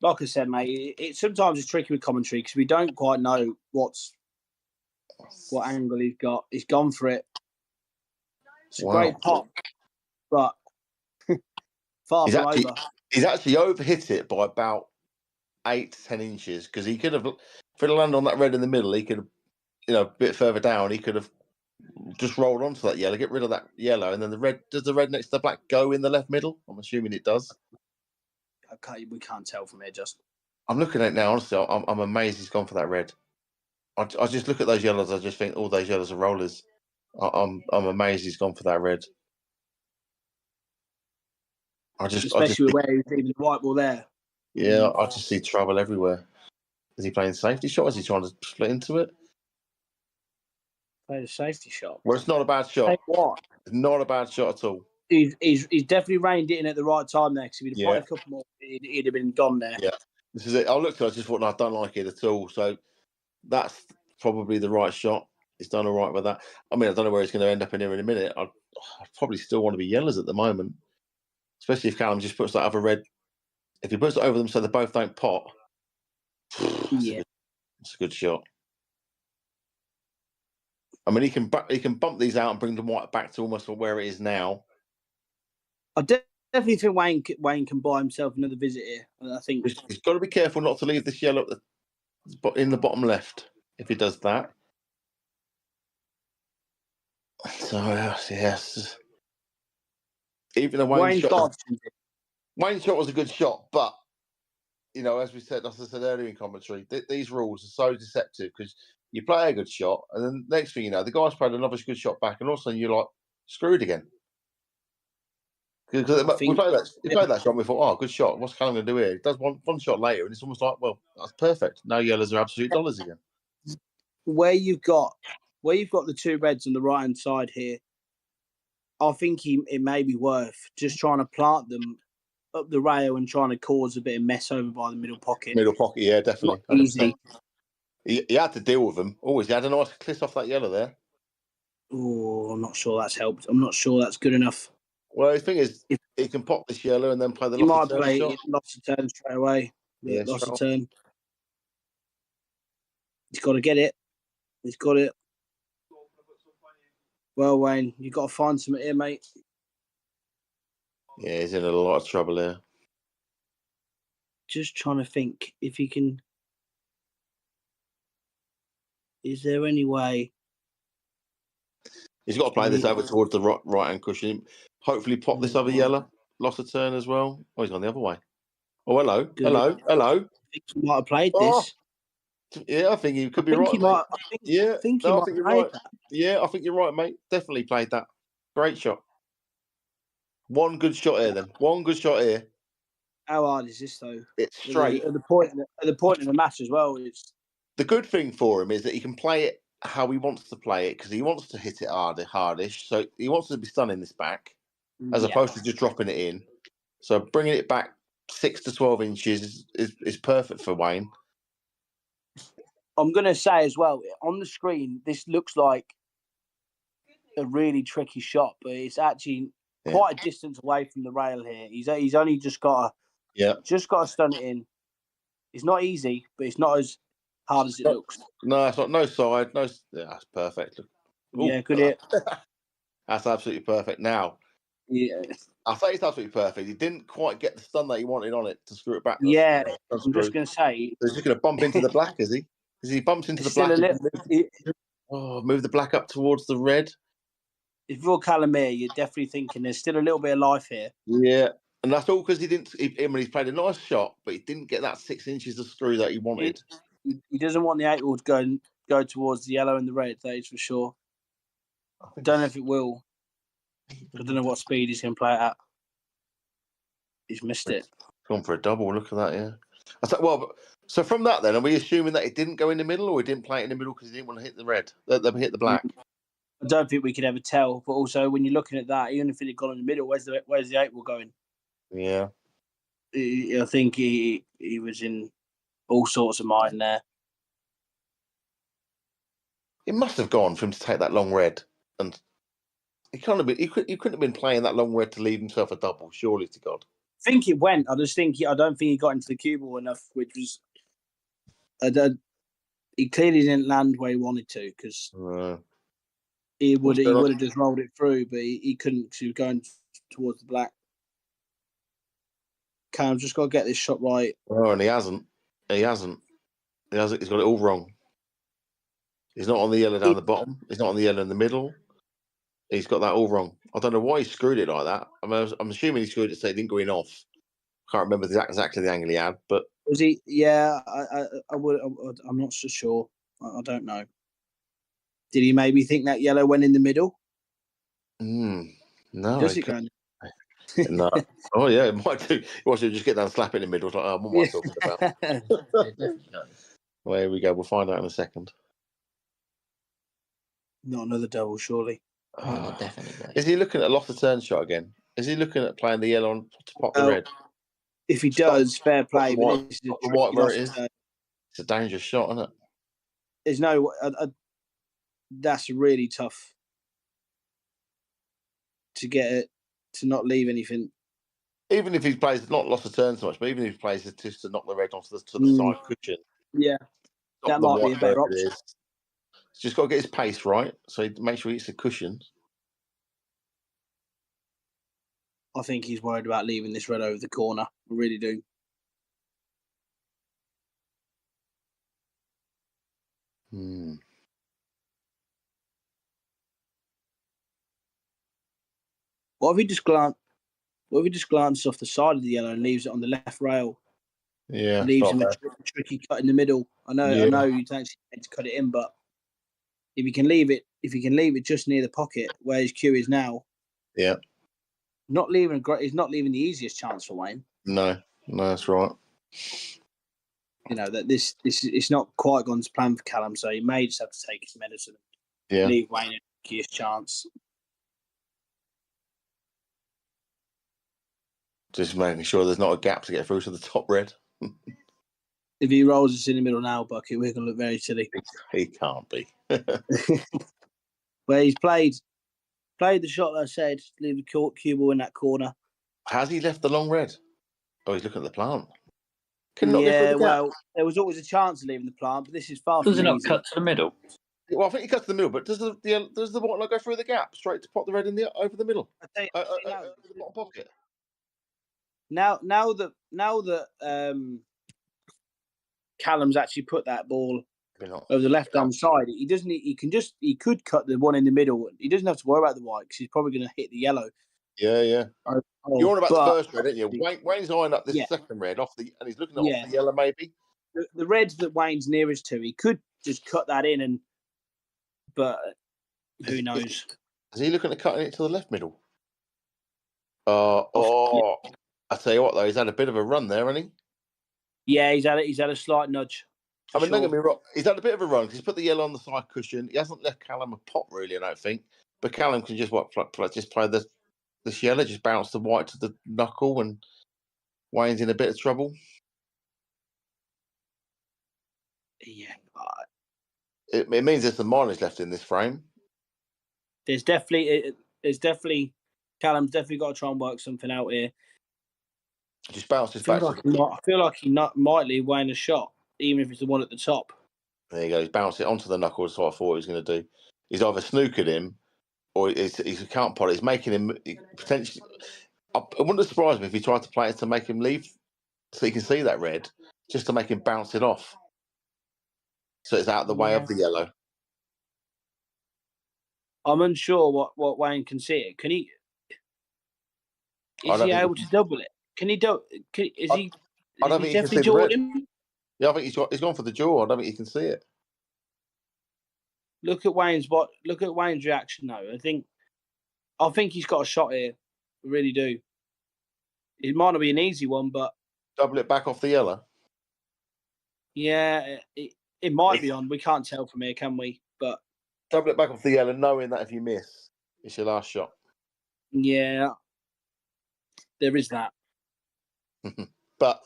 Like I said, mate, sometimes it's tricky with commentary because we don't quite know what angle he's got. He's gone for it. It's a great pop, but far from over.
He's actually overhit it by about 8 to 10 inches because he could have, if it landed on that red in the middle, he could have, a bit further down, he could have just rolled onto that yellow, get rid of that yellow, and then does the red next to the black go in the left middle? I'm assuming it does.
Okay, we can't tell from here, just.
I'm looking at it now, honestly, I'm amazed he's gone for that red. I just look at those yellows, I just think all those yellows are rollers. I'm amazed he's gone for that red.
Especially where he's leaving the white ball there.
Yeah, I just see trouble everywhere. Is he playing safety shot? Is he trying to split into it?
Play the safety shot.
Well, it's not a bad shot.
What?
It's not a bad shot at all.
He's definitely reined it in at the right time there because if he'd have played a couple more, he'd have been gone there.
Yeah, this is it. I looked at it, I just thought, no, I don't like it at all. So that's probably the right shot. He's done all right with that. I mean, I don't know where he's going to end up in here in a minute. I'd probably still want to be yellows at the moment, especially if Callum just puts that other red. If he puts it over them so they both don't pot,
Yeah.
it's a good shot. I mean, he can bump these out and bring the white back to almost where it is now.
I definitely think Wayne can buy himself another visit here. I think
He's got to be careful not to leave this yellow in the bottom left if he does that. So yes, even a Wayne shot was a good shot, but as we said, as I said earlier in commentary, these rules are so deceptive because you play a good shot, and then next thing you know, the guy's played another good shot back, and all of a sudden you're like screwed again. Because we played that shot, and we thought, oh, good shot. What's Callum going to do here? He does one shot later, and it's almost like, well, that's perfect. Now yellows are absolute dollars again.
Where you've got the two reds on the right hand side here, I think it may be worth just trying to plant them up the rail and trying to cause a bit of mess over by the middle pocket.
Middle pocket, yeah, definitely.
Not easy.
He had to deal with them. Always, he had a nice clip off that yellow there.
Oh, I'm not sure that's helped. I'm not sure that's good enough.
Well, the thing is, he can pop this yellow and then play the
lost
of turn shot.
Lost a turn straight away.
Yeah,
lost a turn. He's got to get it. He's got it. Well, Wayne, you've got to find something here, mate.
Yeah, he's in a lot of trouble here.
Just trying to think if he can. Is there any way?
He's got to play this over towards the right hand cushion. Hopefully, pop this other yellow. Lost a turn as well. Oh, he's gone the other way. Oh, hello.
Good.
Hello.
I think he might have played this.
Yeah, I think he could be right.
I think you're right.
Yeah, I think you're right, mate. Definitely played that. Great shot. One good shot here, then. One good shot here.
How hard is this, though?
It's straight.
At the point in the match as well. It's
the good thing for him is that he can play it how he wants to play it because he wants to hit it hardish. So he wants to be stunning this back as opposed to just dropping it in. So bringing it back 6 to 12 inches is perfect for Wayne.
I'm going to say as well, on the screen, this looks like a really tricky shot, but it's actually quite a distance away from the rail here. He's only just got to stun it in. It's not easy, but it's not as hard as it looks.
No, it's not. No side. No. Yeah, that's perfect.
Yeah, good hit.
That's absolutely perfect. Now, I say it's absolutely perfect. He didn't quite get the stun that he wanted on it to screw it back.
Yeah, I'm just going to say.
He's just going to bump into the black, is he? As he bumps into the black, move the black up towards the red.
If you're Callum here, you're definitely thinking there's still a little bit of life here.
Yeah, and that's all because he's played a nice shot, but he didn't get that 6 inches of screw that he wanted.
He doesn't want the 8 wood to go towards the yellow and the red, that is for sure. I don't know if it will. I don't know what speed he's going to play it at. He's missed it.
Gone for a double. Look at that, yeah. I thought, well, so from that, then, are we assuming that it didn't go in the middle, or he didn't play it in the middle because he didn't want to hit the red, hit the black?
I don't think we could ever tell. But also, when you're looking at that, even if it had gone in the middle, where's the 8 wood going?
Yeah,
I think he was in all sorts of mind there.
It must have gone for him to take that long red, and he couldn't have been playing that long red to leave himself a double. Surely to God.
I think it went. I don't think he got into the cue ball enough, which was. He clearly didn't land where he wanted to because he would have just rolled it through, but he couldn't because he was going towards the black. Callum's just got to get this shot right.
Oh, and he hasn't. He's got it all wrong. He's not on the yellow down the bottom. He's not on the yellow in the middle. He's got that all wrong. I don't know why he screwed it like that. I mean, I'm assuming he screwed it so it didn't go in off. Can't remember exactly the angle he had, but
was he? Yeah, I would. I'm not so sure. I don't know. Did he maybe think that yellow went in the middle?
No.
Does it go?
No. Oh yeah, it might do. He wants to just get down and slap it in the middle. It's like, what am I talking about? Well, here we go. We'll find out in a second.
Not another double, surely.
Oh, definitely.
Is he looking at a lost the turn shot again? Is he looking at playing the yellow on to pop the red?
If he does, fair play. But
White where it is. It's a dangerous shot, isn't it?
there's no. That's really tough to get it to not leave anything.
Even if he plays, not lost a turn so much, but even if he plays it just to knock the red onto the side cushion.
Yeah, that might be a better option.
He's just got to get his pace right, so he make sure he hits the cushion.
I think he's worried about leaving this red over the corner. I really do. What if he just glances off the side of the yellow and leaves it on the left rail?
Yeah,
leaves him a tricky cut in the middle. I know you don't actually need to cut it in, but if he can leave it just near the pocket where his cue is now,
yeah,
he's not leaving the easiest chance for Wayne.
No, that's right.
You know that this it's not quite gone to plan for Callum, so he may just have to take his medicine.
Yeah,
leave Wayne a luckiest chance.
Just making sure there's not a gap to get through to the top red.
If he rolls us in the middle now, Bucket, we're going to look very silly.
He can't be.
Where he's played the shot that I said, leave the cue ball in that corner.
Has he left the long red? Oh, he's looking at the plant.
Well, there was always a chance of leaving the plant, but this is far from easy.
Does it not cut to the middle?
Well, I think he cuts to the middle, but does the white not go through the gap straight to pop the red in over the middle?
The
bottom pocket.
Now that Callum's actually put that ball over the left-hand side, he could cut the one in the middle. He doesn't have to worry about the white because he's probably going to hit the yellow.
Yeah. You're on about the first red, aren't you? Wayne's eyeing up this second red and he's looking at off the yellow maybe.
The red that Wayne's nearest to, he could just cut that in, but who knows?
Is he looking at cutting it to the left middle? I tell you what though, he's had a bit of a run there, hasn't he?
Yeah, he's had a slight nudge.
I mean, don't get me wrong, he's had a bit of a run because he's put the yellow on the side cushion. He hasn't left Callum a pop really, I don't think. But Callum can just play this yellow, just bounce the white to the knuckle, and Wayne's in a bit of trouble.
Yeah,
it means there's some mileage left in this frame.
There's definitely Callum's definitely got to try and work something out here.
Just bounces back.
I feel like he might leave Wayne a shot, even if it's the one at the top.
There you go. He's bounced it onto the knuckle. That's what I thought he was going to do. He's either snookered him, or he's a count pot. He's making him potentially. It wouldn't surprise me if he tried to play it to make him leave, so you can see that red, just to make him bounce it off, so it's out of the way of the yellow.
I'm unsure what Wayne can see it. Can he? Is he able to double it? Can he do? Is he?
I don't think he can see the red. Yeah, I think he's gone for the jaw. I don't think you can see it.
Look at Wayne's reaction though. I think he's got a shot here. I really do. It might not be an easy one, but
double it back off the yellow.
Yeah, it might be on. We can't tell from here, can we? But
double it back off the yellow, knowing that if you miss, it's your last shot.
Yeah, there is that.
But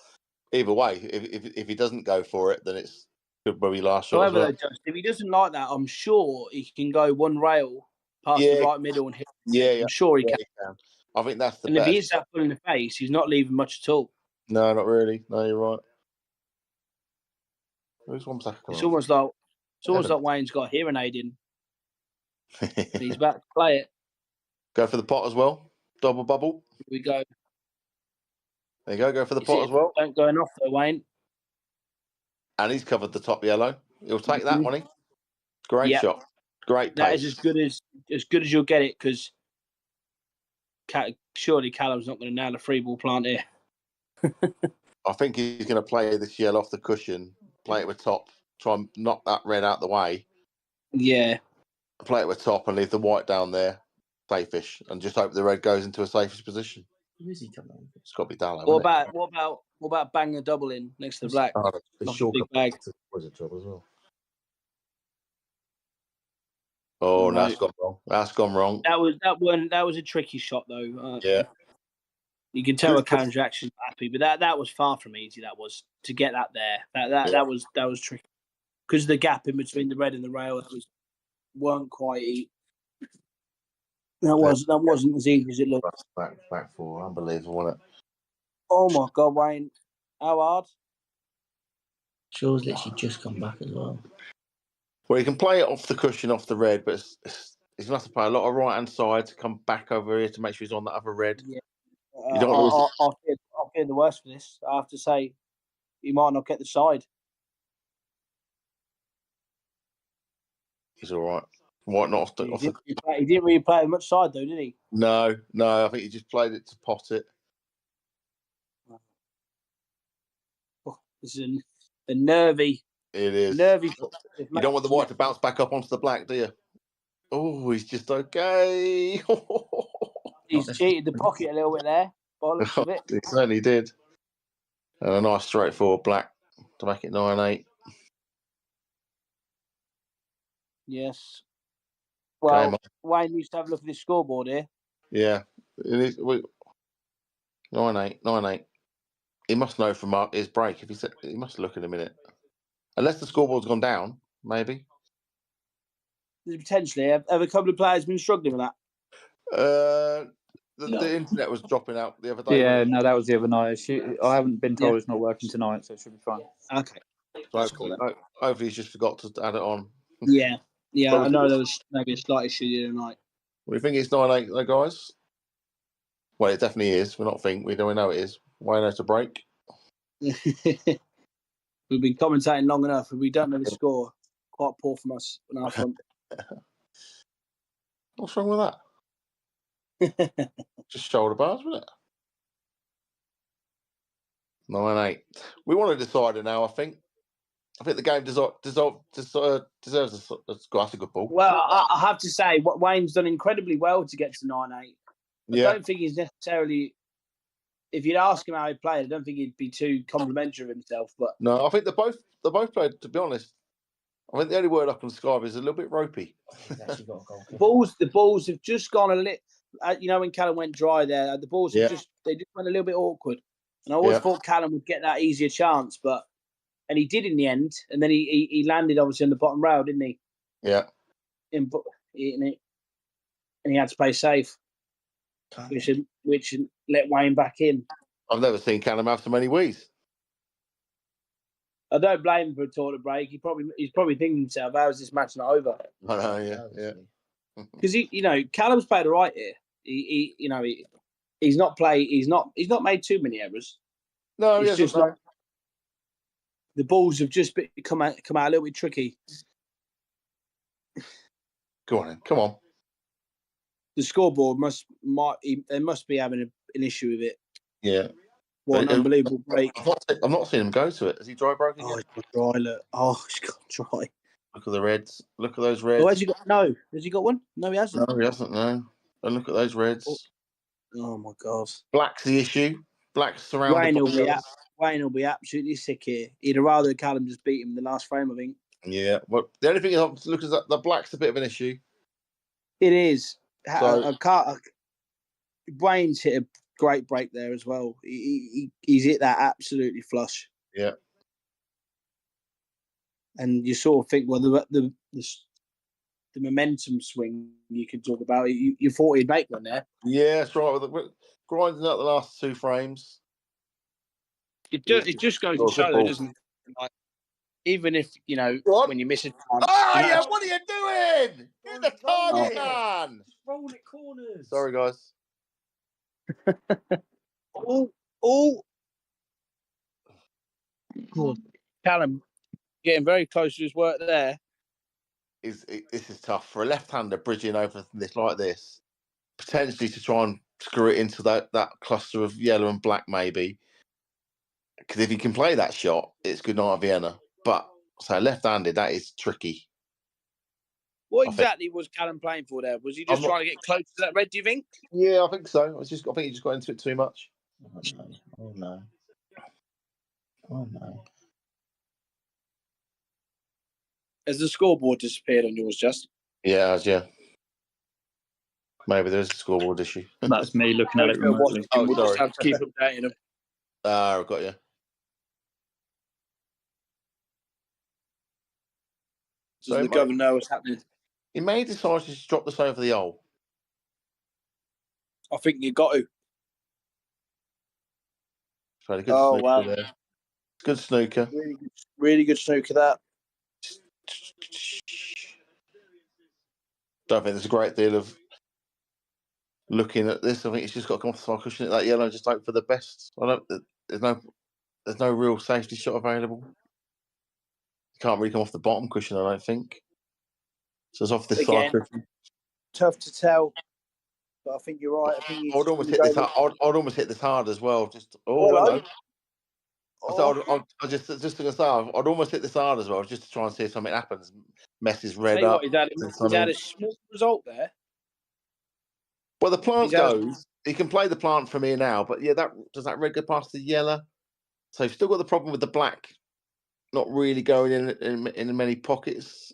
either way, if he doesn't go for it, then it's good where he last shot.
However, if he doesn't like that, I'm sure he can go one rail past the right middle and hit.
Yeah,
I'm sure he can.
I think that's the.
And if he hits that full in the face, he's not leaving much at all.
No, not really. No, you're right. Who's one second?
It's almost like Wayne's got hearing aid in. He's about to play it.
Go for the pot as well. Double bubble.
Here we go.
There you go. Go for the pot as well.
Don't go enough though, Wayne.
And he's covered the top yellow. He'll take that one. Great shot. Great pace.
That is as good as you'll get it, because surely Callum's not going to nail a free ball plant here.
I think he's going to play this yellow off the cushion, play it with top, try and knock that red out the way.
Yeah.
Play it with top and leave the white down there, safe-ish, and just hope the red goes into a safe position.
Who is he coming on?
It's got to be Dallow.
What about bang the double in next to the black?
Big bag. Was a job as well. Oh, no. That's gone wrong. That's gone wrong.
That was a tricky shot though.
Yeah.
You can tell Callum's reaction's happy, but that was far from easy. That was to get that there. That was tricky. because the gap in between the red and the rail weren't quite. That wasn't as easy as it looked.
Back four, unbelievable, wasn't it?
Oh my God, Wayne, how hard?
Shaw's literally just come back as well.
Well, you can play it off the cushion, off the red, but he's going to have to play a lot of right hand side to come back over here to make sure he's on that other red.
Yeah.
You don't want to
I'll feel the worst for this. I have to say, he might not get the side.
He's all right. What not?
He didn't really play much side though, did he?
No. I think he just played it to pot it.
This is a nervy.
It is.
Nervy.
You don't want the white to bounce back up onto the black, do you? Oh, he's just okay.
He's cheated the pocket a little bit there. By the looks of it.
He certainly did. And a nice straightforward black to make it 9-8.
Yes. Well, Wayne used to have a look at his scoreboard here.
Yeah. It is. 9-8. He must know from his break. If he must look in a minute. Unless the scoreboard's gone down, maybe.
Potentially. Have a couple of players been struggling with that?
The internet was dropping out the other day.
Yeah, no, that was the other night. I haven't been told it's not working tonight, so it should be fine.
Okay.
Hopefully he's just forgot to add it on.
Yeah, I know there was maybe a slight issue the other night.
Do we think it's 9-8 though, guys? Well, it definitely is. We know it is. Why not to break?
We've been commentating long enough and we don't know the score. Quite poor from us on our front.
What's wrong with that? Just shoulder bars, wasn't it? 9-8. We want to decide it now, I think. I think the game deserves a that's a good ball.
Well, I have to say, Wayne's done incredibly well to get to 9-8. I don't think he's necessarily. If you'd ask him how he played, I don't think he'd be too complimentary of himself. But
no, I think they both played. To be honest, I think the only word I can describe is a little bit ropey.
The balls have just gone a little. When Callum went dry there, the balls have just went a little bit awkward. And I always thought Callum would get that easier chance, and he did in the end. And then he landed obviously on the bottom rail, didn't he?
Yeah.
And he had to play safe, which let Wayne back in.
I've never seen Callum have so many wheeze.
I don't blame him for a toilet break. He's probably thinking to himself, "How is this match not over?"
I know, yeah.
Because Callum's played all right here. He's not made too many errors.
No,
it's just not. The balls have just come out a little bit tricky.
Go on, then. Come on.
The scoreboard must be having an issue with it.
Yeah.
What an unbelievable break!
I've not seen him go to it. Has he dry broken?
Oh, he's got dry. Look. Oh, he's got dry.
Look at the reds. Look at those reds.
Oh, has he got one? No, he hasn't.
No, he hasn't. No. And look at those reds.
Oh my God.
Black's the issue. Black's surrounded.
Wayne will be absolutely sick here. He'd have rather Callum just beat him in the last frame, I think.
Yeah. Well, the only thing is, look at the black's a bit of an issue.
It is. Wayne's hit a great break there as well. He's hit that absolutely flush.
Yeah.
And you sort of think, well, the momentum swing you could talk about. You thought he'd make one there.
Yeah, that's right. We're grinding out the last two frames.
It just goes to show, doesn't it? Like, even if when you miss a chance.
Oh yeah! What are you doing? Get the target, man!
Roll it corners.
Sorry, guys.
Callum getting very close to his work there.
This is tough for a left-hander bridging over this like this, potentially to try and screw it into that cluster of yellow and black, maybe. Because if he can play that shot, it's good night Vienna. But so left-handed, that is tricky.
What exactly was Callum playing for there? Was he just trying to get close to that red? Do you think?
Yeah, I think so. I think he just got into it too much.
Oh no!
Has the scoreboard disappeared on yours, Just?
Yeah. Maybe there's a scoreboard issue.
That's me looking at it remotely.
We'll just have to keep updating them.
I've got you.
Does the governor know what's happening?
He may decide to just drop this over the hole.
I think you got to.
Good snooker
wow.
there. Good snooker.
Really good snooker, that.
Don't think there's a great deal of looking at this. I think it's just got to come off the side cushion at that yellow, just hope for the best. There's no real safety shot available. You can't really come off the bottom cushion, I don't think. So it's off this side cushion.
Tough to tell, but I think you're right. I think
I'd almost hit this hard. I'd almost hit this hard as well. Just hello. I just going to say, I'd almost hit this hard as well, just to try and see if something happens. Messes red up.
Is that a small result there?
Well, the plant goes. He can play the plant from here now, but yeah, does that red go past the yellow? So you've still got the problem with the black not really going in many pockets.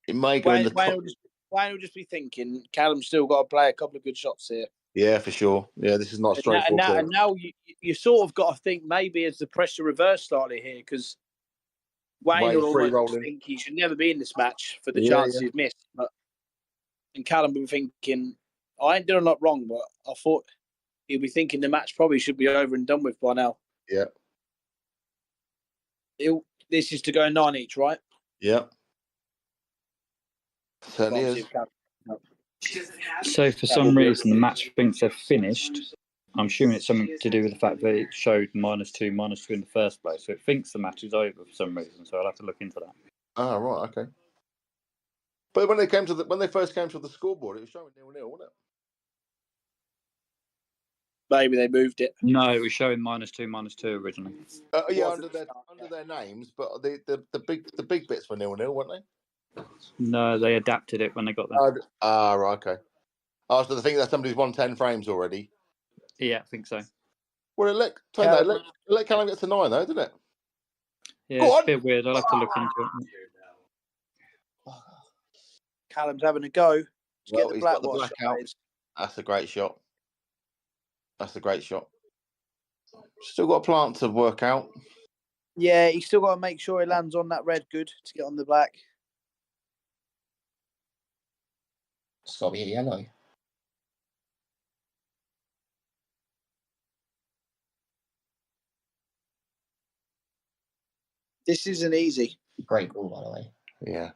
It may go in the top.
Wayne will just be thinking, Callum's still got to play a couple of good shots here.
Yeah, for sure. Yeah, this is not straightforward.
And now you sort of got to think maybe as the pressure reversed slightly here, because Wayne will almost think he should never be in this match for the chances he's missed. And Callum will be thinking, I ain't doing a lot wrong, but I thought he'll be thinking the match probably should be over and done with by now.
Yeah.
This is to go 9 each, right?
Yeah. Certainly is.
So for some reason, the match thinks they've finished. I'm assuming it's something to do with the fact that it showed -2 in the first place. So it thinks the match is over for some reason. So I'll have to look into that.
Ah, right, okay. But when they first came to the scoreboard, it was showing 0-0, wasn't it?
Maybe they moved it.
No, it was showing -2 originally.
Yeah, under their names, but the big bits were 0-0, weren't they?
No, they adapted it when they got there.
Right, okay. Oh, so the thing that somebody's won 10 frames already.
Yeah, I think so.
Well, let Callum get to 9 though, didn't it?
Yeah, it's a bit weird. I'll have to look into it.
Callum's having a go.
He's got the black out. That's a great shot. Still got a plant to work out.
Yeah, he's still got to make sure he lands on that red good to get on the black.
It's got to be a yellow.
This isn't easy.
Great ball, by the way.
Yeah.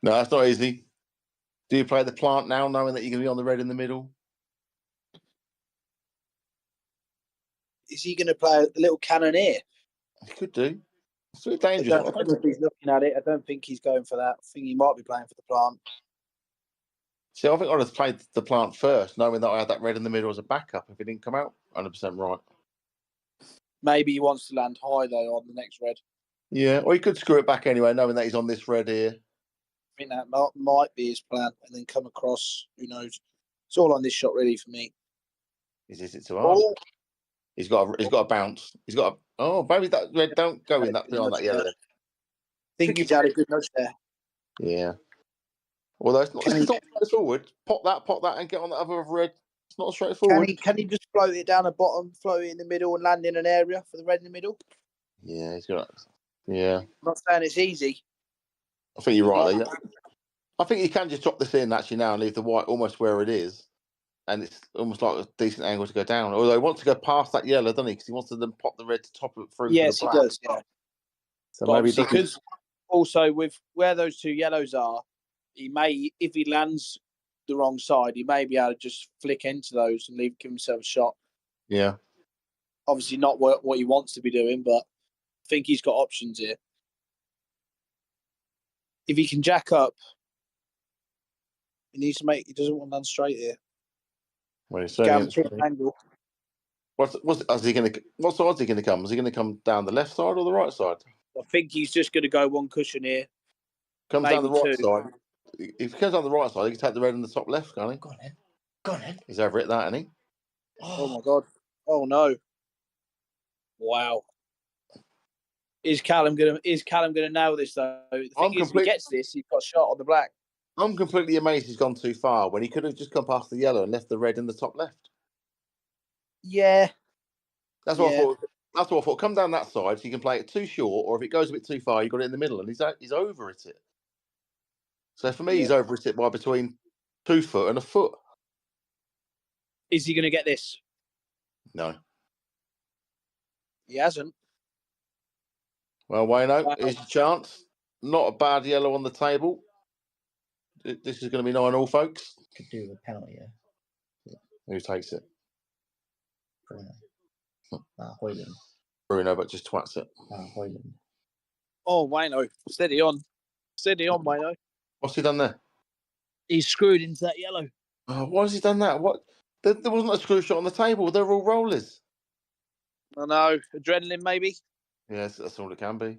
No, that's not easy. Do you play the plant now, knowing that you're going to be on the red in the middle?
Is he going to play a little cannoneer?
He could do. It's really dangerous.
I don't know if he's looking at it. I don't think he's going for that. I think he might be playing for the plant.
See, I think I'd have played the plant first, knowing that I had that red in the middle as a backup if it didn't come out 100% right.
Maybe he wants to land high, though, on the next red.
Yeah, or he could screw it back anyway, knowing that he's on this red here.
I think that might be his plan, and then come across. Who knows? It's all on this shot, really, for me.
Is it too hard? He's got a bounce. Maybe that red don't go in that behind that yellow.
I think he's had a good nudge there.
Yeah. Although it's not straightforward. Pop that, and get on the other red. It's not straightforward.
Can he just float it down the bottom, float it in the middle, and land in an area for the red in the middle?
Yeah, he's got. Yeah.
I'm not saying it's easy.
I think you're right. Yeah. I think you can just drop this in actually now and leave the white almost where it is, and it's almost like a decent angle to go down. Although he wants to go past that yellow, doesn't he? Because he wants to then pop the red to top it through.
Yes, he does. Yeah.
So maybe
because also with where those two yellows are, he may, if he lands the wrong side, he may be able to just flick into those and give himself a shot.
Yeah.
Obviously not what he wants to be doing, but I think he's got options here. If he can jack up, he needs to make. He doesn't want to land straight here.
Well,
Angle.
What side's he going to come? Is he going to come down the left side or the right side?
I think he's just going to go one cushion here.
Comes down the right side. If he comes down the right side, he can take the red in the top left, can't he?
Go on then.
He's over it, that, isn't he?
Oh my God! Oh no! Wow. Is Callum gonna nail this though? The thing is, if he gets this, he's got a shot on the black.
I'm completely amazed he's gone too far when he could have just come past the yellow and left the red in the top left.
Yeah.
That's what I thought. That's what I thought. Come down that side so you can play it too short, or if it goes a bit too far, you got it in the middle, and he's over it. So for me, he's over it by between 2 foot and a foot.
Is he going to get this?
No.
He hasn't.
Well, Wayno, here's your chance. Not a bad yellow on the table. This is going to be 9-all, folks.
Could do a penalty, yeah.
Who takes it?
Bruno. Hoyland.
Bruno, but just twats it.
Hoyland.
Oh, Wayno. Steady on. Steady on, Wayno.
What's he done there?
He's screwed into that yellow.
Oh, why has he done that? What? There wasn't a screw shot on the table. They're all rollers.
I know. Adrenaline, maybe?
Yes, that's all it can be.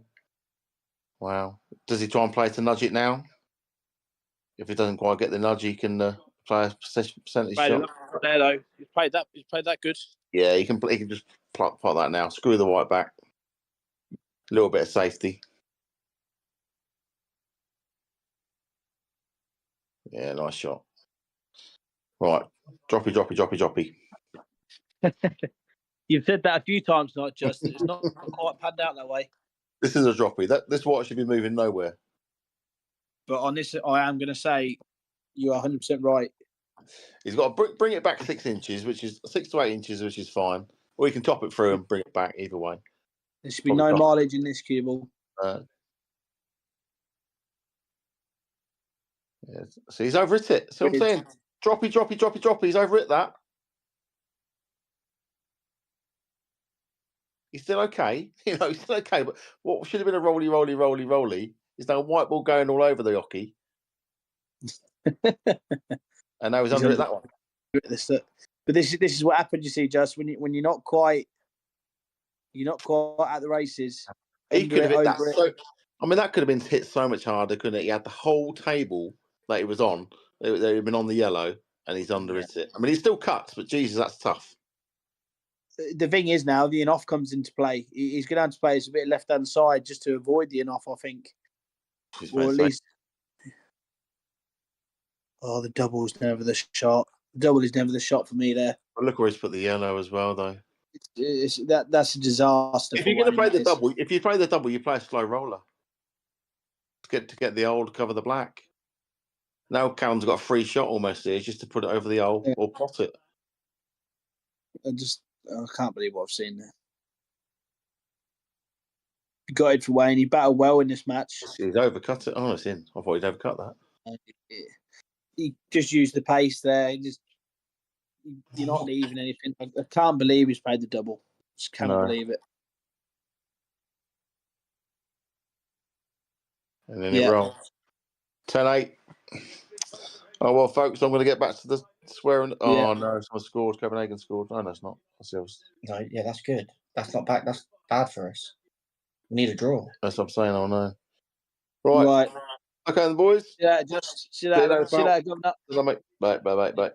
Wow. Does he try and play to nudge it now? If he doesn't quite get the nudge, he can play a percentage shot.
There, though. He's played that good.
Yeah, he can just plot that now. Screw the white back. A little bit of safety. Yeah, nice shot. Right. Droppy.
You've said that a few times tonight, Justin. It's not quite panned out that way.
This is a droppy. This white should be moving nowhere.
But on this, I am going to say you are 100% right.
He's got to bring it back 6 inches, which is 6 to 8 inches, which is fine. Or he can top it through and bring it back either way.
There should be no mileage in this cue ball.
Yeah. So he's over it. So I'm saying, droppy. He's over it. That. He's still okay. He's still okay. But what should have been a rolly is now a white ball going all over the hockey. And now he's under it that one.
But this is what happened. You see, just when you're not quite at the races.
He could have hit that. That could have been hit so much harder, couldn't it? He had the whole table that he was on. They had been on the yellow, and he's under it. He's still cut, but Jesus, that's tough.
The thing is now the in-off comes into play. He's going to have to play a bit left-hand side just to avoid the in-off, I think. Or at least... Oh, the double is never the shot. The double is never the shot for me there.
But look where he's put the yellow as well, though.
That's a disaster.
If you're going to play the double, you play a slow roller to get the old cover the black. Now Callum's got a free shot almost here, just to put it over the old or pot it.
I can't believe what I've seen there. He got it for Wayne. He battled well in this match.
He's overcut it. Oh, it's in. I thought he'd overcut that.
He just used the pace there. You're not leaving anything. I can't believe he's played the double. Just can't believe it.
And then it rolls. 10-8. Oh, well, folks, I'm going to get back to the swearing. Oh, no, someone scored. Copenhagen scored. No, it's not.
No, yeah, that's good. That's not bad. That's bad for us. We need a draw.
That's what I'm saying. Oh, no. Right. Okay, then, boys.
Yeah, just see that. See that.
Bye.